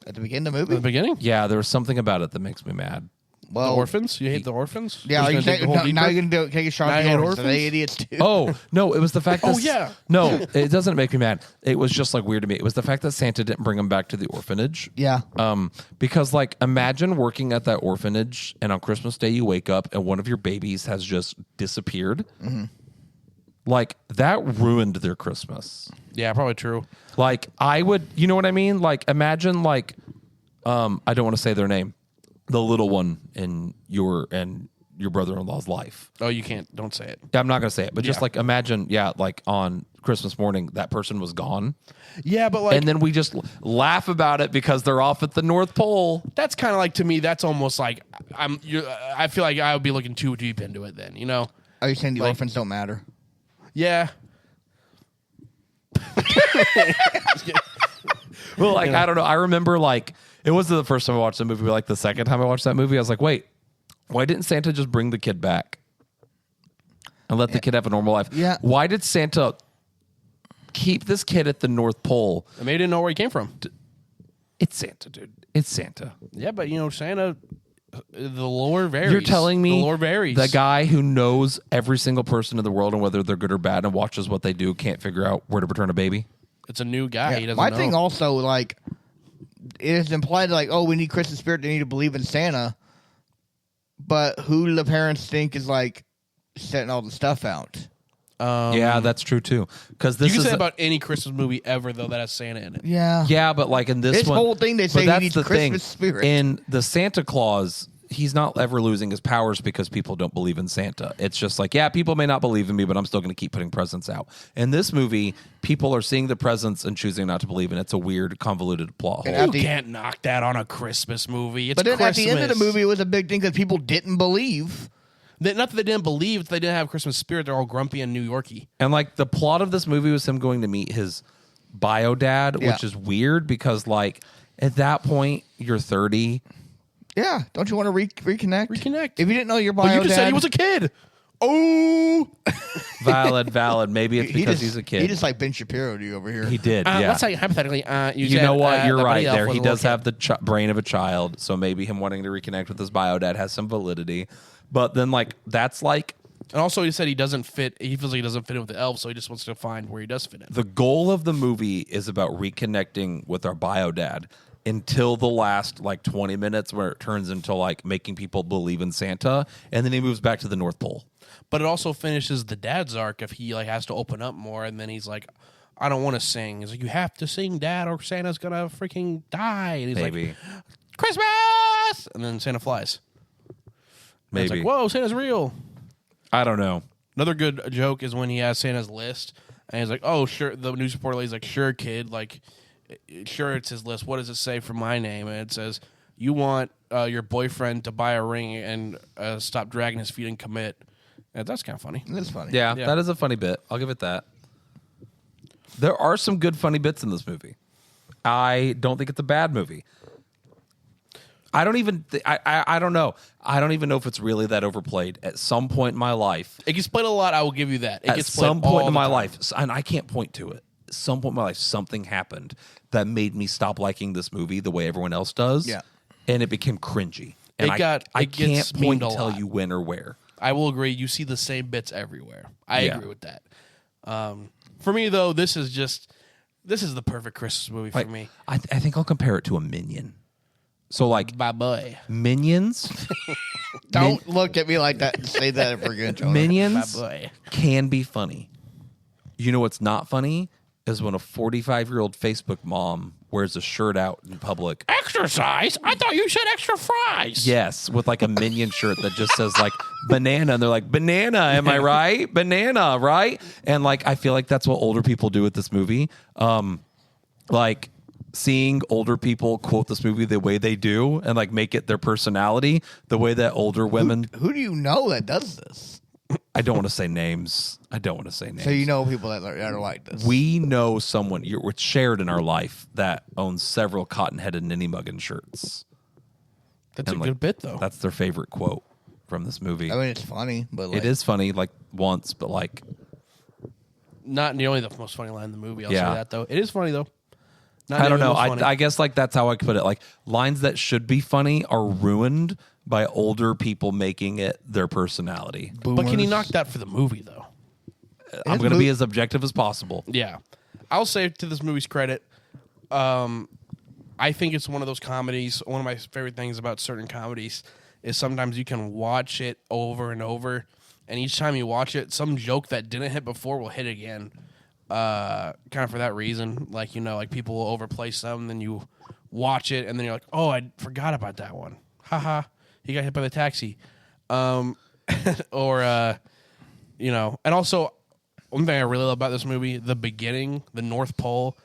At the beginning of the At the movie? beginning? Yeah, there was something about it that makes me mad. The Well, orphans? You hate the orphans? Yeah, You're you just gonna say, dig the hole now deeper? you can do take a shot Now at you the hate orphans. Are they orphans? idiots too? Oh, no, it was the fact that... Oh, yeah. No, it doesn't make me mad. It was just, like, weird to me. It was the fact that Santa didn't bring him back to the orphanage. Yeah. Because, like, imagine working at that orphanage, and on Christmas Day you wake up, and one of your babies has just disappeared. Mm-hmm. Like, that ruined their Christmas. Yeah, probably true. Like, I would... You know what I mean? Like, imagine, like... I don't want to say their name. The little one in your brother-in-law's life. Oh, you can't. Don't say it. I'm not going to say it, but just Yeah. like imagine, like on Christmas morning, that person was gone. Yeah, but like And then we just laugh about it because they're off at the North Pole. that's kind of like, to me, that's almost like I feel like I would be looking too deep into it then, you know? Are you saying the Like- orphans don't matter? Yeah. Well, like, I don't know. I remember, like, it wasn't the first time I watched the movie, but, like, the second time I watched that movie, I was like, wait, why didn't Santa just bring the kid back and let the kid have a normal life? Yeah. Why did Santa keep this kid at the North Pole? I mean, he didn't know where he came from. It's Santa, dude. It's Santa. Yeah, but, Santa, the lore varies. You're telling me the lore varies. the guy who knows every single person in the world and whether they're good or bad and watches what they do can't figure out where to return a baby? It's a new guy. He doesn't My know. thing also, like, it is implied, like, oh, we need Christmas spirit. They need to believe in Santa. But who do the parents think is, like, setting all the stuff out? Yeah, that's true, too. Because You this can is say about any Christmas movie ever, though, that has Santa in it. Yeah. Yeah, but like in this This one, whole thing, they but say he that's needs the Christmas thing. spirit. In the Santa Claus, he's not ever losing his powers because people don't believe in Santa. It's just like, yeah, people may not believe in me, but I'm still going to keep putting presents out. In this movie, people are seeing the presents and choosing not to believe, and it's a weird, convoluted plot hole. And You can't knock that on a Christmas movie. It's But then Christmas. at the end of the movie, it was a big thing because people didn't believe. Not that they didn't believe, it's they didn't have Christmas spirit. They're all grumpy and New Yorky. And like the plot of this movie was him going to meet his bio dad, Yeah. which is weird because like at that point you're 30. Yeah. Don't you want to reconnect? Reconnect. If you didn't know your bio But you just dad, said he was a kid. Oh. Valid. Maybe it's because he's a kid. He just like Ben Shapiro to you over here. He did. yeah. Let's say hypothetically, You know what? You're right there. He does have. have the brain of a child, so maybe him wanting to reconnect with his bio dad has some validity. But then, like, that's like And also, he said he doesn't fit. He feels like he doesn't fit in with the elves, so he just wants to find where he does fit in. the goal of the movie is about reconnecting with our bio dad until the last like 20 minutes where it turns into like making people believe in Santa, and then he moves back to the North Pole. But it also finishes the dad's arc if he like has to open up more, and then he's like, "I don't want to sing." He's like, "You have to sing, Dad, or Santa's gonna freaking die." And he's Maybe. like, "Christmas!" And then Santa flies. And it's Maybe. like, "Whoa, Santa's real." I don't know. Another good joke is when he has Santa's list, and he's like, "Oh, sure." The news reporter lady's like, "Sure, kid. Like, sure, it's his list. What does it say for my name?" And it says, "You want your boyfriend to buy a ring and stop dragging his feet and commit." And that's kind of funny. That's funny. Yeah, Yeah. that is a funny bit. I'll give it that. There are some good funny bits in this movie. I don't think it's a bad movie. I don't even. I don't know. I don't even know if it's really that overplayed. At some point in my life, It gets played a lot. I will give you that. It at gets played some point all in the my time. life, and I can't point to it. At some point in my life, something happened that made me stop liking this movie the way everyone else does. Yeah. And it became cringy. And It I gets can't point memed to a tell lot. you when or where. I will agree. You see the same bits everywhere. I Yeah. agree with that. For me, though, this is the perfect Christmas movie for Like, me. I think I'll compare it to a Minion. So like Bye bye. Minions. Don't look at me like that and say that ever again, Jonah. Minions Bye-bye. can be funny. You know what's not funny is when a 45-year-old Facebook mom wears a shirt out in public. Exercise? I thought you said extra fries. Yes, with like a Minion shirt that just says like banana, and they're like, banana, am I right? Banana, right? And like I feel like that's what older people do with this movie. Like seeing older people quote this movie the way they do and like make it their personality, the way that older women Who do you know that does this? I don't want to say names. So you know people that are like this. We know someone it's shared in our life that owns several cotton-headed Ninny Muggin shirts. That's And, a like, good bit, though. That's their favorite quote from this movie. I mean, it's funny, but like, It is funny, like once, but like Not nearly the most funny line in the movie. I'll Yeah. say that, though. It is funny, though. Not I don't nearly the know. most funny. I guess like that's how I could put it. Like lines that should be funny are ruined by older people making it their personality. But can he boomers. knock that for the movie, though? I'm going to be as objective as possible. Yeah. I'll say to this movie's credit, I think it's one of those comedies. One of my favorite things about certain comedies is sometimes you can watch it over and over, and each time you watch it, some joke that didn't hit before will hit again. Kind of for that reason. Like, like people will overplay some, then you watch it, and then you're like, oh, I forgot about that one. Haha. He got hit by the taxi. Or, and also, one thing I really love about this movie, the beginning, the North Pole,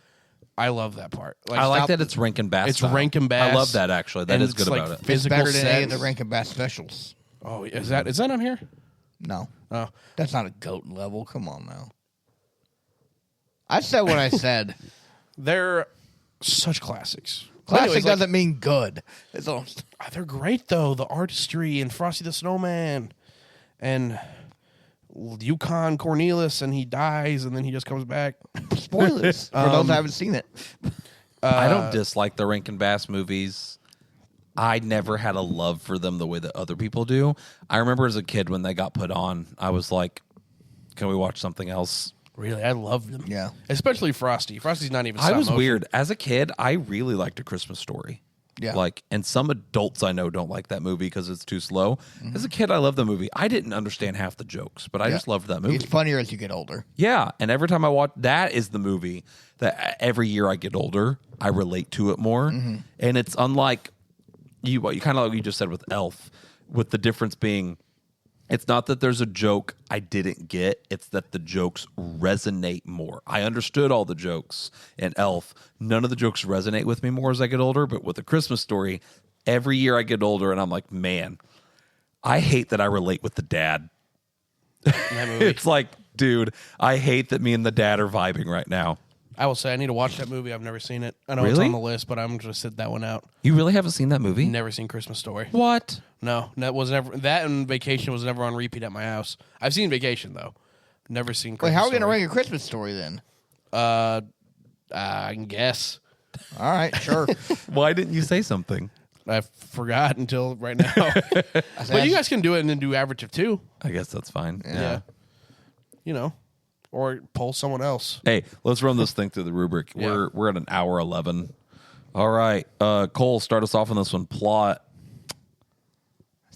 I love that part. I like that it's Rankin Bass. It's style. Rankin Bass. I love that actually. That and is it's good like about it. it's Physical better than any of sense. the Rankin Bass specials. Oh, is that on here? No, Oh, That's not a goat level. Come on now. I said what I said. they're such classics. Classic Anyways, like, doesn't mean good. It's all, they're great though. The artistry and Frosty the Snowman, and Yukon Cornelius, and he dies, and then he just comes back. spoilers for those who haven't seen it. I don't dislike the Rankin Bass movies. I never had a love for them the way that other people do. I remember as a kid when they got put on, I was like, can we watch something else? Really, I loved them. Yeah. Especially Frosty. Frosty's not even. I stop was motion. weird. As a kid, I really liked A Christmas Story. Yeah. Like, and some adults I know don't like that movie because it's too slow. As a kid, I loved the movie. I didn't understand half the jokes, but I just loved that movie. It's funnier as you get older. Yeah, and every time I watch, that is the movie that every year I get older, I relate to it more. And it's unlike what you kind of like you just said with Elf, with the difference being, it's not that there's a joke I didn't get, it's that the jokes resonate more. I understood all the jokes in Elf. None of the jokes resonate with me more as I get older, but with A Christmas Story, every year I get older and I'm like, man, I hate that I relate with the dad. In that movie. It's like, dude, I hate that me and the dad are vibing right now. I will say I need to watch that movie. I've never seen it. I know it's Really? on the list, but I'm just sit that one out. You really haven't seen that movie? Never seen Christmas Story. What? No, that was never. That and Vacation was never on repeat at my house. I've seen Vacation though. Never seen. Wait, Christmas how are we going to Story. rank A Christmas Story then? I can guess. All right, sure. Why didn't you say something? I forgot until right now. But you guys can do it and then do average of 2. I guess that's fine. Yeah. You know, or poll someone else. Hey, let's run this thing through the rubric. Yeah. We're at an hour 11. All right, Cole, start us off on this one. Plot.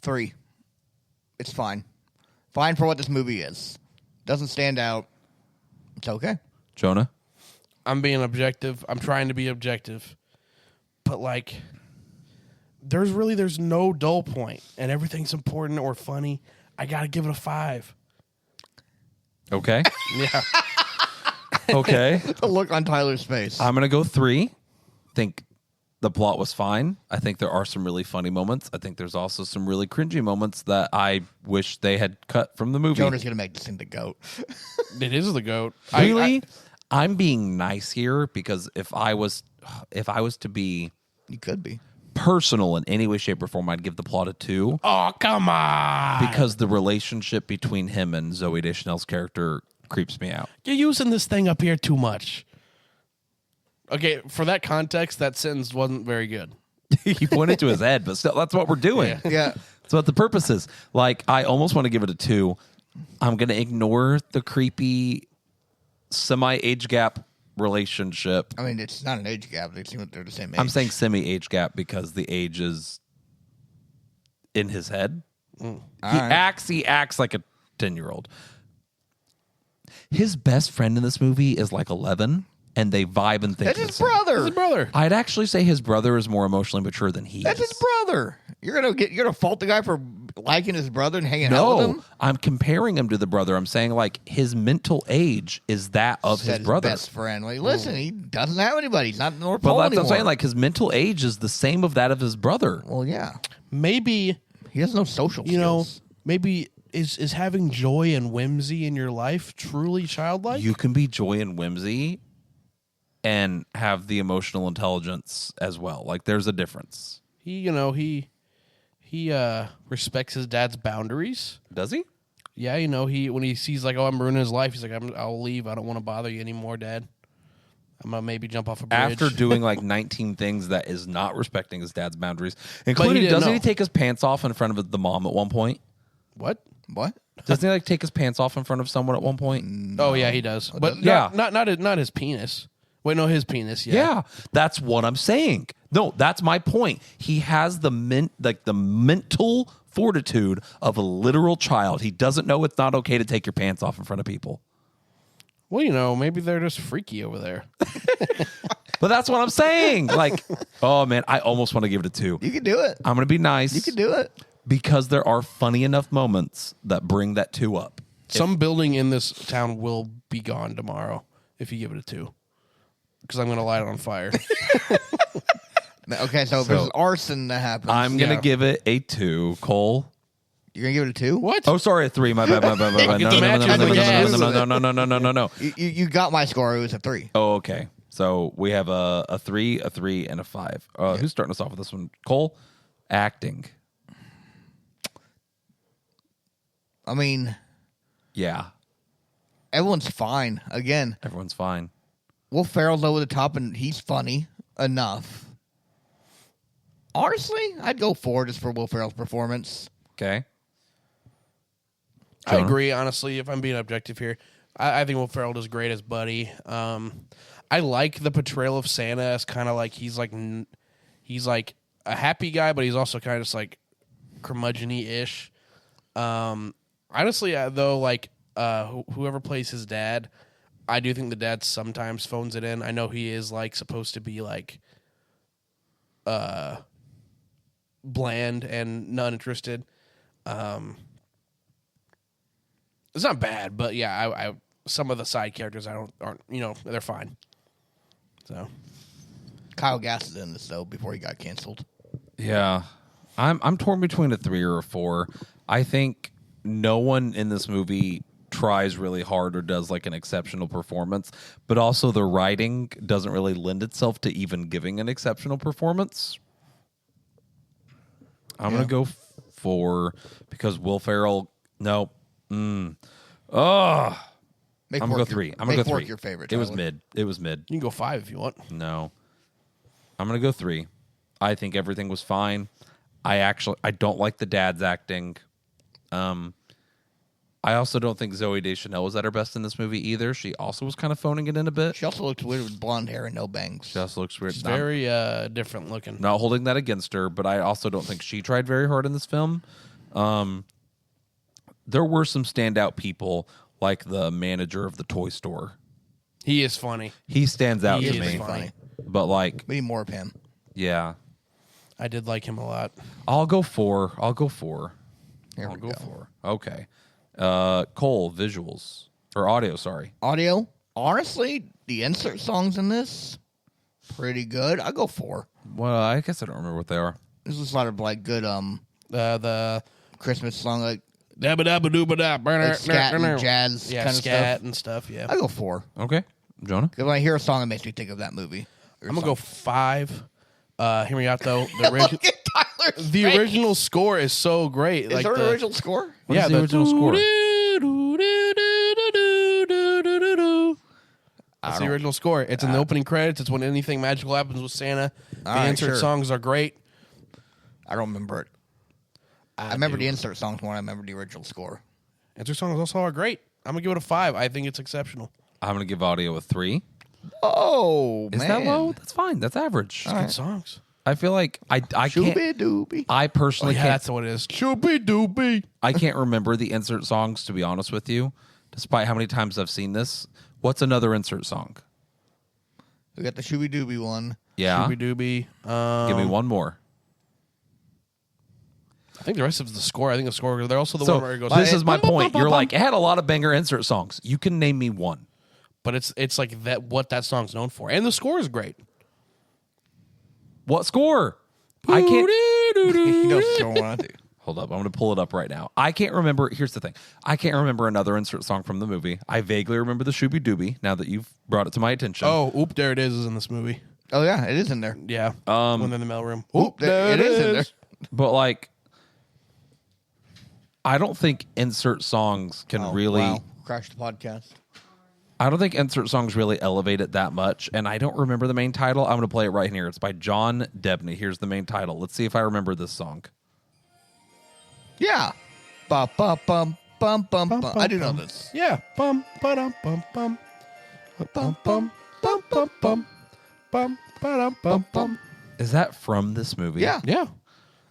3. It's fine. Fine for what this movie is. Doesn't stand out. It's okay. Jonah. I'm being objective. I'm trying to be objective. But like there's no dull point and everything's important or funny. I got to give it a 5. Okay. Yeah. Okay. The look on Tyler's face. I'm gonna go 3. Think the plot was fine. I think there are some really funny moments. I think there's also some really cringy moments that I wish they had cut from the movie. Jonah's going to make this into GOAT. It is the GOAT. Really? I'm being nice here because if I was to be You could be. personal in any way, shape, or form, I'd give the plot a 2 Oh, come on. because the relationship between him and Zoe Deschanel's character creeps me out. You're using this thing up here too much. Okay, for that context, that sentence wasn't very good. He pointed to his head, but still, that's what we're doing. Yeah. That's what the purpose is. Like, I almost want to give it a 2. I'm going to ignore the creepy semi-age gap relationship. I mean, it's not an age gap. They seem like they're the same age. I'm saying semi-age gap because the age is in his head. He right. acts like a 10-year-old. His best friend in this movie is like 11, and they vibe and think That's the his same. brother. His brother. I'd actually say his brother is more emotionally mature than he That's is. his brother. You're gonna fault the guy for liking his brother and hanging out with No, him? I'm comparing him to the brother. I'm saying like his mental age is that of Said his brother. best friend. Like, listen, he doesn't have anybody. He's not in the North But Pole that's what anymore. I'm saying. Like his mental age is the same of that of his brother. well, yeah, Maybe, he has no social you know, skills. maybe is having joy and whimsy in your life truly childlike? You can be joy and whimsy and have the emotional intelligence as well. Like there's a difference. He respects his dad's boundaries. Does he? Yeah, you know, when he sees like, oh, I'm ruining his life, he's like, I'll leave. I don't want to bother you anymore, Dad. I'm gonna maybe jump off a bridge. After doing like 19 things that is not respecting his dad's boundaries, including didn't doesn't know. he take his pants off in front of the mom at one point? What? What? Doesn't he like take his pants off in front of someone at one point? Oh yeah, he does. But Yeah. not his penis. Wait, no, his penis. Yeah. Yeah, that's what I'm saying. No, that's my point. He has the mental fortitude of a literal child. He doesn't know it's not okay to take your pants off in front of people. Well, you know, maybe they're just freaky over there. But that's what I'm saying. Like, oh man, I almost want to give it a 2. You can do it. I'm gonna be nice. You can do it. because there are funny enough moments that bring that 2 up. Some building in this town will be gone tomorrow if you give it a 2. Because I'm going to light it on fire. Okay, so if there's arson that happens. I'm gonna Yeah. give it a 2. Cole, You're gonna give it a 2? What? Oh, sorry, a 3. My bad. Get the matches on the gas. No. You got my score. It was a 3. Oh, okay. So we have a 3, a 3, and a 5. Who's starting us off with this one? Cole, acting. I mean, Yeah, everyone's fine. Again, everyone's fine. Will Ferrell's over the top, and he's funny enough. Honestly, I'd go 4 just for Will Ferrell's performance. Okay. I Jonah? agree, honestly, if I'm being objective here. I think Will Ferrell does great as Buddy. I like the portrayal of Santa as kind of like he's like a happy guy, but he's also kind of just like curmudgeon-y-ish. Honestly, though, like whoever plays his dad, I do think the dad sometimes phones it in. I know he is like supposed to be like bland and not interested. It's not bad, but yeah, I some of the side characters aren't they're fine. So Kyle Gass is in this though before he got canceled. Yeah, I'm torn between a 3 or a 4. I think no one in this movie tries really hard or does like an exceptional performance, but also the writing doesn't really lend itself to even giving an exceptional performance. I'm gonna go 4 because Will Ferrell. No. Oh, Make I'm gonna go 3. I'm gonna go 3. Your favorite. It was Tyler. mid. It was mid. you can go 5 if you want. No. I'm going to go 3. I think everything was fine. I don't like the dad's acting. I also don't think Zooey Deschanel was at her best in this movie either. She also was kind of phoning it in a bit. She also looks weird with blonde hair and no bangs. She also looks weird. It's very different looking. Not holding that against her, but I also don't think she tried very hard in this film. There were some standout people, like the manager of the toy store. He is funny. He stands out He to is me. funny. But like, We need more of him. yeah. I did like him a lot. I'll go 4. Here I'll we go go. 4. Okay. Cole, visuals. Or audio, sorry. Audio. Honestly, the insert songs in this pretty good. I go 4. Well, I guess I don't remember what they are. This is a lot of like good The Christmas song like dabba dabba dooba da like scat and jazz yeah, kind of scat stuff. and stuff. Yeah, I go 4. Okay. Jonah? Because when I hear a song, it makes me think of that movie. I'm gonna go 5. Hear me out though. The, Look at Tyler's the face. original score is so great. Is like there an the original score? What is the original score? That's the original score. It's in the opening credits. It's when anything magical happens with Santa. The All right, insert sure. songs are great. I don't remember it. I remember the insert songs more than I remember the original score. Insert songs also are great. I'm gonna give it a 5. I think it's exceptional. I'm going to give audio a 3. Oh, Is man. that low? That's fine. That's average. Good songs. I feel like I can't. Shooby-dooby. I Oh, personally yeah, can't. that's what it is. Choopy doopy. I can't remember the insert songs, to be honest with you, despite how many times I've seen this. What's another insert song? We got the Shooby-dooby one. Yeah. Choopy doopy. Give me one more. I think the rest of the score. I think the score. They're also the So one where it goes. this is my bum, bum, point. bum, You're bum, like, it had a lot of banger insert songs. You can name me one. but it's like that. What that song's known for, and the score is great. What score? I can't. You don't want to. Hold up. I'm going to pull it up right now. I can't remember. Here's the thing. I can't remember another insert song from the movie. I vaguely remember the Shooby Dooby now that you've brought it to my attention. Oh, oop! There it is in this movie. Oh, yeah, it is in there. Yeah. When they're in the mailroom. Oop, it is in there. But like, I don't think insert songs can really. Wow. Crash the podcast. I don't think insert songs really elevate it that much. And I don't remember the main title. I'm going to play it right here. It's by John Debney. Here's the main title. Let's see if I remember this song. Yeah. Ba ba bum bum bum bum. I do know this. Yeah. Bum ba-dum bum bum. Bum bum bum bum bum. Bum ba-dum bum bum. Is that from this movie? Yeah. Yeah.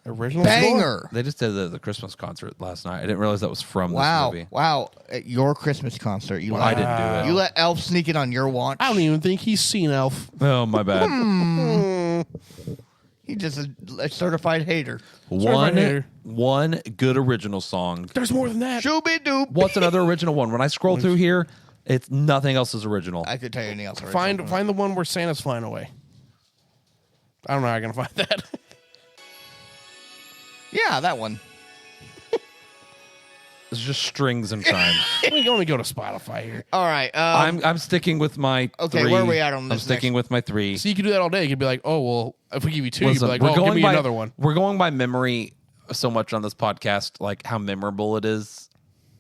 Original score. Banger. They just did the Christmas concert last night. I didn't realize that was from Wow. this movie. Wow. At your Christmas concert, you I let, didn't do it. you let Elf sneak it on your watch. I don't even think he's seen Elf. Oh, my bad. He's just a certified hater. Certified hater. one good original song. There's more than that. Shooby doop. What's another original one? When I scroll through here, it's nothing else is original. I could tell you anything else. Find the one where Santa's flying away. I don't know how I'm gonna find that. Yeah, that one. It's just strings and chimes. We can only go to Spotify here. All right. I'm sticking with my Okay, 3. where are we at on I'm this sticking with my 3. So you could do that all day. You could be like, oh, well, if we give you 2, Listen, you'd be like, oh, give me another one. We're going by memory so much on this podcast, like how memorable it is.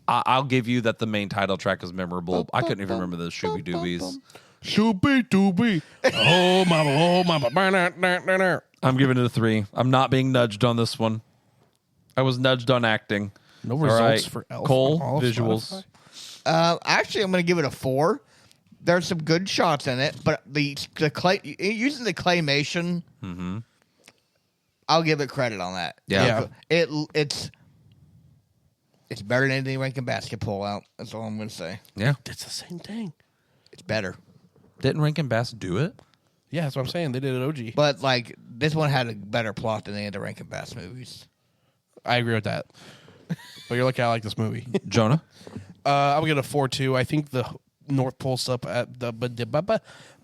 I'll give you that the main title track is memorable. I couldn't even remember the Shooby Doobies. Shooby Dooby. Oh, mama, oh, mama. I'm giving it a 3. I'm not being nudged on this one. I was nudged on acting. No All results right. for Elf. Cole, on all of visuals. Spotify? actually, I'm going to give it a 4. There's some good shots in it, but the clay using the claymation, I'll give it credit on that. Yeah. It's better than anything Rankin Bass can pull out. That's all I'm going to say. Yeah. It's the same thing. It's better. Didn't Rankin Bass do it? Yeah, that's what I'm saying. They did it OG. But, like, this one had a better plot than any of the Rankin Bass movies. I agree with that. But you're lucky I like this movie. Jonah? I would get a 4-2. I think the North Pole stuff at the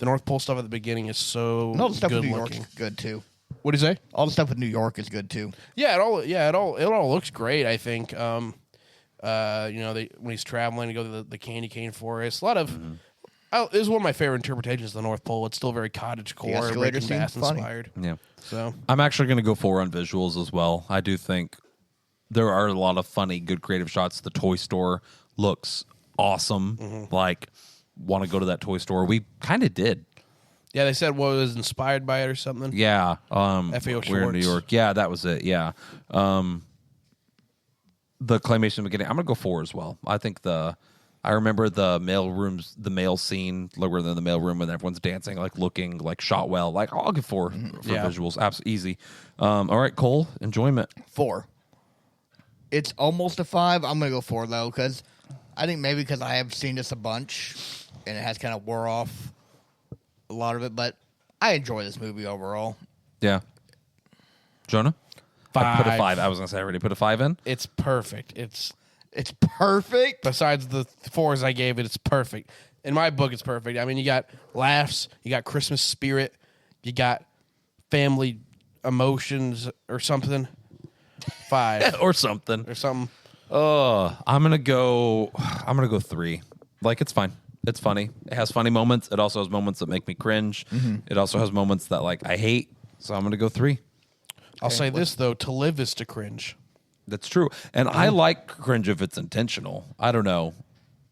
North Pole stuff at the beginning is so And all the stuff good with New York looking. is good, too. What do you say? All the stuff with New York is good, too. Yeah, it all looks great. I think. When he's traveling to go to the candy cane forest, a lot of. It was one of my favorite interpretations of the North Pole. It's still very cottagecore, escalator Rankin scene, Bass funny. inspired. Yeah. So I'm actually going to go 4 on visuals as well. I do think there are a lot of funny, good creative shots. The toy store looks awesome. Like, want to go to that toy store? We kind of did. yeah, they said what was inspired by it or something. Yeah. FAO We're in New Schwartz. York. Yeah, that was it. Yeah. The claymation beginning. I'm going to go 4 as well. I think I remember the mail scene, like we're in the mail room and everyone's dancing, like looking, like shot well. Like, I'll give 4 for Yeah. visuals. Absolutely easy. All right, Cole, enjoyment. 4. It's almost a 5. I'm going to go 4, though, because I think maybe because I have seen this a bunch and it has kind of wore off a lot of it, but I enjoy this movie overall. Yeah. Jonah? I put a 5. 5. I was going to say I already put a 5 in. It's perfect. It's It's perfect. besides the 4s I gave it, it's perfect. In my book, it's perfect. I mean, you got laughs, you got Christmas spirit, you got family emotions or something. 5 Or something. or something. I'm going to go 3. Like, it's fine. It's funny. It has funny moments. It also has moments that make me cringe. It also has moments that, like, I hate. So I'm going to go 3. I'll say this though: to live is to cringe. That's true. And I like cringe if it's intentional. I don't know.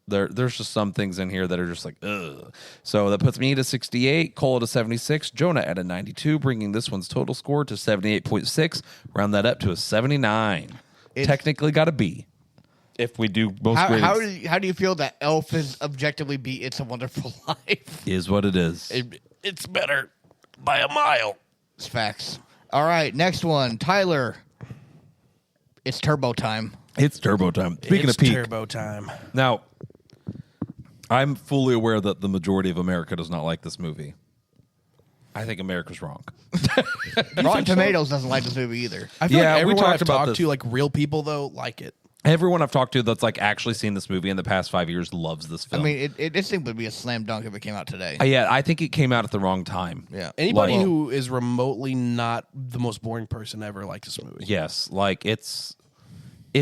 There's just some things in here that are just like, ugh. So that puts me at a 68, Cole at a 76, Jonah at a 92, bringing this one's total score to 78.6. Round that up to a 79. Technically got a B. If we do most ratings. How do you feel that Elf is objectively beat It's a Wonderful Life? Is what it is. It's better by a mile. It's facts. All right, next one. Tyler. It's turbo time. It's turbo time. Speaking It's of peak. turbo time. Now, I'm fully aware that the majority of America does not like this movie. I think America's wrong. Rotten Tomatoes doesn't like this movie either. I feel Yeah, like we everyone talked I've about talked this. to, like real people though, like it. Everyone I've talked to that's like actually seen this movie in the past 5 years loves this I film. mean, this thing would be a slam dunk if it came out today. Yeah, I think it came out at the wrong time. Yeah. Anybody Like- who is remotely not the most boring person ever likes this movie. Yes, like it's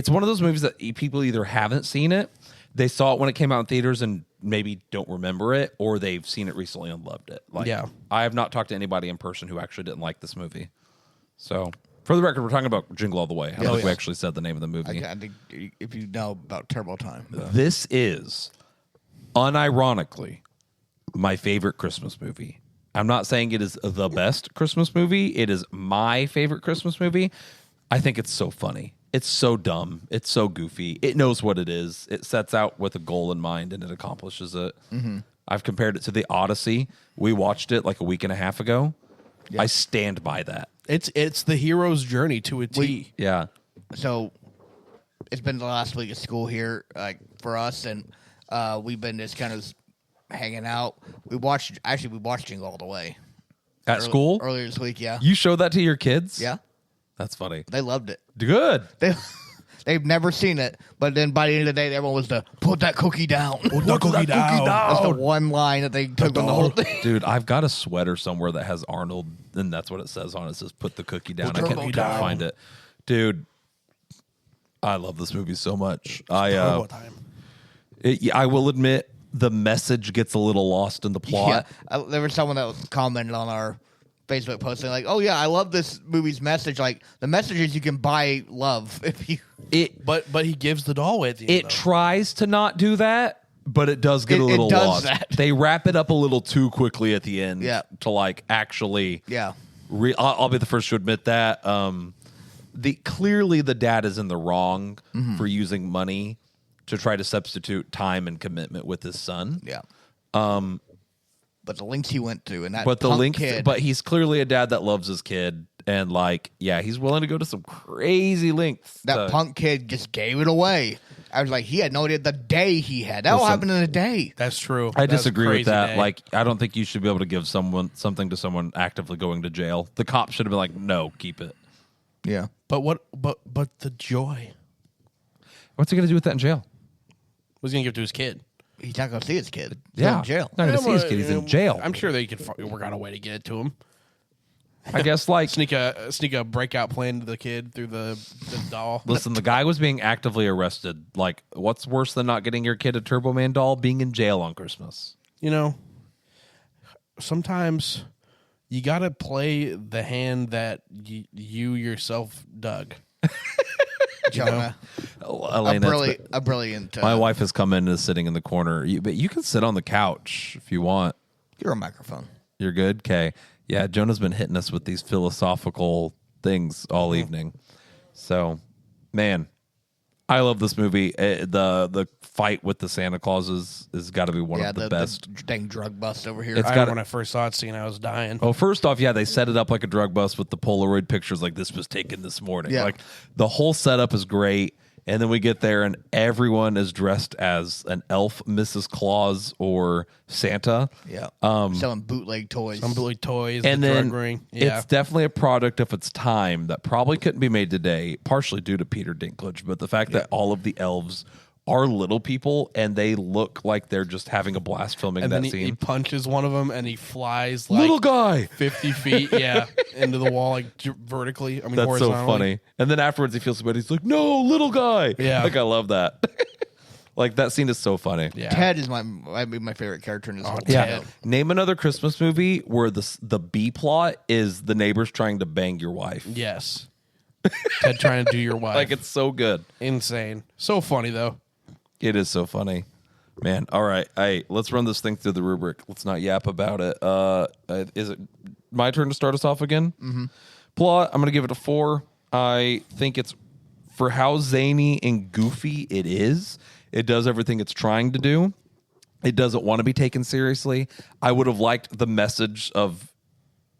one of those movies that people either haven't seen it, they saw it when it came out in theaters and maybe don't remember it, or they've seen it recently and loved it. Like, Yeah. I have not talked to anybody in person who actually didn't like this movie. So, for the record, we're talking about Jingle All the Way. I don't think we actually said the name of the movie. I think if you know about Turbo Time. This is unironically my favorite Christmas movie. I'm not saying it is the best Christmas movie. It is my favorite Christmas movie. I think it's so funny. It's so dumb. It's so goofy. It knows what it is. It sets out with a goal in mind and it accomplishes it. I've compared it to The Odyssey. We watched it like a week and a half ago. I stand by that. It's the hero's journey to a T. Yeah. So it's been the last week of school here, like for us, and we've been just kind of hanging out. We watched Jingle All the Way At school? earlier this week. Yeah, You showed that to your kids? yeah, That's funny. they loved it. Good. They've never seen it, but then by the end of the day, everyone was to put that cookie down. Put the cookie down. That's the one line that they took on the whole thing. Dude, I've got a sweater somewhere that has Arnold, and that's what it says on it. It says, put the cookie down. Put the I can't cookie down. find it. Dude, I love this movie so much. Turbo time. I will admit the message gets a little lost in the plot. Yeah, there was someone that commented on our Facebook post saying like, "Oh yeah, I love this movie's message. Like the message is you can buy love if you." But he gives the doll away at the end. It tries to not do that, but it does get a little does lost. that. They wrap it up a little too quickly at the end. Yeah. To like actually. Yeah. I'll be the first to admit that. Clearly the dad is in the wrong for using money to try to substitute time and commitment with his son. Yeah. But the links he went through and that kid. But he's clearly a dad that loves his kid, and like, yeah, he's willing to go to some crazy lengths. That punk kid just gave it away. I was like, he had no idea the day he had. That all happened in a day. That's true. I That's disagree a with crazy that. day. Like, I don't think you should be able to give something to someone actively going to jail. The cop should have been like, no, keep it. Yeah. But the joy. What's he going to do with that in jail? Was he gonna give it to his kid? He's not going to see his kid. He's Yeah. in jail. Not going to see his kid. He's in jail. I'm sure they could work out a way to get it to him. I guess like Sneak a breakout plan to the kid through the doll. listen, the guy was being actively arrested. Like, what's worse than not getting your kid a Turbo Man doll? Being in jail on Christmas. You know, sometimes you got to play the hand that you yourself dug. Jonah. Elena, A brilliant. my wife has come in and is sitting in the corner. But you can sit on the couch if you want. You're a microphone. You're good? Okay. Yeah, Jonah's been hitting us with these philosophical things all evening. So, man, I love this movie. The fight with the Santa Clauses has got to be one of the best. The dang drug bust over here. It's I got when I first saw it, I was dying. Oh, first off, yeah, they set it up like a drug bust with the Polaroid pictures like this was taken this morning. Yeah. Like the whole setup is great. And then we get there and everyone is dressed as an elf, Mrs. Claus, or Santa. Yeah. Selling bootleg toys. Some bootleg toys, And the then drug ring. Yeah. it's definitely a product of its time that probably couldn't be made today, partially due to Peter Dinklage, but the fact that all of the elves are little people and they look like they're just having a blast filming and that then scene. he punches one of them and he flies like Little guy. 50 feet, into the wall like vertically. I mean, That's so horizontally. funny. And then afterwards he feels so bad. He's like, no, little guy. Yeah. Like, I love that. Like, that scene is so funny. Yeah. Ted is my favorite character in this whole Yeah. Ted. Name another Christmas movie where the B plot is the neighbors trying to bang your wife. Yes. Ted trying to do your wife. Like, it's so good. insane. So funny though. It is so funny. Man, all right. Hey, let's run this thing through the rubric. Let's not yap about it. Is it my turn to start us off again? Mm-hmm. Plot, I'm going to give it a 4. I think it's, for how zany and goofy it is, it does everything it's trying to do. It doesn't want to be taken seriously. I would have liked the message of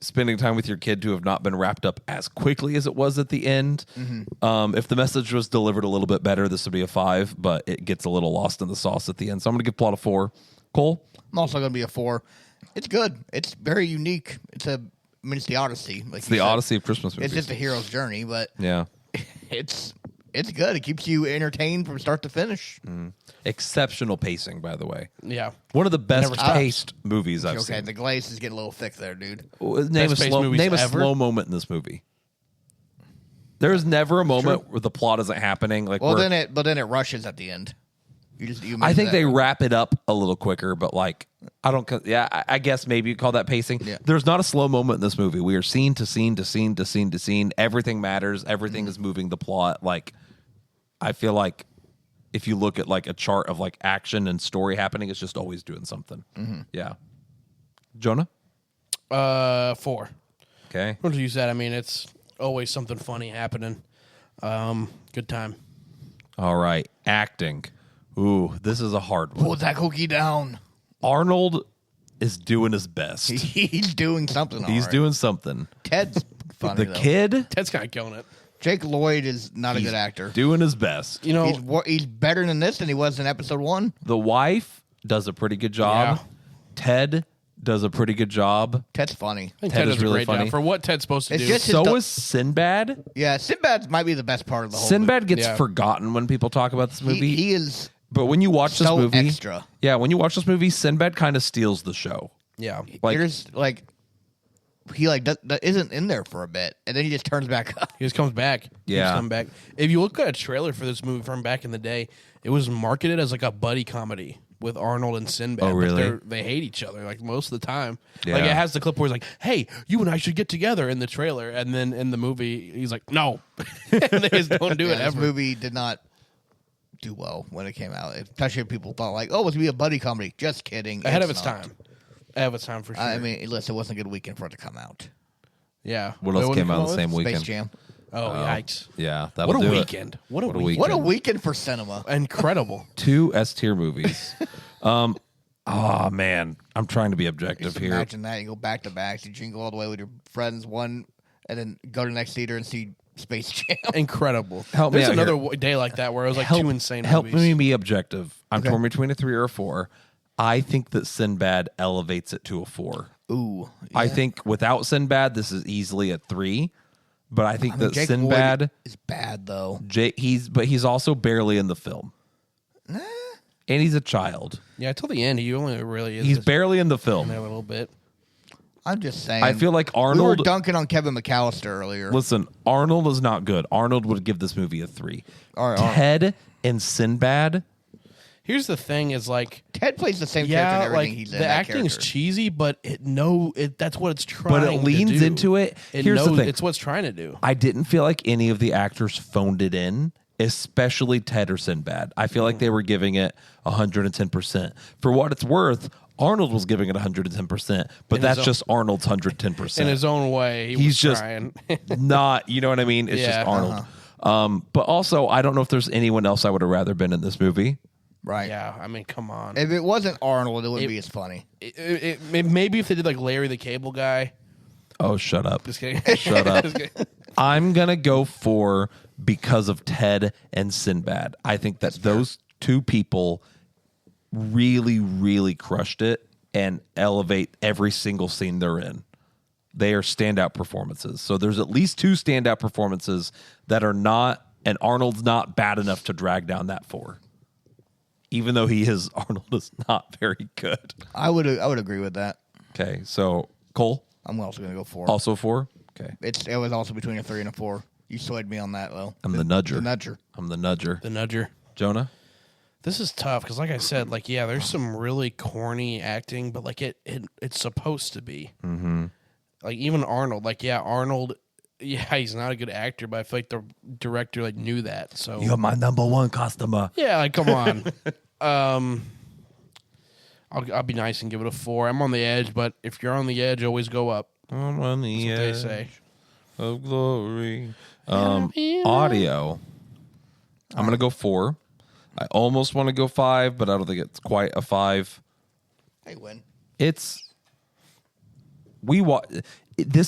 spending time with your kid to have not been wrapped up as quickly as it was at the end. Mm-hmm. If the message was delivered a little bit better, this would be a 5, but it gets a little lost in the sauce at the end. So I'm going to give plot a 4. Cole? I'm also going to be a 4. It's good. It's very unique. It's the Odyssey. Like It's the Odyssey of Christmas movies. It's just a hero's journey, but Yeah. it's good. It keeps you entertained from start to finish. Exceptional pacing, by the way. Yeah. One of the best Never stops. paced movies I've Okay, seen. the glaze is getting a little thick there, dude. Name Best-paced movies a ever? slow moment in this movie. There is never a moment where the plot isn't happening. Like, Well, where- then it rushes at the end. You I think they that. wrap it up a little quicker, but like, I don't. Yeah, I guess maybe you call that pacing. Yeah. There's not a slow moment in this movie. We are scene to scene to scene to scene to scene. Everything matters. Everything is moving the plot. Like, I feel like if you look at like a chart of like action and story happening, it's just always doing something. Yeah. Jonah. 4. Okay. What did you said? I mean, it's always something funny happening. Good time. All right. Acting. Ooh, this is a hard one. Pull that cookie down. Arnold is doing his best. He's doing something. He's all right. doing something. Ted's funny. The though. kid Ted's kind of killing it. Jake Lloyd is not a good actor. doing his best. You know, He's better than this than he was in episode 1. The wife does a pretty good job. Yeah. Ted does a pretty good job. Ted's funny. I think Ted Ted is does a really great funny. job for what Ted's supposed to It's do. just- So is Sinbad. Yeah, Sinbad might be the best part of the whole Sinbad gets Yeah. forgotten when people talk about this movie. movie. He is But when you watch this so movie, extra. yeah, when you watch this movie, Sinbad kind of steals the show. yeah. Like- There's like he like isn't in there for a bit, and then he just turns back up. He just comes back. He Yeah. just comes back. If you look at a trailer for this movie from back in the day, it was marketed as like a buddy comedy with Arnold and Sinbad. Oh, really? But they hate each other like most of the time. Yeah. Like it has the clip where he's like, "Hey, you and I should get together" in the trailer, and then in the movie he's like, "No," and they just don't do it This ever. movie did not do well when it came out, especially if people thought like, "Oh, it's gonna be a buddy comedy." Just kidding. Ahead of It's its not. time. Ahead of its time for sure. I mean, listen, it wasn't a good weekend for it to come out. yeah. What else did came it out come the with? same Space weekend? Jam. Oh, yikes! Yeah, that'll What a do it. weekend! What a What a weekend! What a weekend for cinema. Incredible. 2 S tier movies. Oh man, I'm trying to be objective Just here. imagine that you go back to back, you jingle all the way with your friends, one, and then go to the next theater and see Space Jam. Incredible. Help me There's out another here. day like that where it was like help, two insane help movies. me be objective. I'm Okay. torn between a 3 or a 4. I think that Sinbad elevates it to a 4. Ooh, I think without Sinbad, this is easily a 3. But I think that Jake Sinbad, Lloyd is bad though. he's also barely in the film, and he's a child. Yeah, till the end, he only really is. He's just barely in the in film. there a little bit. I'm just saying. I feel like we were Arnold. dunking on Kevin McAllister earlier. Listen, Arnold is not good. Arnold would give this movie a 3. All right, all right. Ted and Sinbad. Here's the thing: is like, Ted plays the same character in yeah, everything like he's in. the that acting is character. cheesy, but that's what it's trying. But it leans to do. into it. It Here's the knows thing. it's what it's trying to do. I didn't feel like any of the actors phoned it in, especially Ted or Sinbad. I feel like they were giving it 110%. For what it's worth, Arnold was giving it 110%, but In that's his just Arnold's 110%. In his own way, He's was just trying. not, you know what I mean? It's Yeah, just Arnold. But also, I don't know if there's anyone else I would have rather been in this movie. Right. yeah, I mean, come on. If it wasn't Arnold, it wouldn't be as funny. Maybe if they did like Larry the Cable Guy. Oh, shut up. Just kidding. Shut up. Just kidding. I'm going to go for because of Ted and Sinbad. I think that those two people really, really crushed it and elevate every single scene they're in. They are standout performances. So there's at least 2 standout performances that are not, and Arnold's not bad enough to drag down that 4. Even though Arnold is not very good. I would agree with that. Okay, so Cole, I'm also gonna go 4. also 4. Okay, It was also between a 3 and a 4. You swayed me on that though. I'm the nudger. The nudger. I'm the nudger. The Nudger. Jonah? This is tough because, like I said, like yeah, there's some really corny acting, but like it's supposed to be. Mm-hmm. Like even Arnold, like yeah, Arnold, yeah, he's not a good actor, but I feel like the director like knew that. So You're my number 1 customer. yeah, like come on. I'll be nice and give it a 4. I'm on the edge, but if you're on the edge, always go up. I'm on the That's what they edge say. of glory. Audio. I'm going to go 4. I almost want to go 5, but I don't think it's quite a 5. Hey, win. This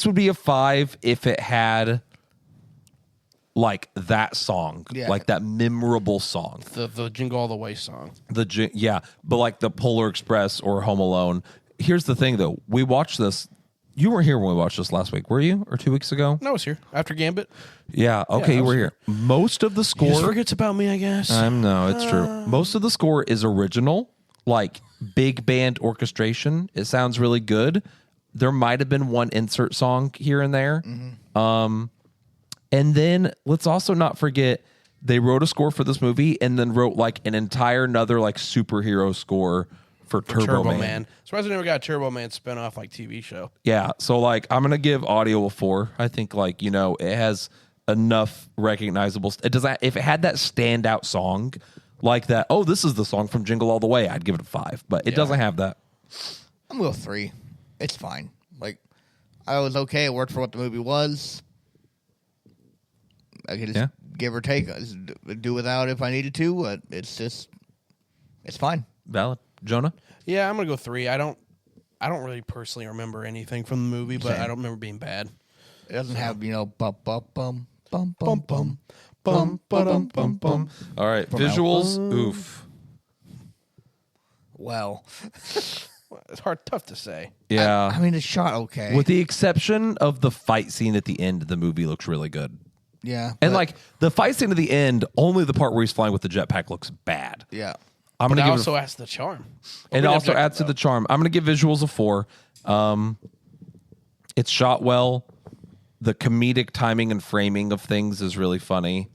would be a 5 if it had like that song, Yeah. like that memorable song. The Jingle All the Way song. But like the Polar Express or Home Alone. Here's the thing though. We watched this. You weren't here when we watched this last week, were you? Or 2 weeks ago? No, it's here after Gambit. Yeah. Okay, I you was were here. Most of the He just score. forgets about me, I guess. No, it's true. Most of the score is original, like big band orchestration. It sounds really good. There might have been one insert song here and there. And then let's also not forget they wrote a score for this movie and then wrote like an entire another like superhero score for Turbo Man. Surprised I never got a Turbo Man spinoff like TV show. Yeah, so like I'm gonna give audio a 4. I think like it has enough recognizable. It does that if it had that standout song like that. Oh, this is the song from Jingle All the Way. I'd give it a 5, but it doesn't have that. I'm gonna go 3. It's fine. Like I was okay. It worked for what the movie was. I could just give or take, do without if I needed to. But it's fine. Valid, Jonah. Yeah, I'm gonna go 3. I don't really personally remember anything from the movie, but Same. I don't remember being bad. It doesn't have bum bum bum bum bum bum Bum ba-dum bum bum. All right, From visuals. Oof. Well, It's tough to say. Yeah. I mean, it's shot okay. With the exception of the fight scene at the end, the movie looks really good. yeah, And but- like the fight scene at the end, only the part where he's flying with the jetpack looks bad. yeah, I'm But gonna it give also adds to the charm. it. It Overly also objective, adds to though. the charm. I'm gonna give visuals a 4. It's shot well. The comedic timing and framing of things is really funny,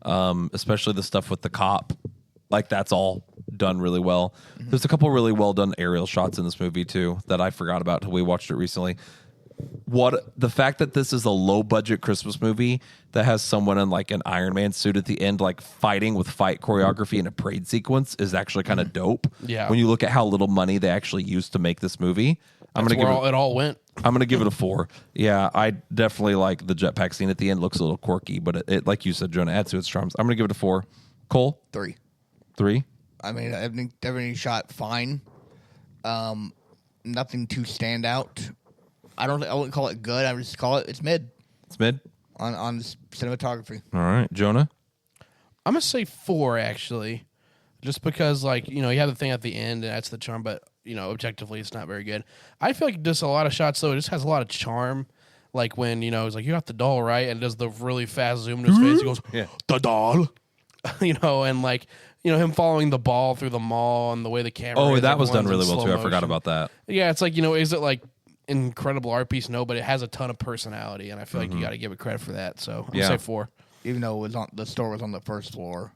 especially the stuff with the cop. Like, that's all done really well. Mm-hmm. There's a couple really well done aerial shots in this movie, too, that I forgot about until we watched it recently. The fact that this is a low budget Christmas movie that has someone in like an Iron Man suit at the end, like fighting with fight choreography in a parade sequence is actually kind of dope. Yeah. When you look at how little money they actually used to make this movie, it all went. I'm going to give it a 4. Yeah, I definitely like the jetpack scene at the end. Looks a little quirky, but it like you said, Jonah, adds to its charms. I'm going to give it a 4. Cole? 3. 3? I mean, everything shot fine. Nothing to stand out. I wouldn't call it good. I would just call it's mid. It's mid? On cinematography. All right. Jonah? I'm going to say 4, actually. Just because, like, you have the thing at the end, and that's the charm, but, objectively, it's not very good. I feel like just a lot of shots, though, it just has a lot of charm. Like, when, it's like, you got the doll, right? And it does the really fast zoom to his face. He goes, yeah. The doll. And, like, him following the ball through the mall and the way the camera Oh, is, that was done in really well, slow too. I motion. forgot about that. Yeah, it's like, is it, like, incredible art piece? No, but it has a ton of personality, and I feel like you got to give it credit for that. So I'm gonna say 4. Even though the store was on the first floor,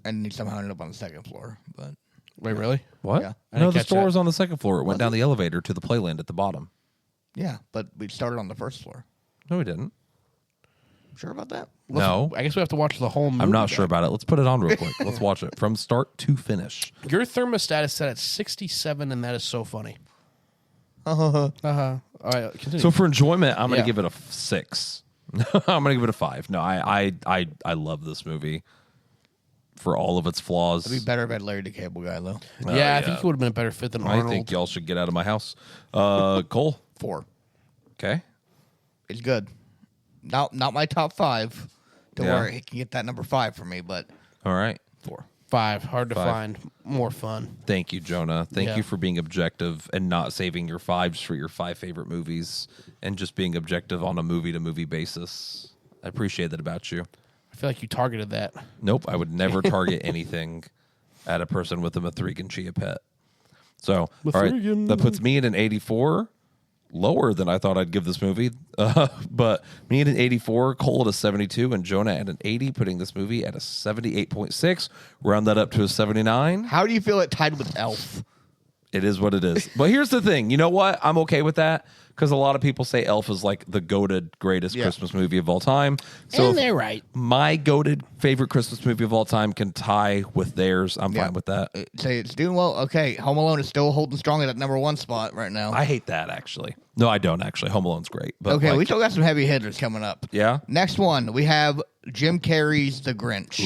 and he somehow ended up on the second floor. But wait, really? What? Yeah. No, the catch store that. was on the second floor. It went down the elevator to the playland at the bottom. yeah, but we started on the first floor. No, we didn't. Sure about that? No. I guess we have to watch the whole movie. I'm not sure about it. Let's put it on real quick. Let's watch it from start to finish. Your thermostat is set at 67, and that is so funny. All right, continue. So for enjoyment, I'm going to Yeah. give it a 6. I'm going to give it a 5. No, I love this movie for all of its flaws. It'd be better if I had Larry the Cable Guy, though. yeah, I think it would have been a better fit than Arnold. I think y'all should get out of my house. Cole. 4. Okay. It's good. Not my top 5 to Yeah. where he can get that number 5 for me, but All right. 4. 5, hard to 5. find, more fun. Thank you, Jonah. Thank Yeah. you for being objective and not saving your 5s for your 5 favorite movies and just being objective on a movie-to-movie basis. I appreciate that about you. I feel like you targeted that. Nope, I would never target anything at a person with a Mithrigan Chia pet. So, all right, Mithrigan. that puts me at an 84, lower than I thought I'd give this movie. But me at an 84, Cole at a 72, and Jonah at an 80, putting this movie at a 78.6. Round that up to a 79. How do you feel it tied with Elf? It is what it is. But here's the thing. You know what? I'm okay with that because a lot of people say Elf is like the goated greatest Christmas movie of all time. So And if they're right. my goated favorite Christmas movie of all time can tie with theirs, I'm Yeah. fine with that. Say it's doing well. Okay, Home Alone is still holding strong at that number 1 spot right now. I hate that, actually. No, I don't, actually. Home Alone's great. But Okay, we like, still got some heavy hitters coming up. yeah? Next one, we have Jim Carrey's The Grinch.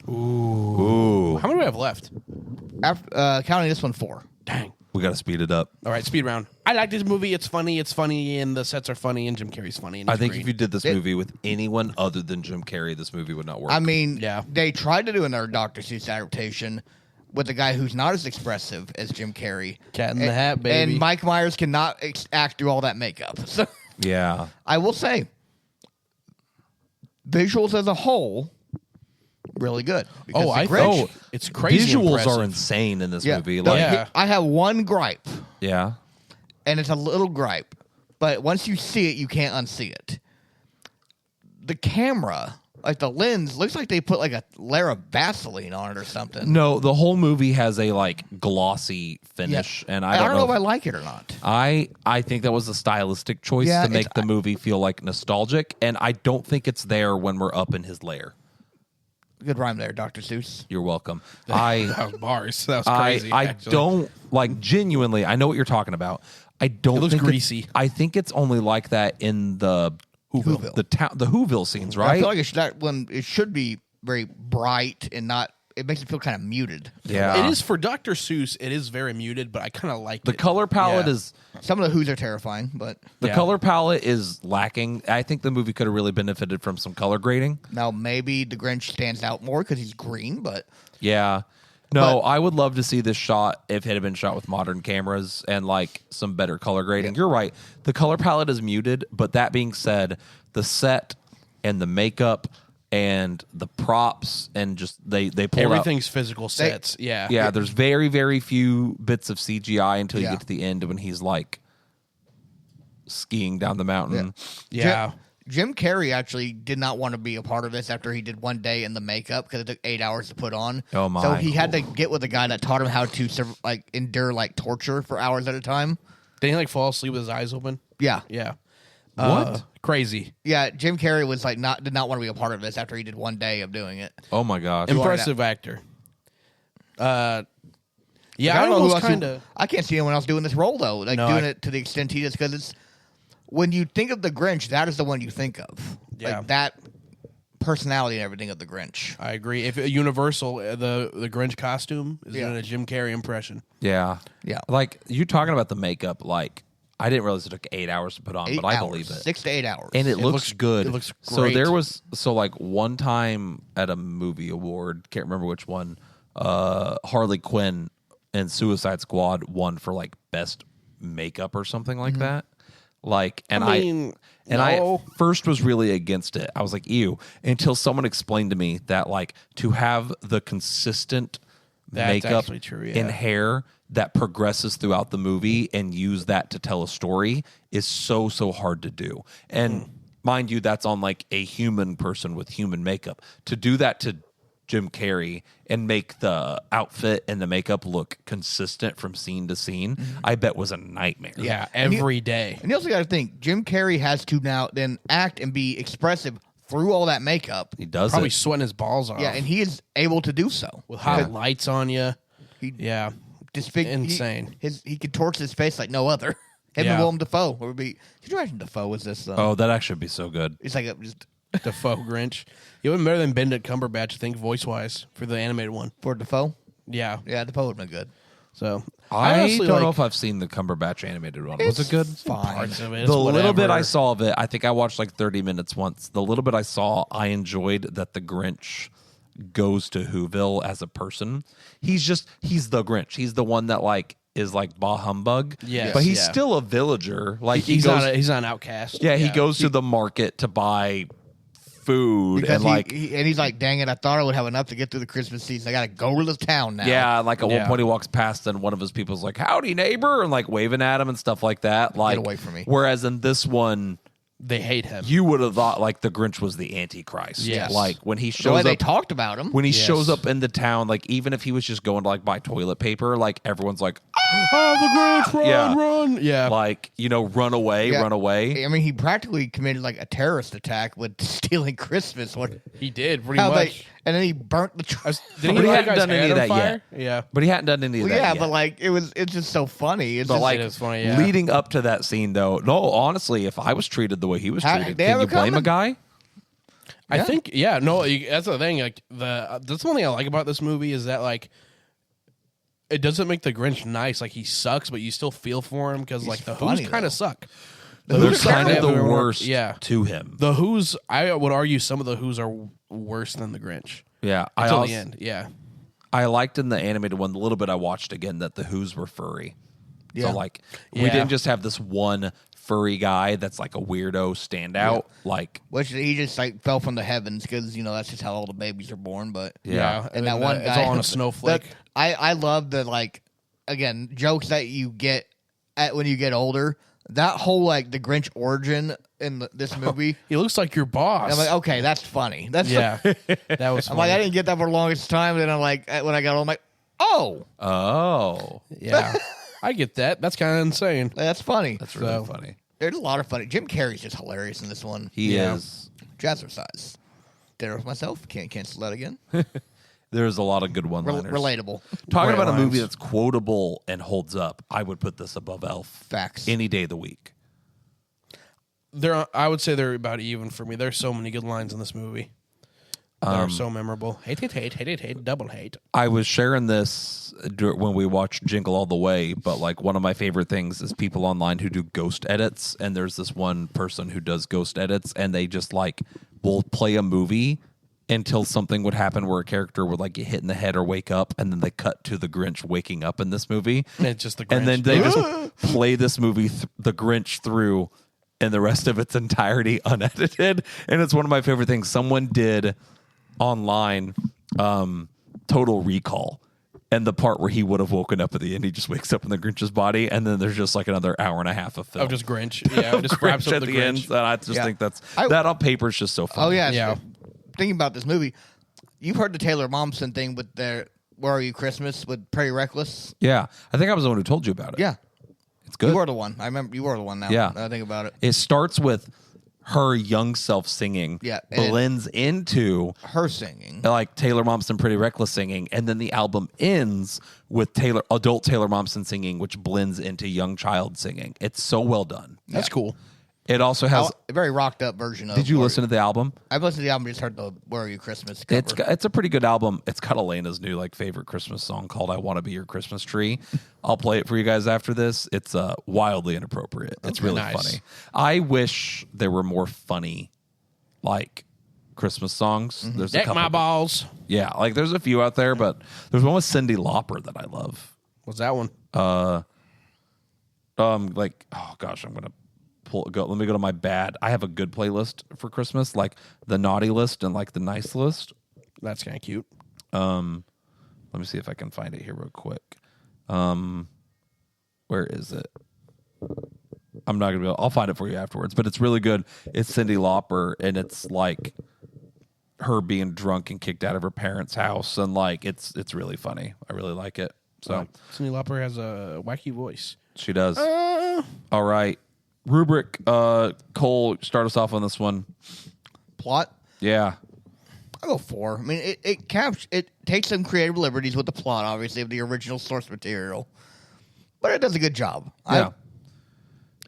Ooh. How many do we have left? After, counting this one, 4. Dang. We got to speed it up. All right, speed round. I like this movie. It's funny, and the sets are funny, and Jim Carrey's funny. And I he's think great. if you did this movie with anyone other than Jim Carrey, this movie would not work. I mean, Yeah. they tried to do another Dr. Seuss adaptation with a guy who's not as expressive as Jim Carrey. Cat in the Hat, baby. And Mike Myers cannot act through all that makeup. So yeah. I will say, visuals as a whole, really good. Because Oh, The I Grinch, think it's crazy. Visuals impressive. are insane in this yeah, movie. the- Like, Yeah. I have one gripe, yeah. and it's a little gripe, but once you see it, you can't unsee it. The camera, like the lens, looks like they put like a layer of Vaseline on it or something. No, the whole movie has a like glossy finish, and I don't know if I like it or not. I think that was a stylistic choice Yeah, to make it's- the movie feel like nostalgic, and I don't think it's there when we're up in his lair. Good rhyme there, Dr. Seuss. You're welcome. That was bars. That was crazy. I actually. don't like genuinely. I know what you're talking about. I don't. It looks think greasy. I think it's only like that in the Whoville. the Whoville scenes, I right? feel like that one it should be very bright and not. It makes it feel kind of muted. Yeah, It is for Dr. Seuss. It is very muted, but I kind of like The it. color palette Yeah. is Some of the Who's are terrifying, but the Yeah. color palette is lacking. I think the movie could have really benefited from some color grading. now maybe the Grinch stands out more because he's green. But Yeah. No, But- I would love to see this shot if it had been shot with modern cameras and like some better color grading. You're right. The color palette is muted, but that being said, the set and the makeup and the props and just they pull out. Everything's physical sets. Yeah. Yeah, there's very, very few bits of CGI until you Yeah. get to the end when he's like skiing down the mountain. Yeah. Jim Carrey actually did not want to be a part of this after he did one day in the makeup because it took 8 hours to put on. Oh, my. So he had to get with a guy that taught him how to endure torture for hours at a time. Did he fall asleep with his eyes open? Yeah, Yeah. What? Crazy. yeah. Jim Carrey was did not want to be a part of this after he did one day of doing it. Oh my gosh. Impressive actor. Yeah, I don't know who else. kind of. I can't see anyone else doing this role though, doing I- it to the extent he does. Because it's when you think of the Grinch, that is the one you think of. Yeah. Like that personality and everything of the Grinch. I agree. If Universal, the Grinch costume is Yeah. doing a Jim Carrey impression. Yeah. Yeah. Like, you talking about the makeup, like, I didn't realize it took 8 hours to put on, 8 but I hours, believe it. 6 to 8 hours. And it looks looks- good. it looks So great. there was one time at a movie award, can't remember which one. Harley Quinn and Suicide Squad won for like best makeup or something like that. Like, and I mean, I no. at first was really against it. I was like, ew, until someone explained to me that like to have the consistent That's makeup actually true, yeah. and hair that progresses throughout the movie and use that to tell a story is so hard to do. And mind you, that's on like a human person with human makeup. To do that to Jim Carrey and make the outfit and the makeup look consistent from scene to scene, I bet was a nightmare. Yeah, And you- every day. And you also got to think, Jim Carrey has to now then act and be expressive through all that makeup. He does Probably it. sweating his balls off. Yeah, and he is able to do so. with hot lights on you. He Yeah. Insane. He contorts his face like no other. Him Yeah. and Willem Dafoe would be. Could you imagine Dafoe was this? Oh, that actually would be so good. It's like just The faux Grinch. It would be better than Benedict Cumberbatch, I think, voice wise, for the animated one. for Dafoe. Yeah. Yeah, Dafoe would have been good. So I honestly don't like know if I've seen the Cumberbatch animated one. Was it good? Fine. parts of it. The It's little bit whatever. I saw of it, I think I watched like 30 minutes once. The little bit I saw, I enjoyed that the Grinch goes to Whoville as a person. He's the Grinch. He's the one that like is like bah humbug. Yes, but he's yeah. still a villager. Like he's he goes, he's not an outcast. yeah, he goes to the market to buy food Because and like he's like, dang it, I thought I would have enough to get through the Christmas season. I got to go to the town now. yeah, like at Yeah. one point he walks past and one of his people's like, "Howdy, neighbor," and like waving at him and stuff like that. Like, away from me. Whereas in this one, They hate him. you would have thought like the Grinch was the Antichrist. Yes. Like when he The way shows they up, talked about him. when he Yes. shows up in the town, like even if he was just going to like buy toilet paper, like everyone's like, Oh, the Grinch, run, Yeah. run. Yeah. like run away, Yeah. run away. I mean, he practically committed like a terrorist attack with stealing Christmas. He did, pretty How much. and then he burnt the tree. Did But he light hadn't guy's done any head of on that yet. fire? Yeah. But he hadn't done any of Well, that yeah, yet. but like it's just so funny. It's But just like It is funny, yeah. leading up to that scene, though, no, honestly, if I was treated the way he was How- treated, they can have you it blame a coming. guy? I Yeah. think, yeah, no, that's the thing. Like that's one thing I like about this movie is that like it doesn't make the Grinch nice. Like he sucks, but you still feel for him because like the funny, Who's kind though. of suck. The They're Who's kind of kinda the everywhere. worst Yeah, to him. the Who's. I would argue some of the Who's are worse than the Grinch Yeah, until the end. Yeah, I liked in the animated one, the little bit I watched again, that the Who's were furry. Yeah. So like we Yeah. didn't just have this one furry guy that's like a weirdo standout. Like which he just like fell from the heavens because that's just how all the babies are born. But Yeah. and that one it's guy all on a snowflake. that- I love the like again jokes that you get at when you get older. That whole like the Grinch origin in this movie. he looks like your boss. I'm like, okay, that's funny. That's yeah, that was. I'm Funny. like, I didn't get that for the longest time. Then I'm like, when I got old, I'm like, oh, oh, yeah, I get that. That's kind of insane. that's funny. that's really So- funny. There's a lot of funny. Jim Carrey's just hilarious in this one. He Yeah. is. Jazzercise. Dinner with myself. Can't cancel that again. There's a lot of good one-liners. Relatable. Talking Great about a movie lines. that's quotable and holds up, I would put this above Elf Facts. any day of the week. I would say they're about even for me. There's so many good lines in this movie. They're so memorable. Hate, double hate. I was sharing this when we watched Jingle All the Way, but like one of my favorite things is people online who do ghost edits, and there's this one person who does ghost edits, and they just like will play a movie until something would happen where a character would like get hit in the head or wake up, and then they cut to the Grinch waking up in this movie, And it's just the Grinch. and then they just play this movie, the Grinch, through, and the rest of its entirety unedited, and it's one of my favorite things. Someone did online Total Recall, And the part where he would have woken up at the end, he just wakes up in the Grinch's body, and then there's just like another hour and a half of film. Just Grinch. Yeah, just wraps Grinch up at the the end. Grinch. And I just think that on paper is just so funny. Oh yeah, Yeah. so, thinking about this movie, you've heard the Taylor Momsen thing with their "Where Are You Christmas" with Pretty Reckless. Yeah. I think I was the one who told you about it. Yeah, It's good. you were the one. I remember you were the one. Now, Yeah. I think about it. It starts with her young self singing. Yeah, and- Blends into Her singing. like Taylor Momsen Pretty Reckless singing, and then the album ends with adult Taylor Momsen singing, which blends into young child singing. It's so well done. That's cool. It also has A very rocked up version of. Did you Where- listen to the album? I've listened to the album. Just heard the "Where Are You Christmas" cover. It's a pretty good album. It's got Elena's new favorite Christmas song called "I Want to Be Your Christmas Tree." I'll play it for you guys after this. It's wildly inappropriate. It's really nice. funny. I wish there were more funny Christmas songs. There's a Deck couple. my balls. Yeah, there's a few out there, but there's one with Cyndi Lauper that I love. What's that one? Oh gosh, I'm gonna let me go to my bad. I have a good playlist for Christmas, like the naughty list and the nice list. That's kind of cute. Let me see if I can find it here real quick. Where is it? I'm not gonna be able. I'll find it for you afterwards, but it's really good. It's Cyndi Lauper, and it's like her being drunk and kicked out of her parents' house, and it's really funny. I really like it. So Cyndi Lauper has a wacky voice. she does. All right, rubric. Cole, start us off on this one. Plot. Yeah, I go 4. I mean, it takes some creative liberties with the plot, obviously, of the original source material, but it does a good job. yeah.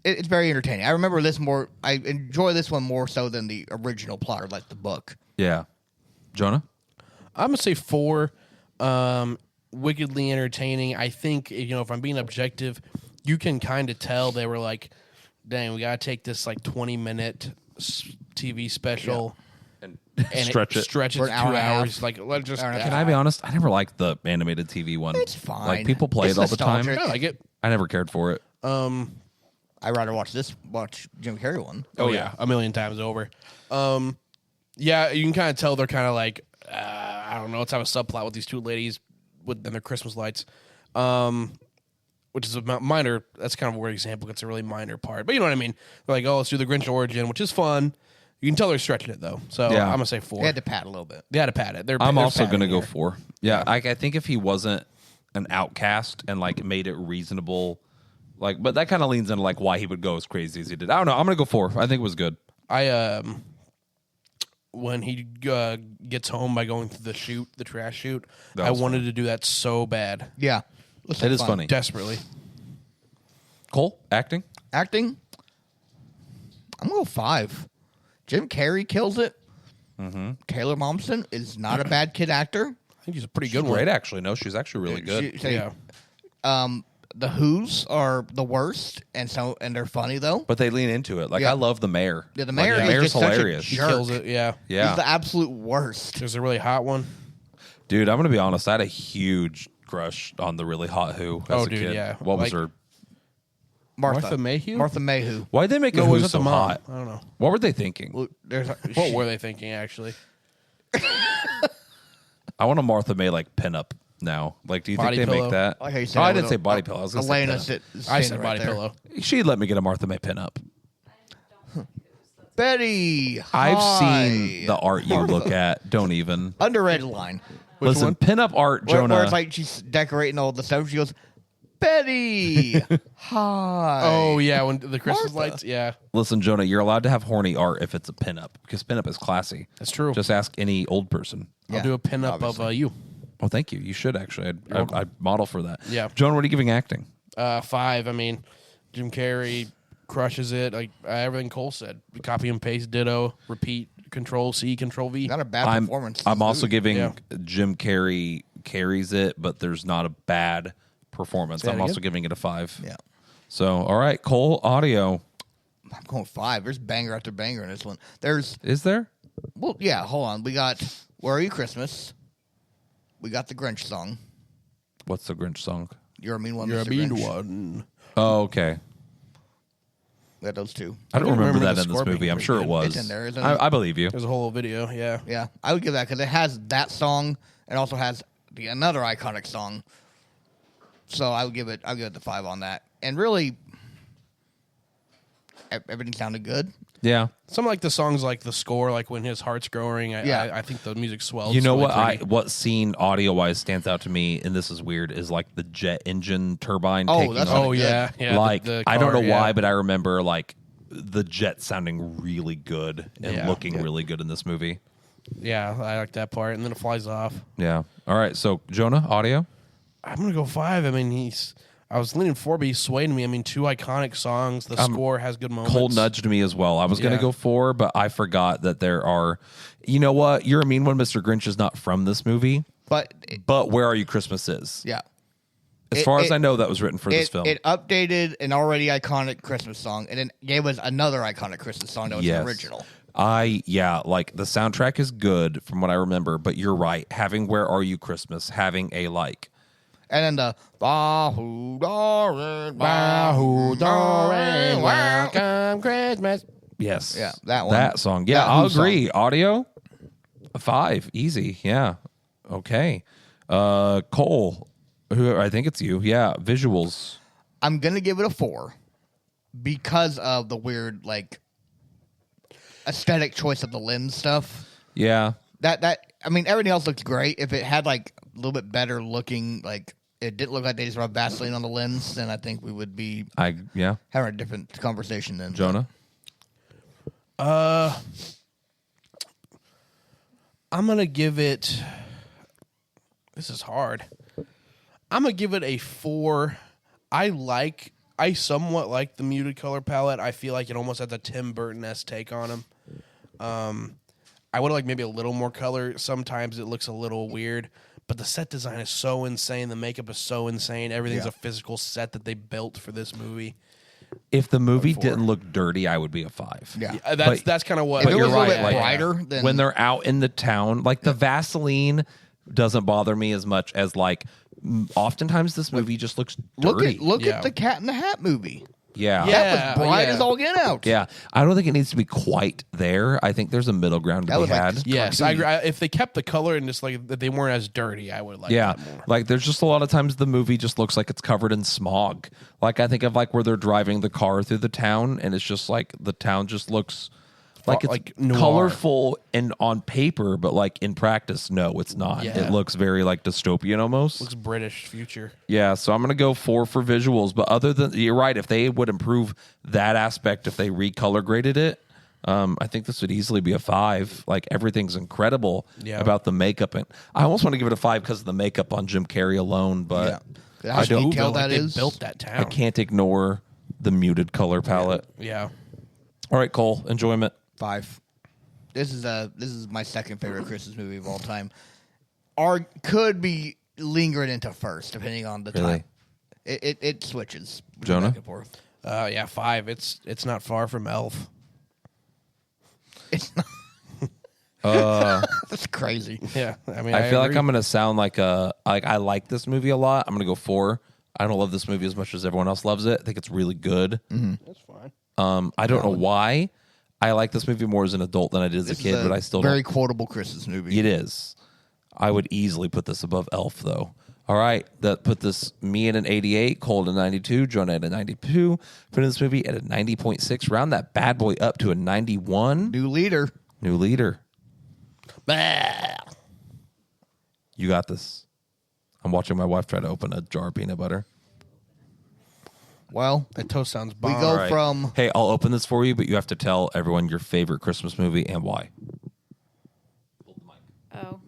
It's very entertaining. I remember this more. I enjoy this one more so than the original plot, or the book. Yeah. Jonah? I'm gonna say 4. Wickedly entertaining. I think if I'm being objective, you can kind of tell they were like, "Dang, we gotta take this 20-minute TV special And and stretch it. stretch it For to an hour 2 and a half. hours." Let's just. Hour and a Can I be honest? I never liked the animated TV one. It's fine. People play It's it all the time. nostalgic. I like it. I never cared for it. I'd rather watch Jim Carrey one. Oh yeah, a million times over. Yeah, you can kind of tell they're kind of I don't know. Let's have a subplot with these two ladies and their Christmas lights, which is a minor. That's kind of a weird example. It's a really minor part, but you know what I mean. They're like, oh, let's do the Grinch origin, which is fun. You can tell they're stretching it though. So Yeah. I'm gonna say 4. They had to pad a little bit. They had to pad it. I'm they're also going to padding go here. 4. Yeah, I think if he wasn't an outcast and made it reasonable, but that kind of leans into why he would go as crazy as he did. I don't know. I'm going to go 4. I think it was good. When he gets home by going through the trash chute, That I was wanted to do that so bad, Yeah, It is funny. desperately. Cole, acting? Acting. I'm gonna go 5. Jim Carrey kills it. Taylor Momsen is not a bad kid actor. I think he's a pretty good one. Great, actually. No, she's actually really good. Yeah. The Who's are the worst, and they're funny though. But they lean into it. Yeah. I love the mayor. Yeah, the mayor the is mayor's just such a hilarious. He jerk. kills it. Yeah. Yeah. He's the absolute worst. There's a really hot one. Dude, I'm going to be honest. I had a huge crush on the really hot Who as Oh, a dude, kid. yeah. What was her? Martha Mayhew? Martha Mayhew. Why'd they make a No, Who was it so the mom? hot? I don't know. What were they thinking? Well, there's What were they thinking, actually? I want a Martha May pinup now. Do you Body think they pillow. make that? I like how you said Oh, that I didn't with say a- body pillow. I was going to Elena say I standing said right body there. pillow. pinup. She'd let me get a Martha May pinup. Betty. I've hi. seen the art you look at. Don't even. Underrated line. Listen, one? pinup art, Where Jonah. it's she's decorating all the stuff. She goes, Betty. Hi. Oh, yeah, when the Christmas Martha. lights. Yeah, Listen, Jonah, you're allowed to have horny art if it's a pinup because pinup is classy. that's true. Just ask any old person. Yeah, I'll do a pinup of obviously. you. Oh, thank you. You should actually. I'd model for that. Yeah. Jonah, what are you giving acting? 5. I mean, Jim Carrey crushes it. Everything Cole said. Copy and paste, ditto, repeat, Control C, Control V. Not a bad I'm performance. also giving Yeah. Jim Carrey carries it, but there's not a bad performance. that I'm again? also giving it a 5. Yeah. So, all right, Cole, audio. I'm going 5. There's banger after banger in this one. There's, Is there? well, yeah, hold on. We got Where Are You Christmas? We got the Grinch song. What's the Grinch song? You're a mean one, You're Mr. a mean Grinch. one. Oh, okay. We got those two. I don't don't remember remember that the in this score being movie. I'm pretty sure it good. was. It's in there, isn't it? I believe you. There's a whole video. Yeah. Yeah, I would give that because it has that song and also has another iconic song. So I'll give it the 5 on that. And really, everything sounded good. Yeah. Some like the songs, like the score, like when his heart's growing. Yeah. I think the music swells. You know really what? pretty. What scene audio wise stands out to me, and this is weird, is like the jet engine turbine. Oh, taking that's on- Oh yeah, yeah. like the I don't car, know yeah. why, but I remember like the jet sounding really good and Yeah. looking really good in this movie. Yeah, I like that part, and then it flies off. Yeah. All right. So Jonah, audio. I'm gonna go 5. I mean, I was leaning 4, but he swayed me. I mean, 2 iconic songs. The score has good moments. Cold nudged me as well. I was going to Yeah. go 4, but I forgot that there are. You know what? You're a mean one. Mr. Grinch is not from this movie, But but Where Are You Christmas is. yeah. As far as I know, that was written for this film. It updated an already iconic Christmas song and then gave us another iconic Christmas song that was Yes. the original. Like the soundtrack is good from what I remember, but you're right. Having Where Are You Christmas, having a like. And then the Bahu Doran, Bahu Doran, wow. welcome Christmas. Yes. Yeah, that one. That song. Yeah, That I'll Who agree. Audio, a 5. Easy. Yeah. Okay. Cole, who I think it's you. Yeah. Visuals. I'm gonna give it a 4 because of the weird like aesthetic choice of the lens stuff. Yeah. That I mean everything else looks great. If it had like a little bit better looking, like it didn't look like they just rubbed Vaseline on the lens, then I think we would be Yeah. having a different conversation then. Jonah. I'm gonna give it. This is hard. I'm gonna give it a 4. I somewhat like the muted color palette. I feel like it almost has a Tim Burton-esque take on him. I would like maybe a little more color. Sometimes it looks a little weird, but the set design is so insane. The makeup is so insane. Everything's Yeah. a physical set that they built for this movie. If the movie 4. didn't look dirty, I would be a 5. Yeah. That's kind of what. If But it you're was a little right. bit Like, brighter, then when they're out in the town, like the Vaseline doesn't bother me as much as like oftentimes this movie just looks dirty. look Yeah. at the Cat in the Hat movie. Yeah. Yeah. That was bright yeah. as all get out. Yeah. I don't think it needs to be quite there. I think there's a middle ground to That be was like had. just Yes, I agree. If they kept the color and just like that they weren't as dirty, I would like Yeah, that more. like there's just a lot of times the movie just looks like it's covered in smog. Like I think of like where they're driving the car through the town, and it's just like the town just looks like it's like noir. colorful and on paper, but like in practice, no, it's not. Yeah. It looks very like dystopian almost. Looks British future. Yeah, so I'm gonna go 4 for visuals. But other than you're right, if they would improve that aspect, if they recolor graded it. I think this would easily be a 5. Like everything's incredible Yeah. about the makeup, and I almost want to give it a 5 because of the makeup on Jim Carrey alone. But Yeah. How I don't- detailed Like that they is. built that town. I can't ignore the muted color palette. Yeah. All right, Cole, enjoyment. 5. This is my second favorite Christmas movie of all time. Or could be lingering into first, depending on the Really? time. It switches. We go Jonah? back and forth. Yeah, 5. It's not far from Elf. It's not. That's crazy. Yeah, I mean, I feel like agree. I'm gonna sound like I like this movie a lot. I'm gonna go 4. I don't love this movie as much as everyone else loves it. I think it's really good. That's fine. I don't know why I like this movie more as an adult than I did as This a kid, is but I still very don't. quotable Christmas movie. It is. I would easily put this above Elf, though. All right, that put this me at an 88, Cole at a 92, Jonah at a 92. Putting this movie at a 90.6. Round that bad boy up to a 91. New leader. New leader. You got this. I'm watching my wife try to open a jar of peanut butter. Well, That toast sounds we bomb. go All right. from Hey, I'll open this for you, but you have to tell everyone your favorite Christmas movie and why. Oh,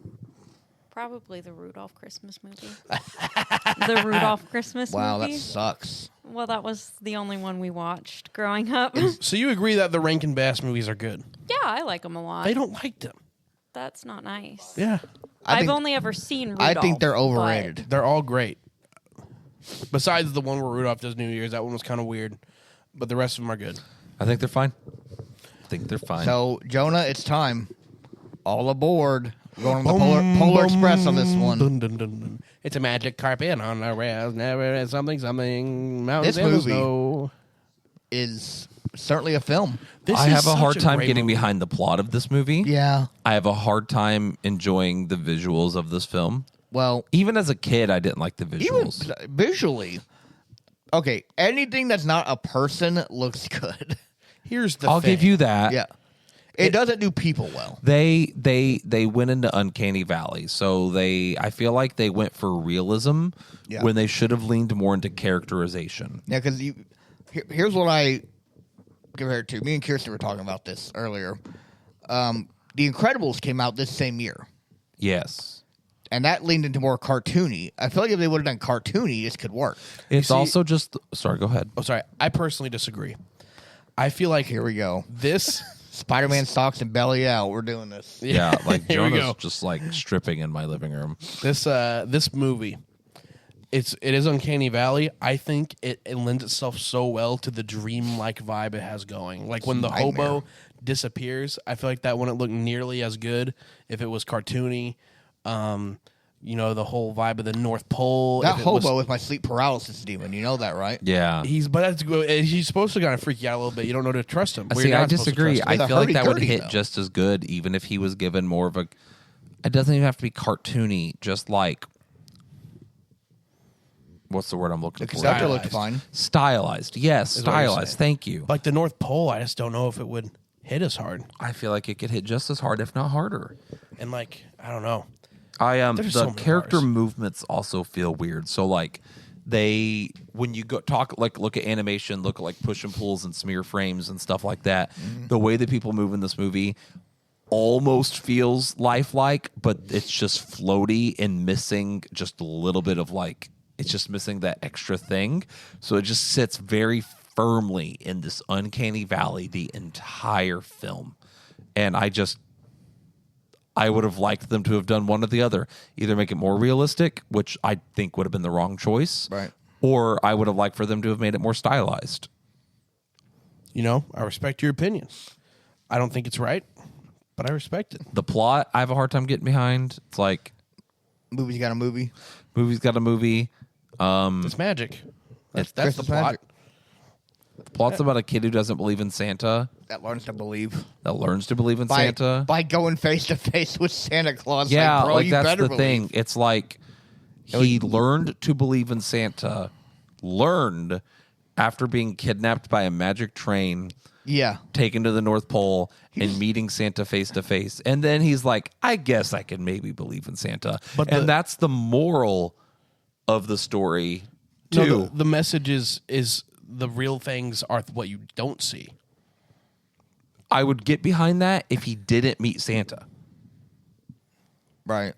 probably the Rudolph Christmas movie. The Rudolph Christmas wow, movie. that sucks. Well, that was the only one we watched growing up. So you agree that the Rankin Bass movies are good? Yeah, I like them a lot. They don't like them. That's not nice. Yeah, I I've think- only ever seen Rudolph. I think they're but- overrated. they're all great. Besides the one where Rudolph does New Year's, that one was kind of weird, but the rest of them are good. I think they're fine. I think they're fine. So, Jonah, it's time. All aboard. We're going on the Polar Express on this one. Dun, dun, dun, dun. It's a magic carpet on the rails, never something. Mountains This in the movie- snow. Is certainly a film. This I is have a such hard time great getting movie. behind the plot of this movie. Yeah. I have a hard time enjoying the visuals of this film. Well, Even as a kid, I didn't like the even visuals. visually, okay, anything that's not a person looks good. Here's the I'll thing. give you that. Yeah, it doesn't do people well. They went into Uncanny Valley, so I feel like they went for realism Yeah. when they should have leaned more into characterization. Yeah, because here's what I compared to. Me and Kirsten were talking about this earlier. The Incredibles came out this same year, Yes. and that leaned into more cartoony. I feel like if they would have done cartoony, this could work. It's see- also just sorry, go ahead. Oh, sorry. I personally disagree. I feel like Here we go. this. Spider-Man socks and belly out. We're doing this. Yeah, like Here we Jonah's go. just like stripping in my living room. This movie, it is Uncanny Valley. I think it lends itself so well to the dream-like vibe it has going. Like when the Nightmare. hobo disappears, I feel like that wouldn't look nearly as good if it was cartoony. The whole vibe of the North Pole. That if it was- hobo is my sleep paralysis demon. You know that, right? Yeah. he's supposed to kind of freak you out a little bit. You don't know to trust him. Well, See, you're I not supposed to disagree. trust him. He's I a feel like that would hurdy-gurdy, hit though. just as good, even if he was given more of a. It doesn't even have to be cartoony. Just like, what's the word I'm looking The for? conductor looked Stylized. fine. Stylized. Yes, what you're stylized. saying. Thank you. Like the North Pole, I just don't know if it would hit as hard. I feel like it could hit just as hard, if not harder. And like, I don't know. I There's the so many character bars. movements also feel weird. So like when you go talk like look at animation, look at like push and pulls and smear frames and stuff like that. The way that people move in this movie almost feels lifelike, but it's just floaty and missing just a little bit of like it's just missing that extra thing. So it just sits very firmly in this uncanny valley the entire film. And I would have liked them to have done one or the other. Either make it more realistic, which I think would have been the wrong choice. Right. Or I would have liked for them to have made it more stylized. I respect your opinion. I don't think it's right, but I respect it. The plot, I have a hard time getting behind. It's like, Movie's got a movie. movie's got a movie. It's magic. That's the Christmas plot. magic. The plot's about a kid who doesn't believe in Santa, That learns to believe that learns to believe in by Santa. by going face to face with Santa Claus. Yeah, like, bro, like you that's better the believe. thing. It's like he learned to believe in Santa, learned after being kidnapped by a magic train, Yeah, taken to the North Pole and meeting Santa face to face. And then he's like, I guess I can maybe believe in Santa. But and that's the moral of the story, No, too. the message is the real things are what you don't see. I would get behind that if he didn't meet Santa. right.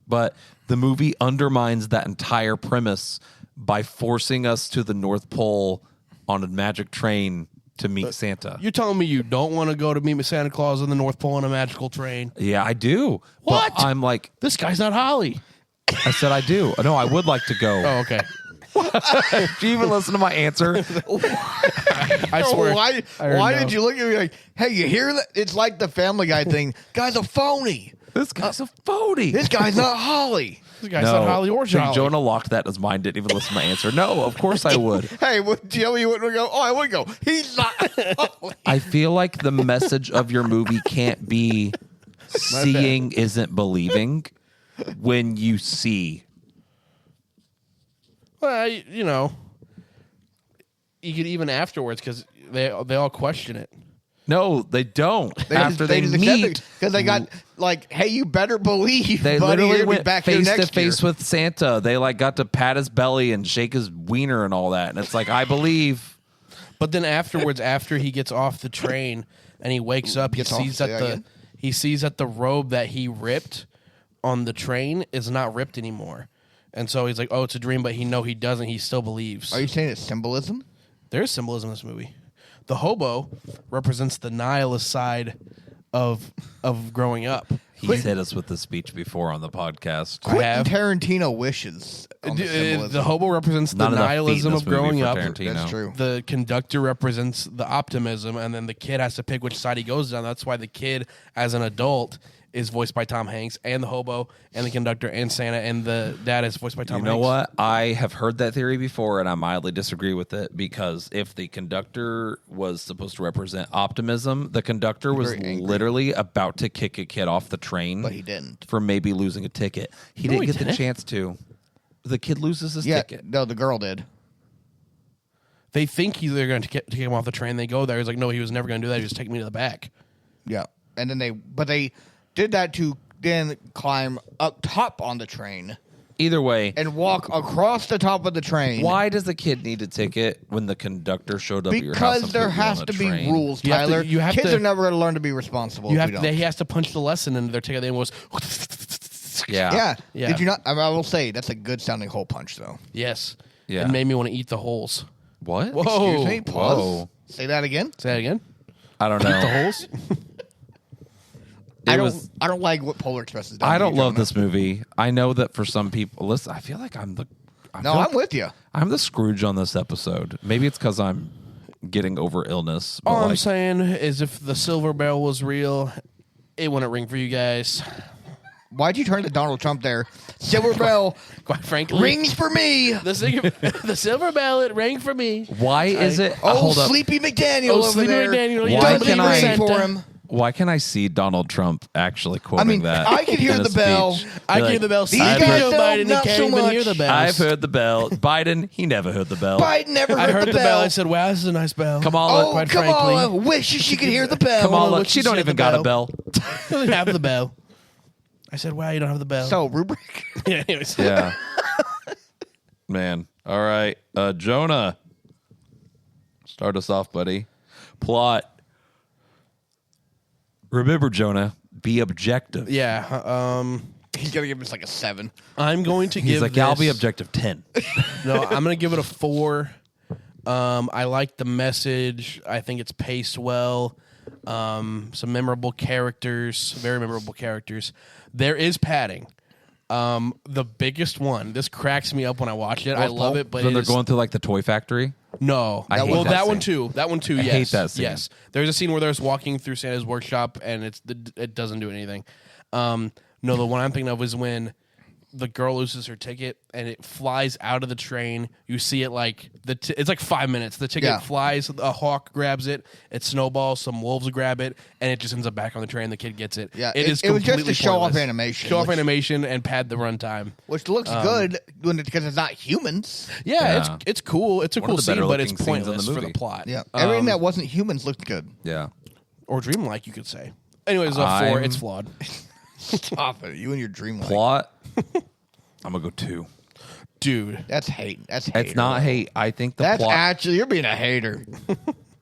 But the movie undermines that entire premise by forcing us to the North Pole on a magic train to meet Santa. You're telling me you don't want to go to meet Santa Claus in the North Pole on a magical train? Yeah, I do. What? But I'm like, This guy's not Holly. I said I do. No, I would like to go. Oh, okay. Do you even listen to my answer? I swear. Why? I already Why know. did you look at me like, hey, you hear that? It's like the Family Guy thing. Guy's a phony. This guy's a phony. This guy's not Holly. This guy's not Holly or See, Jolly. Jonah locked that in his mind, didn't even listen to my answer. No, of course I would. Hey, Joey wouldn't go. Oh, I would go. He's not Holly. I feel like the message of your movie can't be seeing isn't believing when you see. Well, you could even afterwards because they all question it. No, they don't. After they just meet, because they got like, hey, you better believe. they buddy, literally you'll be went back here face to next face year. with Santa. They like got to pat his belly and shake his wiener and all that. And it's like, I believe. But then afterwards, after he gets off the train and he wakes up, Gets off, he say that again? sees that the robe that he ripped on the train is not ripped anymore. And so he's like, "Oh, it's a dream," but he doesn't. He still believes. Are you saying it's symbolism? There's symbolism in this movie. The hobo represents the nihilist side of growing up. He's hit us with the speech before on the podcast. I have. Quentin Tarantino wishes on the symbolism. The hobo represents the Not enough feet in nihilism this of movie growing for up. Tarantino. That's true. The conductor represents the optimism, and then the kid has to pick which side he goes down. That's why the kid, as an adult, is voiced by Tom Hanks, and the hobo, and the conductor, and Santa, and the dad is voiced by Tom You Hanks. know what? I have heard that theory before, and I mildly disagree with it because if the conductor was supposed to represent optimism, the conducter was Very angry. literally about to kick a kid off the train. But he didn't. For maybe losing a ticket. He No, didn't he get the didn't. chance to. The kid loses his Yeah, ticket. no, the girl did. They think they're going to take him off the train. They go there. He's like, no, he was never going to do that. He was taking me to the back. Yeah, and then they did that to then climb up top on the train Either way, and walk across the top of the train. why does the kid need a ticket when the conductor showed up at your house? Because there has to be rules, You have to- Tyler. you have Kids to- are never going to learn to be responsible. You if have we don't. he has to punch the lesson into their ticket. Then was Yeah. Yeah. Yeah. Did you not? I will say that's a good sounding hole punch, though. yes. Yeah. It made me want to eat the holes. What? Whoa. Excuse me. Pause. Whoa. Say that again. Say that again. I don't The know. holes. I was- don't like what Polar Express has done. I to don't you, love Jonah. this movie. I know that for some people, listen, I feel like I'm the. I No, feel I'm like with you. I'm the Scrooge on this episode. Maybe it's because I'm getting over illness. But All I'm like, saying is, if the silver bell was real, it wouldn't ring for you guys. Why'd you turn to Donald Trump there? Silver bell Quite frankly, rings for me. the silver bell, it rang for me. why is it? Oh, hold up. Sleepy McDaniel Oh, over Sleepy there. McDaniel, you Why don't can believe I in for Santa? him? Why can I see Donald Trump actually quoting I mean, that? I could hear in a the bell. speech? I Be gave the bell. These I guys Joe don't, Biden not can't so even hear much. the bells. I've heard the bell. Biden, he never heard the bell. Biden never I heard the the bell. bell. I said, "Wow, this is a nice bell." Come on, Oh, look. quite come frankly. on. I wish she could hear the bell. Come on, look, look. She she don't said even the got a bell. bell. You don't have the bell. I said, "Wow, you don't have the bell." So, rubric. yeah, anyways. Yeah. Man. All right. Jonah. Start us off, buddy. Plot. Remember, Jonah, be objective. Yeah. He's going to give us like a 7. I'm going to He's give. like, yeah, I'll be this- objective 10. No, I'm going to give it a 4. I like the message. I think it's paced well. Some memorable characters, very memorable characters. There is padding. The biggest one. This cracks me up when I watch it. I love it, but then it they're is- going through like the toy factory. No, I hate well, that that one scene. too. That one too. I Yes, hate that scene. Yes, there's a scene where there's walking through Santa's workshop, and it doesn't do anything. No, the one I'm thinking of is when the girl loses her ticket and it flies out of the train. You see it like it's like 5 minutes. The ticket Yeah. flies. A hawk grabs it. It snowballs. Some wolves grab it, and it just ends up back on the train. The kid gets it. Yeah, it is. it was just completely to show off pointless. animation, Show off which- animation and pad the runtime. Which looks good because it's not humans. Yeah, Yeah. it's cool. It's a One of cool the scene, better but it's looking scenes in the pointless for the movie. plot. Yeah. Everything that wasn't humans looked good. Yeah. Or dreamlike, you could say. Anyways, a 4. I'm- It's flawed. Stop it. You and your dream life. Plot. I'm going to go 2. Dude. That's hate. That's hate. It's not hate. I think the That's plot. actually, you're being a hater.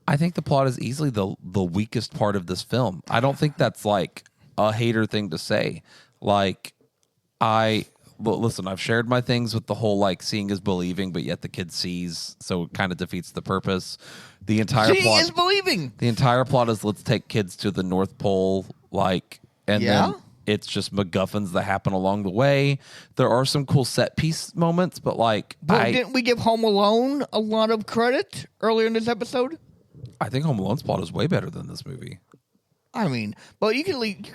I think the plot is easily the weakest part of this film. I don't think that's like a hater thing to say. Like, well, listen, I've shared my things with the whole like seeing is believing, but yet the kid sees, so it kind of defeats the purpose. The entire Seeing plot. is believing. The entire plot is let's take kids to the North Pole, like, and Yeah? then it's just MacGuffins that happen along the way. There are some cool set piece moments, but like, But didn't we give Home Alone a lot of credit earlier in this episode? I think Home Alone's plot is way better than this movie. I mean, but you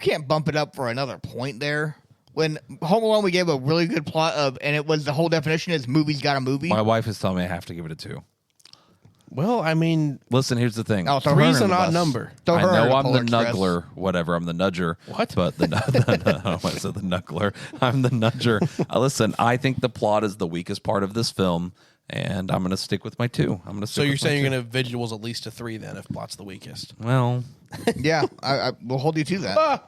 can't bump it up for another point there. When Home Alone, we gave a really good plot of, and it was the whole definition is movies got a movie. My wife is telling me I have to give it a 2. Well, I mean, Listen, here's the thing. Oh, throw her 3's under an the odd bus. number. Throw I her under know I'm the Polar Express. nuggler, whatever. I'm the nudger. What? But I said the nuggler. I'm the nudger. Listen, I think the plot is the weakest part of this film, and I'm going to stick with my 2. I'm going to. So you're saying you're going to visuals at least a 3 then if plot's the weakest. Well, Yeah, I will hold you to that.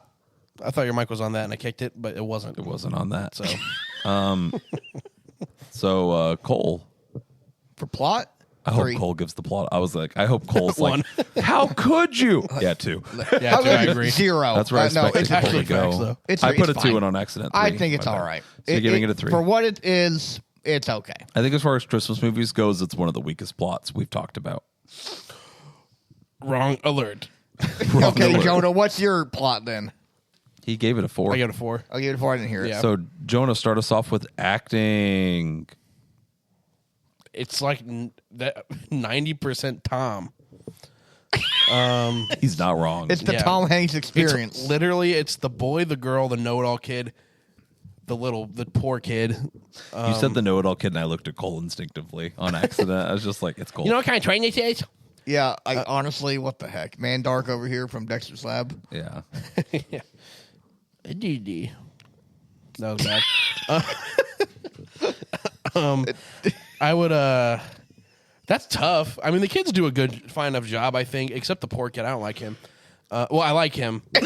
I thought your mic was on that and I kicked it, but it wasn't. it wasn't on that. So So Cole. For plot, I hope 3. Cole gives the plot. I was like, I hope Cole's One. like, how could you? Yeah, 2. yeah, How dude, I good? agree. 0. That's where I no, expected it's Cole actually to go. facts, though. It's- I put it's a 2 fine. in on accident. I 3. think it's My all bad. right. So you're giving it a 3. For what it is, it's okay. I think as far as Christmas movies goes, it's one of the weakest plots we've talked about. Wrong alert. Okay, alert. Jonah, what's your plot then? He gave it a 4. I got a 4. I'll give it 4. I didn't hear it. Yeah. So Jonah, start us off with acting. It's like that 90% Tom. He's not wrong. It's the Yeah. Tom Hanks experience. It's the boy, the girl, the know-it-all kid, the poor kid. You said the know-it-all kid, and I looked at Cole instinctively on accident. I was just like, it's Cole. You know what kind of train this is? Yeah, honestly, what the heck? Man Dark over here from Dexter's Lab. Yeah. Yeah, That was bad. I would. That's tough. I mean, the kids do a fine enough job, I think, except the poor kid. I don't like him. Well, I like him, but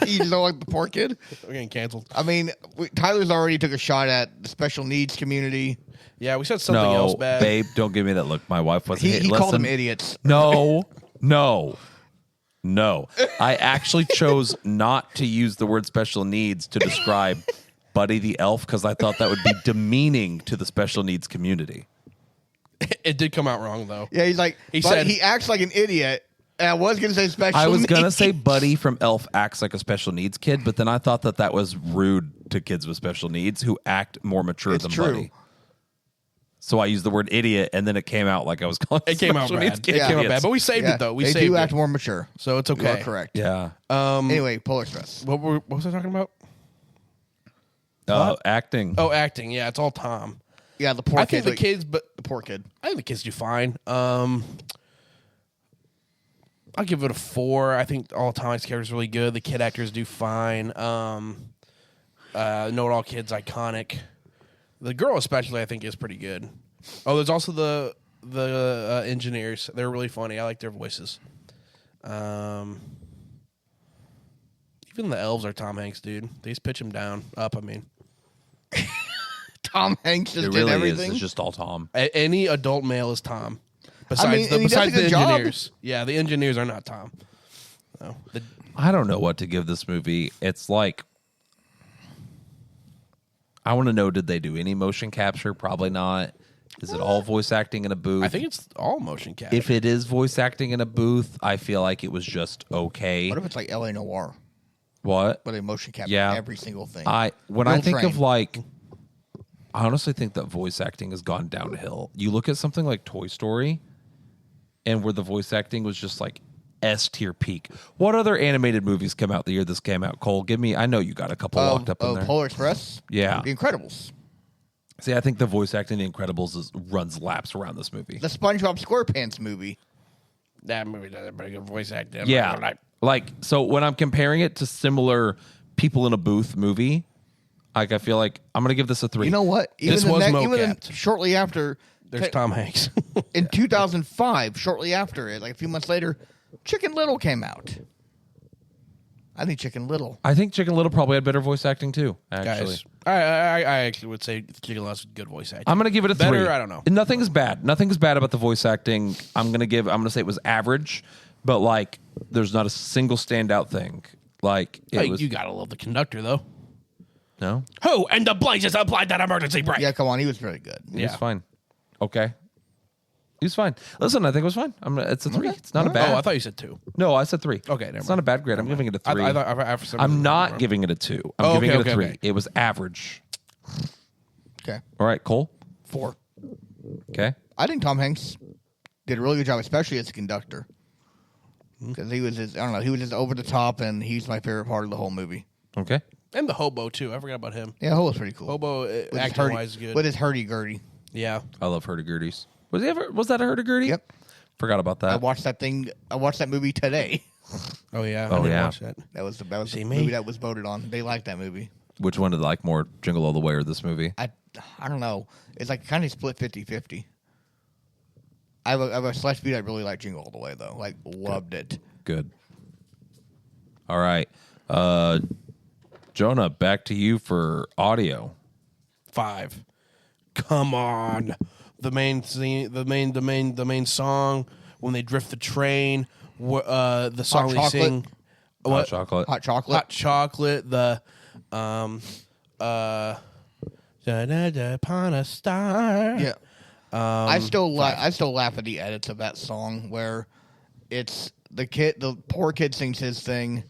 You don't like the poor kid? we're getting canceled. I mean, Tyler's already took a shot at the special needs community. Yeah, we said something else bad. Babe, don't give me that look. My wife wasn't. He called them idiots. No. I actually chose not to use the word special needs to describe Buddy the Elf because I thought that would be demeaning to the special needs community. It did come out wrong, though. Yeah, he's like, He said- he acts like an idiot. And I was going to say special I was needs. going to say Buddy from Elf acts like a special needs kid, but then I thought that was rude to kids with special needs who act more mature It's than true. Buddy. So I used the word idiot, and then it came out like I was calling It came out special needs bad. kids It came out idiots. bad, but we saved Yeah, it, though. We they saved do it. act more mature. So it's You are okay. correct. Yeah. Anyway, polar stress. What was I talking about? Acting. Oh, acting. Yeah, it's all Tom. Yeah, the poor I kid. think the kids, but The poor kid. I think the kids do fine. I'll give it a 4. I think all Tommy's characters really good. The kid actors do fine. Know It All Kid's iconic. The girl especially, I think, is pretty good. Oh, there's also the engineers. They're really funny. I like their voices. Even the elves are Tom Hanks, dude. They just pitch him down. Up, I mean. Tom Hanks just It did really everything. is. It's just all Tom. Any adult male is Tom. Besides, I mean, and he does a besides the good job. engineers. Yeah, the engineers are not Tom. No. I don't know what to give this movie. It's like, I want to know, did they do any motion capture? Probably not. Is it all voice acting in a booth? I think it's all motion capture. if it is voice acting in a booth, I feel like it was just okay. What if it's like L.A. Noir, What? but they motion capture Yeah. every single thing? When Real I think train. of like, I honestly think that voice acting has gone downhill. You look at something like Toy Story, and where the voice acting was just like S tier peak. What other animated movies come out the year this came out? Cole, give me. I know you got a couple locked up in there. Polar Express? Yeah. The Incredibles. See, I think the voice acting in Incredibles runs laps around this movie. The SpongeBob SquarePants movie. That movie does a pretty good voice acting. Yeah. Like, so when I'm comparing it to similar people in a booth movie, like, I feel like I'm going to give this a 3. You know what? This was mocapped. Shortly after, There's Tom Hanks. in 2005, shortly after it, like a few months later, Chicken Little came out. I think Chicken Little. I think Chicken Little probably had better voice acting too, actually. Guys, I actually would say Chicken Little's good voice acting. I'm going to give it a 3. Better? I don't know. Nothing is bad. Nothing is bad about the voice acting. I'm going to say it was average, but like there's not a single standout thing. Like it was you gotta love the conductor though. No. Who and the blazes applied that emergency brake? Yeah, come on. He was very good. He was fine. Okay. He was fine. Listen, I think it was fine. It's a 3. It's not a bad. Oh, I thought you said 2. No, I said 3. Okay, never It's mind. not a bad grade. I'm giving it a 3. I thought for some I'm reason- not giving it a 2. I'm Oh, giving okay, it a okay, 3. okay. It was average. Okay. All right, Cole. 4. Okay. I think Tom Hanks did a really good job, especially as a conductor. Because he was just, I don't know, he was just over the top, and he's my favorite part of the whole movie. Okay. And the hobo too. I forgot about him. Yeah, Ho was pretty cool. Hobo With his acting wise good. With his hurdy-gurdy. Yeah. I love hurdy-gurdies. Was that a hurdy-gurdy? Yep. Forgot about I that. watched that movie today. Oh yeah. Oh, I didn't yeah. watch that. That was the See movie me? that was voted on. They liked that movie. Which one did I like more, Jingle All the Way or this movie? I don't know. It's like kind of split 50-50. I have a slash beat I really like Jingle All the Way, though. Like, loved it. Good. All right. Jonah, back to you for audio. 5. Come on. The main scene, the main song when they drift the train. The song they Chocolate. sing. Hot chocolate. Hot chocolate. Hot chocolate. The da da da upon a star. Yeah. I still laugh at the edits of that song where it's the poor kid sings his thing,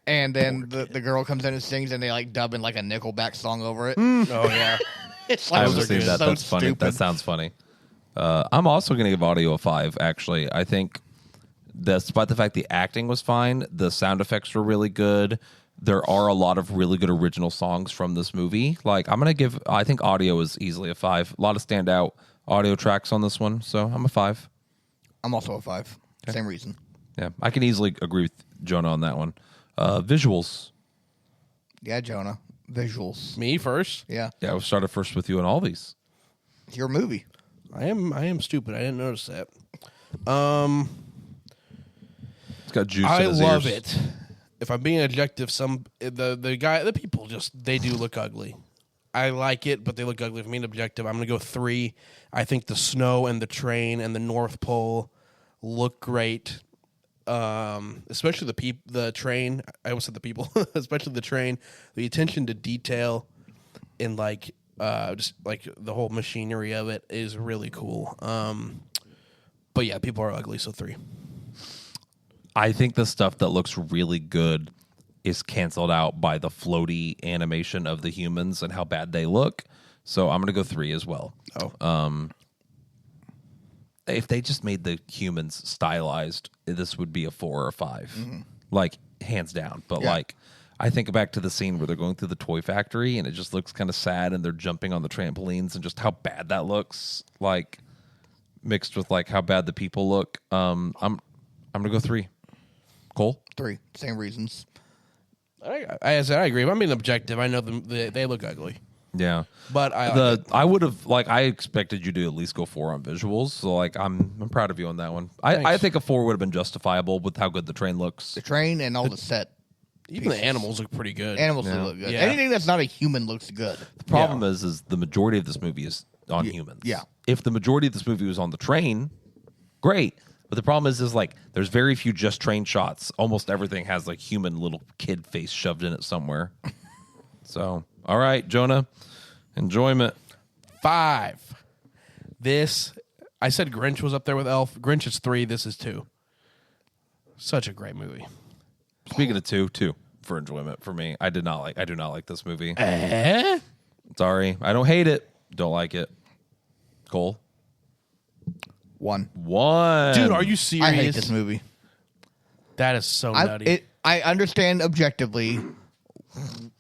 and then the girl comes in and sings, and they like dub in like a Nickelback song over it. Oh yeah. It's I like haven't seen that. so That's funny. stupid. That sounds funny. I'm also going to give audio a 5, actually. I think despite the fact the acting was fine, the sound effects were really good. There are a lot of really good original songs from this movie. Like, I think audio is easily a 5. A lot of standout audio tracks on this one, so I'm a 5. I'm also a 5. Same reason. Yeah, I can easily agree with Jonah on that one. Visuals. Yeah, Jonah. Visuals. Me first. Yeah. Yeah, we started first with you on all these. It's your movie. I am stupid. I didn't notice that. It's got juice. I in his love ears. it. If I'm being objective, the people they do look ugly. I like it, but they look ugly. If I'm being objective, I'm gonna go 3. I think the snow and the train and the North Pole look great. Especially the train. I almost said the people. Especially the train. The attention to detail in just like the whole machinery of it is really cool. But yeah, people are ugly, so 3. I think the stuff that looks really good is canceled out by the floaty animation of the humans and how bad they look. So I'm going to go 3 as well. Oh. If they just made the humans stylized, this would be a 4 or 5. Like, hands down. But, Yeah. I think back to the scene where they're going through the toy factory and it just looks kind of sad and they're jumping on the trampolines and just how bad that looks, mixed with, how bad the people look. I'm going to go 3. Cole? 3. Same reasons. I agree. If I'm being objective, I know they look ugly. Yeah. But I would have I expected you to at least go 4 on visuals, so I'm proud of you on that one. I Thanks. think a 4 would have been justifiable with how good the train looks. The train and all the set. even the animals look pretty good. Animals do look good. Yeah. Anything that's not a human looks good. The problem is the majority of this movie is on humans. yeah. If the majority of this movie was on the train, great. But the problem is there's very few just train shots. Almost everything has human little kid face shoved in it somewhere. So, all right, Jonah, enjoyment. 5. I said Grinch was up there with Elf. Grinch is 3. This is 2. Such a great movie. Speaking of 2 for enjoyment for me. I do not like this movie. Eh? Sorry. I don't hate it. Don't like it. Cole? 1. 1. Dude, are you serious? I hate this movie. That is so nutty. I understand objectively,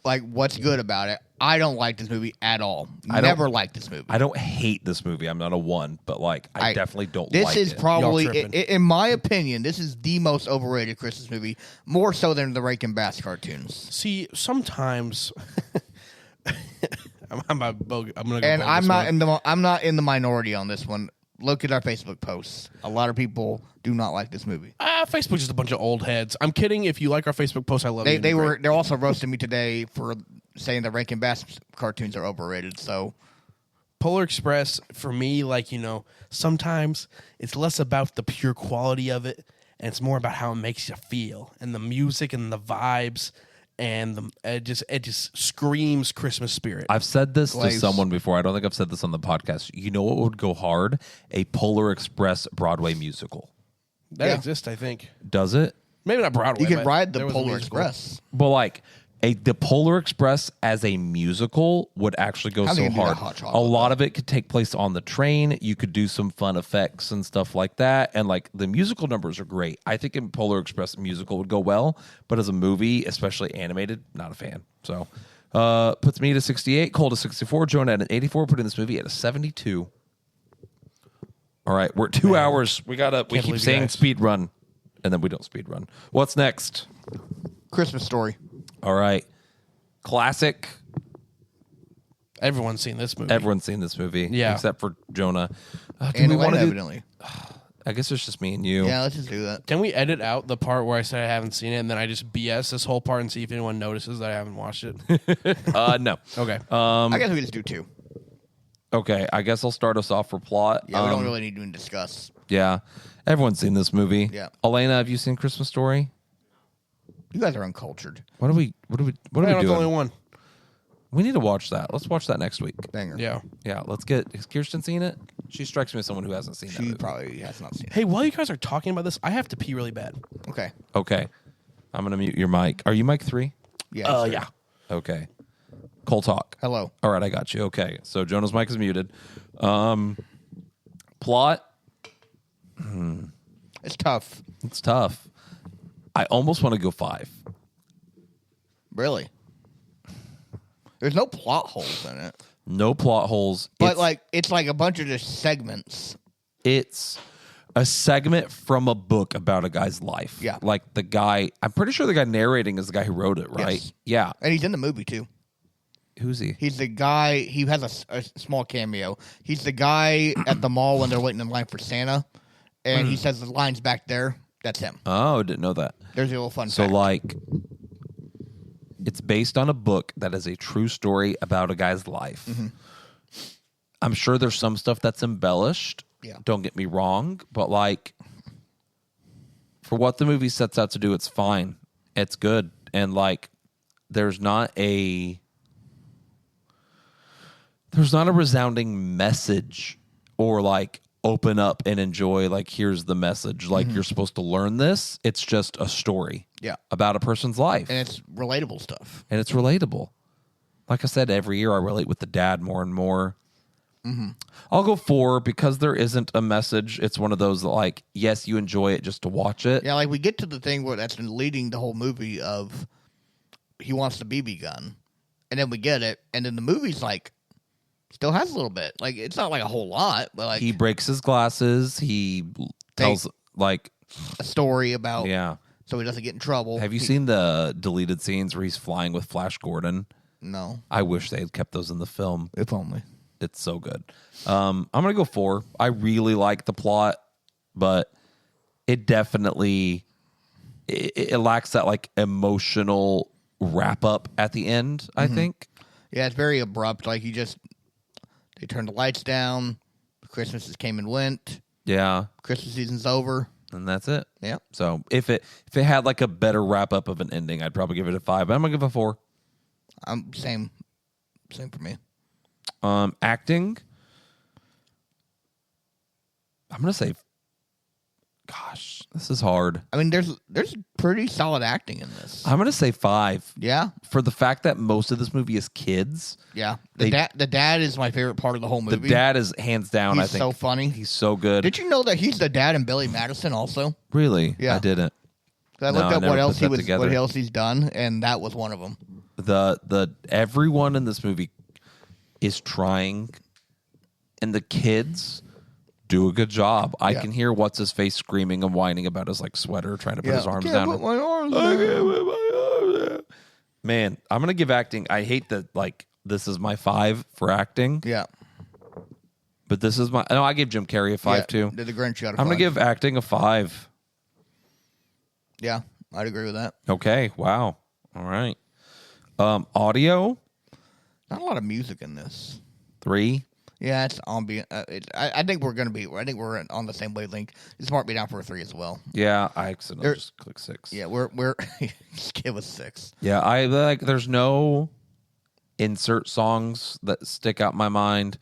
what's good about it. I don't like this movie at all. Never liked this movie. I don't hate this movie. I'm not a 1, but I definitely don't this like is it. probably, Y'all tripping. in my opinion, this is the most overrated Christmas movie, more so than the Rankin Bass cartoons. See, sometimes I'm gonna go. And vote I'm this not way. I'm not in the minority on this one. Look at our Facebook posts. A lot of people do not like this movie. Facebook's just a bunch of old heads. I'm kidding. If you like our Facebook post, I love you. They're also roasting me today for saying that Rankin Bass cartoons are overrated. So Polar Express for me, sometimes it's less about the pure quality of it, and it's more about how it makes you feel, and the music and the vibes, and it just screams Christmas spirit. I've said this to Glaze. someone before. I don't think I've said this on the podcast. You know what would go hard? A Polar Express Broadway musical. That Yeah. exists, I think. Does it? Maybe not Broadway. you could but ride the there was a Polar musical. Express. Well, the Polar Express as a musical would actually go How so they do that hard. hot chocolate, A lot of it could take place on the train. You could do some fun effects and stuff like that. And the musical numbers are great. I think a Polar Express musical would go well, but as a movie, especially animated, not a fan. So puts me at a 68, Cole to 64, Jonah at an 84, putting this movie at a 72. All right, we're at 2 hours. We keep believe you saying guys. speed run, and then we don't speed run. What's next? Christmas Story. All right. Classic. Everyone's seen this movie. Everyone's seen this movie. Yeah. Except for Jonah. Do And we want Elena, to do? evidently. I guess it's just me and you. Yeah, let's just do that. Can we edit out the part where I said I haven't seen it, and then I just BS this whole part and see if anyone notices that I haven't watched it? No. Okay. I guess we just do 2. Okay. I guess I'll start us off for plot. Yeah, we don't really need to discuss. Yeah. Everyone's seen this movie. Yeah. Elena, have you seen Christmas Story? You guys are uncultured. What are we I'm doing? the only one. We need to watch that. Let's watch that next week. Banger. Yeah. Yeah. Let's get. Has Kirsten seen it? She strikes me as someone who hasn't seen that She movie. probably has not seen it. Hey, while you guys are talking about this, I have to pee really bad. Okay. Okay. I'm gonna mute your mic. Are you mic 3? Yeah. sure. Yeah. Okay. Cole talk. Hello. All right, I got you. Okay, so Jonah's mic is muted. Plot. It's tough. It's tough. I almost want to go 5. Really. There's no plot holes in it. No plot holes. But it's like a bunch of just segments. It's a segment from a book about a guy's life. Yeah. Like the guy, I'm pretty sure the guy narrating is the guy who wrote it, right? Yes. Yeah. And he's in the movie too. Who's he? He's the guy. He has a small cameo. He's the guy at the mall when they're waiting in line for Santa, and he says the line's back there. That's him. Oh, didn't know that. There's a little fun So fact. like, it's based on a book that is a true story about a guy's life. I'm sure there's some stuff that's embellished. Yeah. Don't get me wrong, but like, for what the movie sets out to do, it's fine. It's good, and like, there's not a resounding message or like open up and enjoy, like, here's the message, like you're supposed to learn this. It's just a story Yeah. about a person's life, And it's relatable stuff. and it's relatable. Like I said, every year I relate with the dad more and more. I'll go 4 because there isn't a message. It's one of those that, like, yes, you enjoy it just to watch it. Yeah, like we get to the thing where that's been leading the whole movie of he wants the BB gun, and then we get it, and then the movie's like still has a little bit. Like it's not like a whole lot, but like He breaks his glasses. He tells, like, a story about yeah. so he doesn't get in trouble. Have you seen the deleted scenes where he's flying with Flash Gordon? No, I wish they had kept those in the film. if only. It's so good. I'm going to go 4. I really like the plot, but it definitely it lacks that like emotional wrap up at the end, I think. Yeah, it's very abrupt. Like they turned the lights down. Christmases came and went. Yeah, Christmas season's over. and that's it. Yeah. So if it had like a better wrap up of an ending, I'd probably give it a 5. But I'm going to give it a 4. Same for me. Acting, I'm going to say, gosh, this is hard. I mean, there's pretty solid acting in this. I'm going to say 5 Yeah, for the fact that most of this movie is kids. yeah. The dad is my favorite part of the whole movie. The dad is hands down, He's I think. so funny. He's so good. Did you know that he's the dad in Billy Madison also? Really? Yeah. I didn't. 'Cause I No, looked I up never what else put that together. what else he's done, and that was one of them. The everyone in this movie is trying, and the kids do a good job. I Yeah. can hear what's his face screaming and whining about his like sweater, trying to put his arms Can't down. put my arms I down. can't put my arms down. Man, I'm gonna give acting. I hate that. Like, this is my 5 for acting, Yeah. but this is my. No, I gave Jim Carrey a 5 Yeah, too. The Grinch got a I'm gonna 5. give acting a 5. Yeah, I'd agree with that. Okay. Wow. All right. Audio Not a lot of music in this. 3. Yeah, it's ambient. I think we're gonna be. I think we're on the same wavelength. Just mark me down for a 3 as well. Yeah, I accidentally There- just clicked 6. Yeah, we're just give us 6. Yeah, I like. There's no insert songs that stick out in my mind.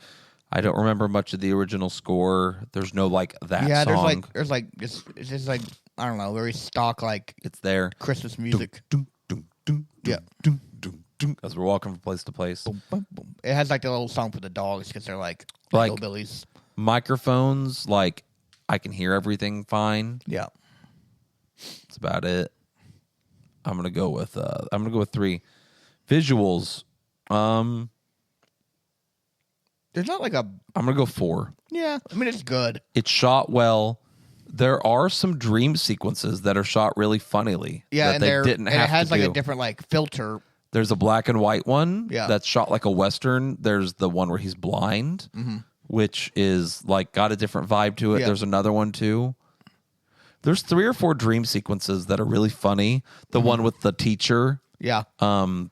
I don't remember much of the original score. There's no like that Yeah, song. there's like it's just like I don't know, very stock like It's there. Christmas music. Dum, dum, dum, Yeah. dum, dum, dum, as we're walking from place to place. Boom, boom, boom. It has like the little song for the dogs because they're like hillbillies. Microphones, like I can hear everything fine. Yeah, That's about it. I'm gonna go with 3. Visuals. there's not like a I'm gonna go 4. yeah. I mean, it's good. It's shot well. There are some dream sequences that are shot really funnily. Yeah, that and they they're didn't and have it has to like do. a different like filter. There's a black and white one Yeah. that's shot like a Western. There's the one where he's blind, which is like got a different vibe to it. Yeah. There's another one too. There's 3 or 4 dream sequences that are really funny. The one with the teacher, Yeah, where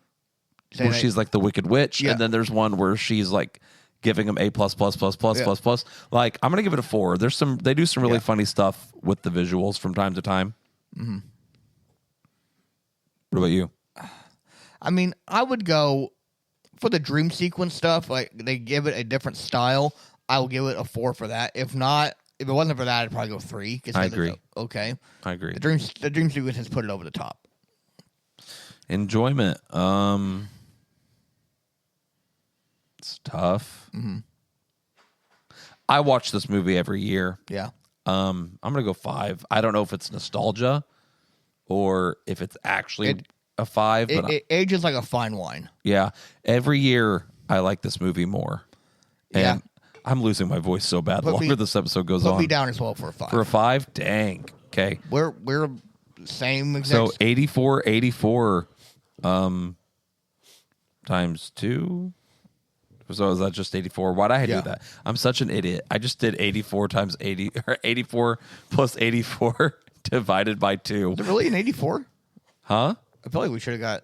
Saying she's like the Wicked Witch, Yeah. and then there's one where she's like giving him A++++++++. Like, I'm gonna give it a 4. They do some really Yeah. funny stuff with the visuals from time to time. Mm-hmm. What about you? I mean, I would go for the dream sequence stuff. Like they give it a different style. I will give it a 4 for that. If it wasn't for that, I'd probably go 3. 'Cause I it's agree. Okay, I agree. the dream sequence has put it over the top. Enjoyment. It's tough. Mm-hmm. I watch this movie every year. Yeah, I'm gonna go 5. I don't know if it's nostalgia or if it's actually a 5, but it ages like a fine wine. yeah, every year I like this movie more. Yeah. And I'm losing my voice so bad. The Put me- longer this episode goes Put on. me down as well for a 5. For a 5? Dang. Okay. We're same exact. So 84 times 2. So is that just 84? Why'd I Yeah. do that? I'm such an idiot. I just did 84 times 80 or 84 plus 84 divided by 2. Is it really an 84? Huh? I feel like we should have got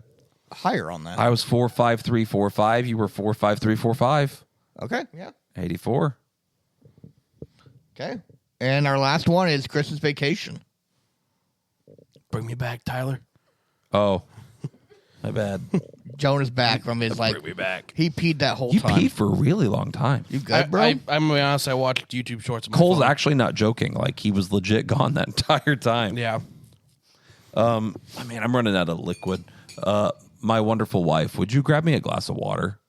higher on that. I was 45345. You were 45345. Okay, yeah. 84. Okay. And our last one is Christmas Vacation. Bring me back, Tyler. Oh. My bad. Jonah's back from his like. Bring me back. He peed that whole You time. peed for a really long time. You good, bro? I'm gonna be honest. I watched YouTube shorts. On my Cole's phone. actually not joking. Like, he was legit gone that entire time. Yeah. I mean, I'm running out of liquid. My wonderful wife, would you grab me a glass of water?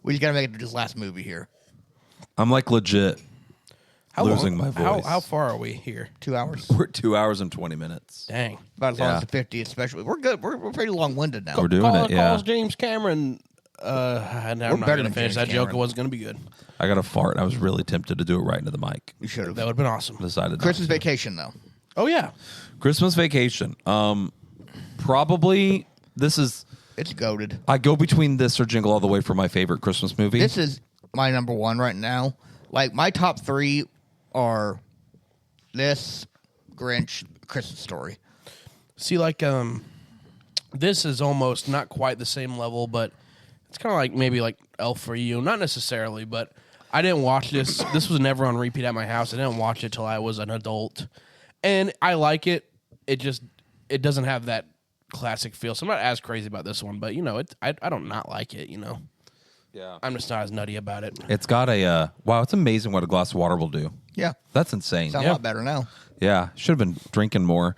We just gotta make it to this last movie here. I'm like legit How losing long- my voice. How far are we here? 2 hours. We're at 2 hours and 20 minutes. Dang. About as long Yeah. as the 50, especially. We're good. We're pretty long winded now. We're doing it, yeah. Calls James Cameron. I'm not better gonna than finish James that joke. Cameron. It wasn't gonna be good. I got a fart. I was really tempted to do it right into the mic. You should That have. would have been awesome. Decided not Christmas to. Vacation, though. Oh yeah. Christmas Vacation. Probably this is. It's goaded. I go between this or Jingle All the Way for my favorite Christmas movie. This is my number one right now. Like, my top 3 are this, Grinch, Christmas Story. See, like, this is almost not quite the same level, but it's kind of like maybe like Elf for You. Not necessarily, but I didn't watch this. This was never on repeat at my house. I didn't watch it till I was an adult, and I like it. It doesn't have that classic feel, so I'm not as crazy about this one. But I don't not like it. Yeah. I'm just not as nutty about it. It's got a wow. It's amazing what a glass of water will do. Yeah. That's insane. Sound a lot better now. Yeah, should have been drinking more.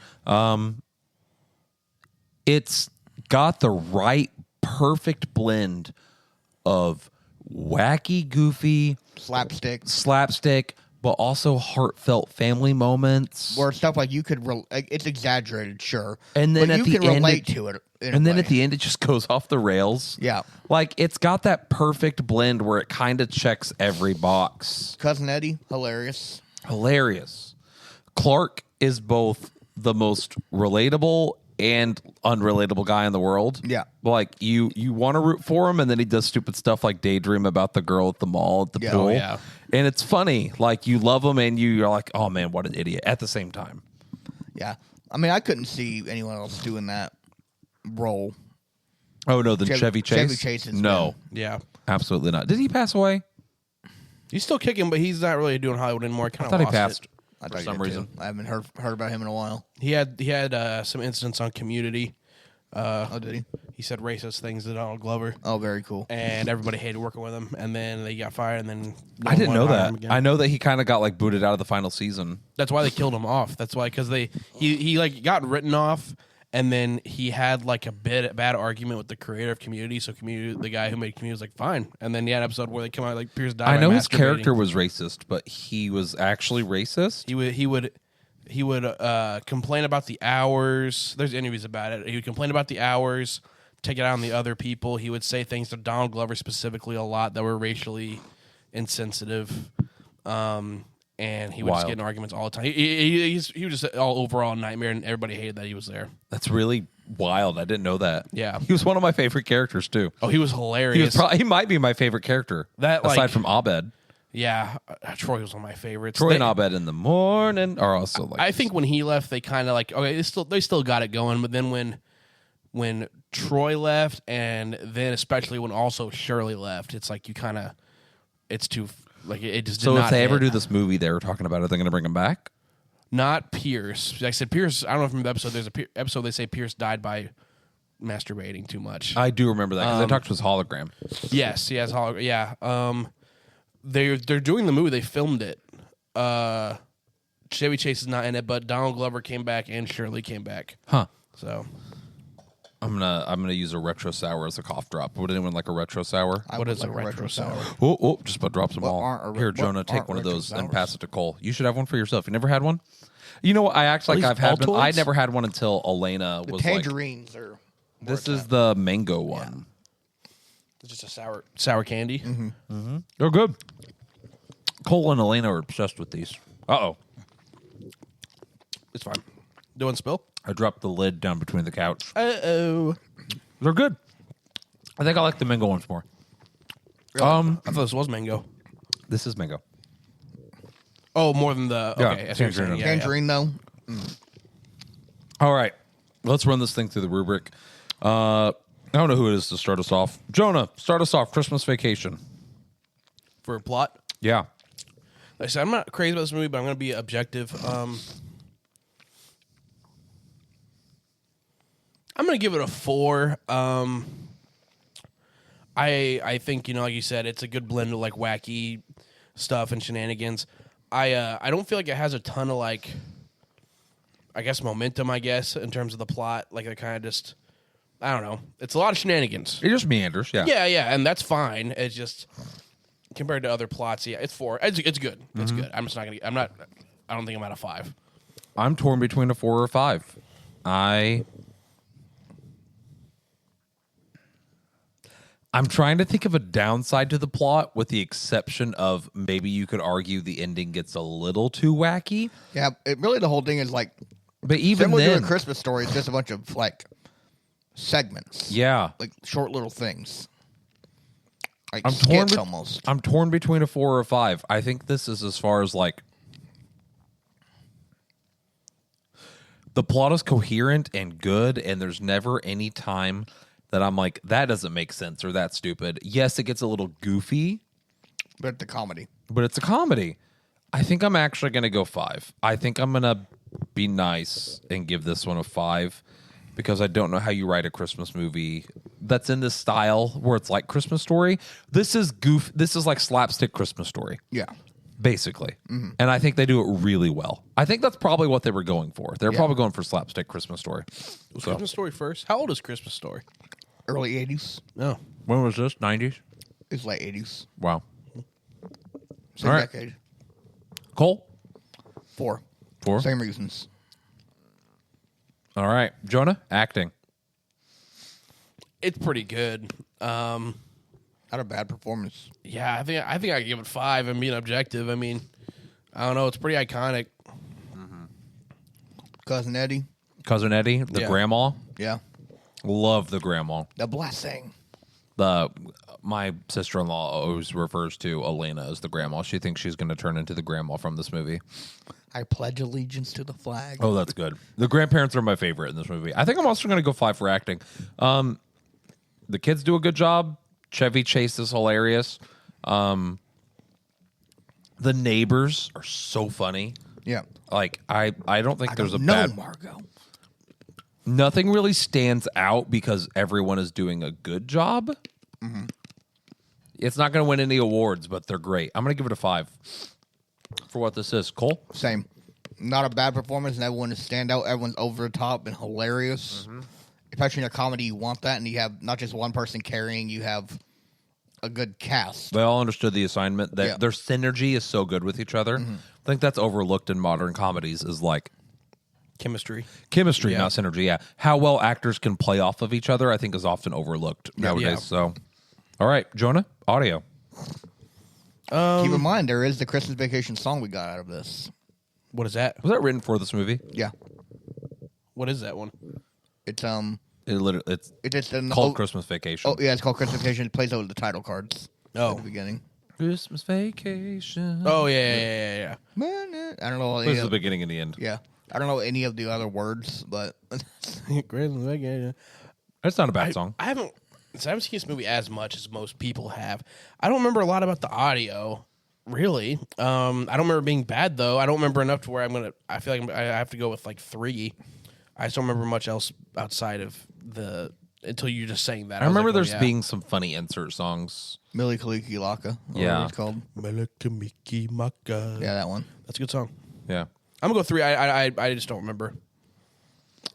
It's got the right, perfect blend of wacky, goofy, Slapstick. but also heartfelt family moments. Or stuff like you could. It's exaggerated, sure. And then but at you the can end, relate to it. And then at the end, it just goes off the rails. Yeah. Like, it's got that perfect blend where it kind of checks every box. Cousin Eddie, hilarious. Hilarious. Clark is both the most relatable and unrelatable guy in the world. Yeah. Like, you want to root for him, and then he does stupid stuff like daydream about the girl at the mall at the Yeah. pool. Oh, yeah. And it's funny. Like, you love him, and you're like, oh, man, what an idiot at the same time. Yeah. I mean, I couldn't see anyone else doing that role. Oh, no, then Chevy Chase? Chevy Chase has No, Yeah. absolutely not. Did he pass away? He's still kicking, but he's not really doing Hollywood anymore. I thought he passed. I For thought some you did, reason. too. I haven't heard about him in a while. He had some incidents on Community. Oh, did he? He said racist things to Donald Glover, Oh, very cool. and everybody hated working with him. And then they got fired, and then no I one didn't know wanted to hire that. him again. I know that he kind of got like booted out of the final season. That's why they killed him off. That's why, because he like got written off, and then he had like a bad argument with the creator of Community. So Community, the guy who made Community, was like, fine. And then he had an episode where they come out like Pierce died. I by know his masturbating. character was racist, but he was actually racist. He would complain about the hours. There's interviews about it. He would complain about the hours, take it out on the other people. He would say things to Donald Glover specifically a lot that were racially insensitive. And he would just Wild. get in arguments all the time. He was just an overall nightmare, and everybody hated that he was there. That's really wild. I didn't know that. Yeah. He was one of my favorite characters too. Oh, he was hilarious. He might be my favorite character. That, like- aside from Abed. Yeah, Troy was one of my favorites. Troy They- and Abed in the morning are also like I think when he left, they kind of like okay, they still got it going, but then when Troy left, and then especially when also Shirley left, it's like you kind of it's too like it just did so not if they ever hit. do this movie they were talking about, are they going to bring him back? Not Pierce. Like I said, Pierce. I don't know if you remember the episode. There's a episode they say Pierce died by masturbating too much. I do remember that because they talked to his hologram. Yes, he has hologram. Yeah. They're doing the movie. They filmed it. Chevy Chase is not in it, but Donald Glover came back and Shirley came back. Huh. So I'm gonna use a retro sour as a cough drop. Would anyone like a retro sour? what is a retro sour? Oh, just about drops them What all. aren't a- Here, what Jonah, take aren't one of retro those and sours? pass it to Cole. You should have one for yourself. You never had one? You know what? I actually These I've had one. I Altoids? never had one until Elena The was like, tangerines are. this is the mango one. It's just a sour candy. They're good. Cole and Elena are obsessed with these. Uh-oh. It's fine. Doing spill? I dropped the lid down between the couch. Uh-oh. They're good. I think I like the mango ones more. Really? I thought this was mango. This is mango. Oh, more than the... Yeah, Okay, I see what you're saying. tangerine. Yeah, Tangerine, though. All right. Let's run this thing through the rubric. I don't know who it is to start us off. Jonah, start us off. Christmas Vacation. For a plot. Yeah. Like I said, I'm not crazy about this movie, but I'm going to be objective. I'm going to give it a 4. I think, like you said, it's a good blend of like wacky stuff and shenanigans. I don't feel like it has a ton of like, I guess, momentum, in terms of the plot. Like it kind of just, I don't know. It's a lot of shenanigans. It just meanders, yeah. Yeah, and that's fine. It's just compared to other plots, yeah, it's 4. It's good. It's good. I'm just not gonna. I don't think I'm at a 5. I'm torn between a 4 or a 5. I'm trying to think of a downside to the plot, with the exception of maybe you could argue the ending gets a little too wacky. Yeah, really the whole thing is like But even similar then, to a Christmas Story. It's just a bunch of like segments. yeah, Like short little things. Like I'm torn. skits almost. I'm torn between a 4 or a 5. I think this is as far as like the plot is coherent and good, and there's never any time that I'm like, that doesn't make sense or that's stupid. Yes, it gets a little goofy, But the comedy. but it's a comedy. I think I'm actually going to go 5. I think I'm going to be nice and give this one a 5, because I don't know how you write a Christmas movie that's in this style where it's like Christmas Story. This is This is like slapstick Christmas Story, Yeah. basically. And I think they do it really well. I think that's probably what they were going for. They're Yeah. probably going for slapstick Christmas Story. Was Christmas Story first? How old is Christmas Story? Early 80s. No. When was this? 90s? It's late 80s. Wow. Same All right. decade. Cole? 4. 4? Same reasons. All right. Jonah? Acting. It's pretty good. Not a bad performance. Yeah, I think I give it 5. I'm being objective. I mean, I don't know. It's pretty iconic. Cousin Eddie. Cousin Eddie, the Yeah. grandma. Yeah. Love the grandma. The blessing. My sister-in-law always refers to Elena as the grandma. She thinks she's going to turn into the grandma from this movie. I pledge allegiance to the flag. Oh, that's good. The grandparents are my favorite in this movie. I think I'm also going to go 5 for acting. The kids do a good job. Chevy Chase is hilarious. The neighbors are so funny. Yeah. Like I don't think there's a No, bad. Margot. Nothing really stands out because everyone is doing a good job. It's not going to win any awards, but they're great. I'm going to give it a 5 for what this is. Cole? Same. Not a bad performance, and everyone is standout. Everyone's over the top and hilarious. Especially in a comedy, you want that, and you have not just one person carrying, you have a good cast. They all understood the assignment. Yeah. Their synergy is so good with each other. I think that's overlooked in modern comedies is like Chemistry. chemistry, Yeah. not synergy. Yeah. How well actors can play off of each other, I think, is often overlooked nowadays. Yeah. So, all right, Jonah, audio. Keep in mind, there is the Christmas Vacation song we got out of this. What is that? Was that written for this movie? Yeah. What is that one? It's It's an called Christmas Vacation. Oh, yeah, it's called Christmas Vacation. It plays over the title cards Oh. at the beginning. Christmas Vacation. Oh, yeah. I don't know. This is the beginning and the end. Yeah. I don't know any of the other words, but Christmas Vacation. It's not a bad song. I haven't seen this movie as much as most people have. I don't remember a lot about the audio, really. I don't remember it being bad, though. I don't remember enough to where I feel like I have to go with like 3. I just don't remember much else outside of until you just saying that. I remember was like, there's being some funny insert songs. Millie Kaliki Laka. Yeah. It's called. Melikamiki Maka. Yeah, that one. That's a good song. Yeah. I'm gonna go 3. I just don't remember.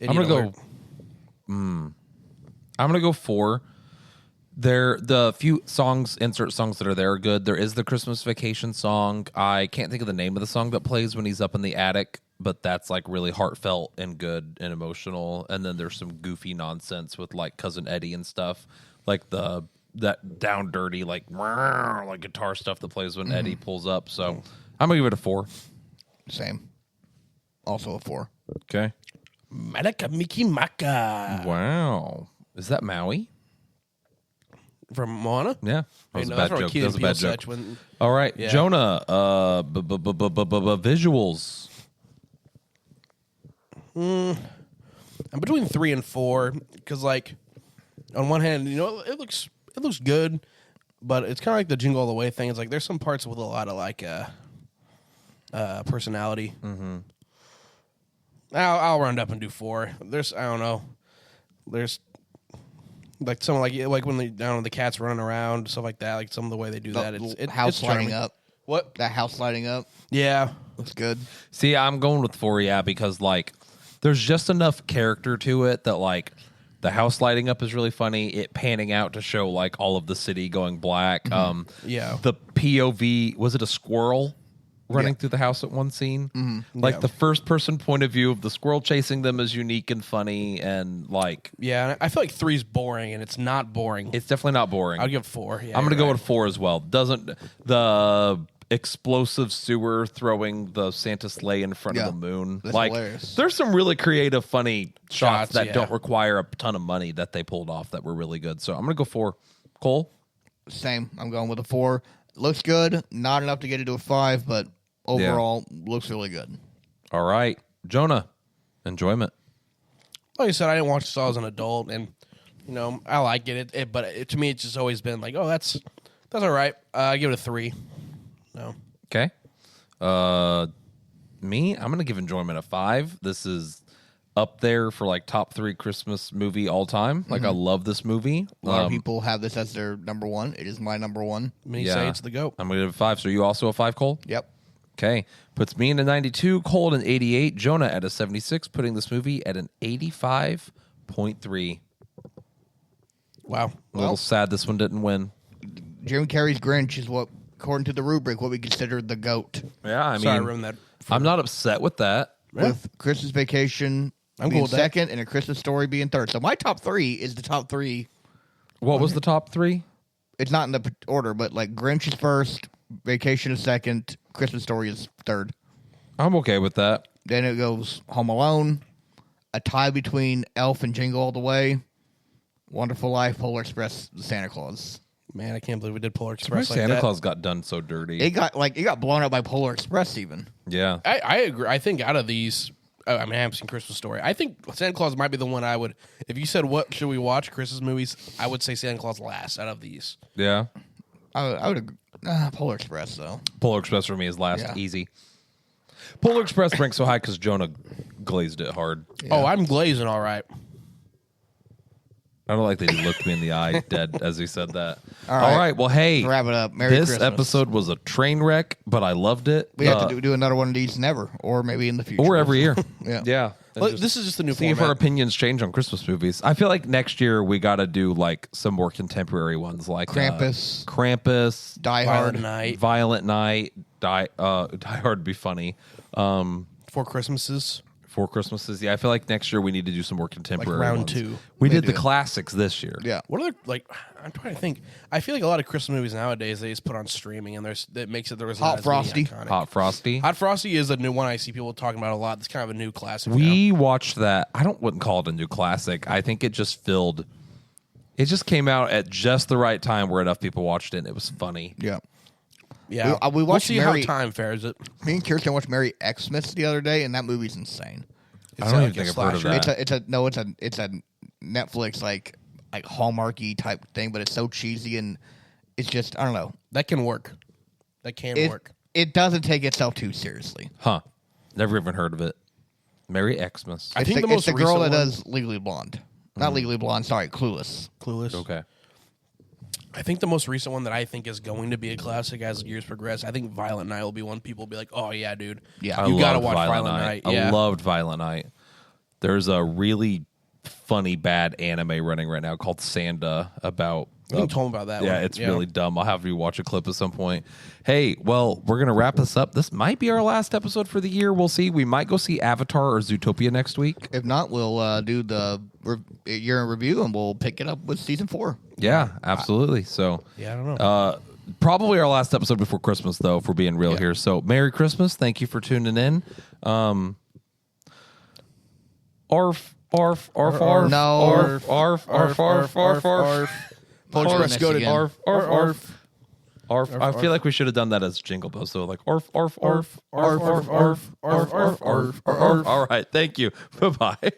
I'm gonna go. I'm gonna go 4. The few insert songs that are there are good. There is the Christmas Vacation song. I can't think of the name of the song that plays when he's up in the attic, but that's like really heartfelt and good and emotional. And then there's some goofy nonsense with like Cousin Eddie and stuff, like the that down dirty like guitar stuff that plays when Eddie pulls up. So I'm gonna give it a 4. Same. Also a 4. Okay. Malaka Miki Maka Wow. Is that Maui? from Moana. Yeah. That was a bad joke. That was a bad joke. All right, Yeah. Jonah. Visuals. I'm between 3 and 4 because, like, on one hand, it looks good, but it's kind of like the Jingle All the Way thing. It's like there's some parts with a lot of like personality. Mm-hmm. I'll round up and do 4. There's I don't know. There's like some like when the cats running around, stuff like that. Like some of the way they do that. It's house lighting charming. up. What? That house lighting up Yeah. looks good. See, I'm going with 4, yeah, because like there's just enough character to it that like the house lighting up is really funny. It panning out to show like all of the city going black. Yeah. The POV, was it a squirrel running through the house at one scene? Like Yeah. the first person point of view of the squirrel chasing them is unique and funny, and like Yeah. I feel like 3's boring, and it's not boring. it's definitely not boring. I'll give 4. Yeah, I'm gonna you're go right. with 4 as well. Doesn't the explosive sewer throwing the Santa sleigh in front Yeah. of the moon? That's Like, hilarious. there's some really creative, funny shots that yeah. don't require a ton of money that they pulled off that were really good. So I'm gonna go 4. Cole, Same. I'm going with a 4. Looks good. Not enough to get into a 5, but overall looks really good. all right, Jonah, enjoyment. Like I said, I didn't watch this as an adult, and I like it. But to me, it's just always been like, oh, that's all right. I give it a 3. No, Okay, me, I'm gonna give enjoyment a 5. This is up there for like top 3 Christmas movie all time. Like I love this movie. A lot of people have this as their number 1. It is my number 1. many say it's the goat. I'm gonna give it a 5. So you also a 5, Cole? Yep. Okay. Puts me in a 92, Cole at an 88, Jonah at a 76, putting this movie at an 85.3. Wow. A little sad this one didn't win. Jim Carrey's Grinch is what, according to the rubric, what we consider the GOAT. Yeah, I Sorry, I mean, ruined that. I'm not upset with that. With Christmas Vacation I'm being cool with that. second and A Christmas Story being third. So my top 3 is the top 3. What was the top 3? It's not in the order, but like Grinch is first, Vacation is second, Christmas Story is third. I'm okay with that. Then it goes Home Alone, a tie between Elf and Jingle All the Way, Wonderful Life, Polar Express, Santa Claus. Man, I can't believe we did Polar My Express like Santa that. Claus got done so dirty. It got blown up by Polar Express even. Yeah. I agree. I think out of these, I haven't seen Christmas Story. I think Santa Claus might be the one I would. If you said what should we watch Christmas movies, I would say Santa Claus last out of these. Yeah. I would agree. Polar Express though. Polar Express for me is last. Yeah. Easy. Polar Express ranked so high because Jonah glazed it hard. Oh, I'm glazing all right. I don't like that he looked me in the eye dead as he said that. All All right. right. Well, hey. Wrap it up. Merry This Christmas. episode was a train wreck, but I loved it. We have to do another one of these never, or maybe in the future. Or every year. Yeah. Yeah. And Well, just this is just a new see if our format. opinions change on Christmas movies. I feel like next year we got to do like some more contemporary ones like Krampus. Krampus, Die Violent Hard. Night, Violent Night, Die Hard would be funny. 4 Christmases. 4 Christmases. Yeah, I feel like next year we need to do some more contemporary round ones. 2. We They did the do. classics this year. Yeah. What are like? I'm trying to think. I feel like a lot of Christmas movies nowadays they just put on streaming, and that makes it Hot Frosty. Hot Frosty. Hot Frosty is a new one I see people talking about a lot. It's kind of a new classic. now. We watched that. I wouldn't call it a new classic. I think it just filled. It just came out at just the right time where enough people watched it and it was funny. Yeah. yeah, we we'll watched see Mary- how time fares it. Me and Kirsten watched Merry Xmas the other day, and that movie's insane. I don't like even a think I've heard of slasher. that. It's a Netflix like Hallmarky type thing, but it's so cheesy and it's just I don't know. That can work. That can work. It doesn't take itself too seriously. Huh. Never even heard of it. Merry Xmas. I It's think the, the most it's the girl recent that one- does Legally Blonde, not Legally Blonde. Sorry, Clueless. Clueless. Okay. I think the most recent one that I think is going to be a classic as years progress. I think Violent Night will be one people will be like, "Oh yeah, dude, Yeah. you I gotta loved watch Violent Night." I Yeah. loved Violent Night. There's a really funny bad anime running right now called Sanda about. You told me about that. Yeah, one. it's really dumb. I'll have you watch a clip at some point. Hey, well, we're gonna wrap this up. This might be our last episode for the year. We'll see. We might go see Avatar or Zootopia next week. If not, we'll do the year in review and we'll pick it up with season 4. Yeah, absolutely. So Yeah, I don't know. probably our last episode before Christmas, though, if we're being real here. So Merry Christmas. Thank you for tuning in. Arf, arf, arf, arf. No. Arf, arf, arf, arf, arf, arf. Let's go to Arf, arf, arf. Arf. I feel like we should have done that as Jingle Bells. So like arf, arf, arf, arf, arf, arf, arf, arf, arf, arf, arf. All right. Thank you. Bye-bye.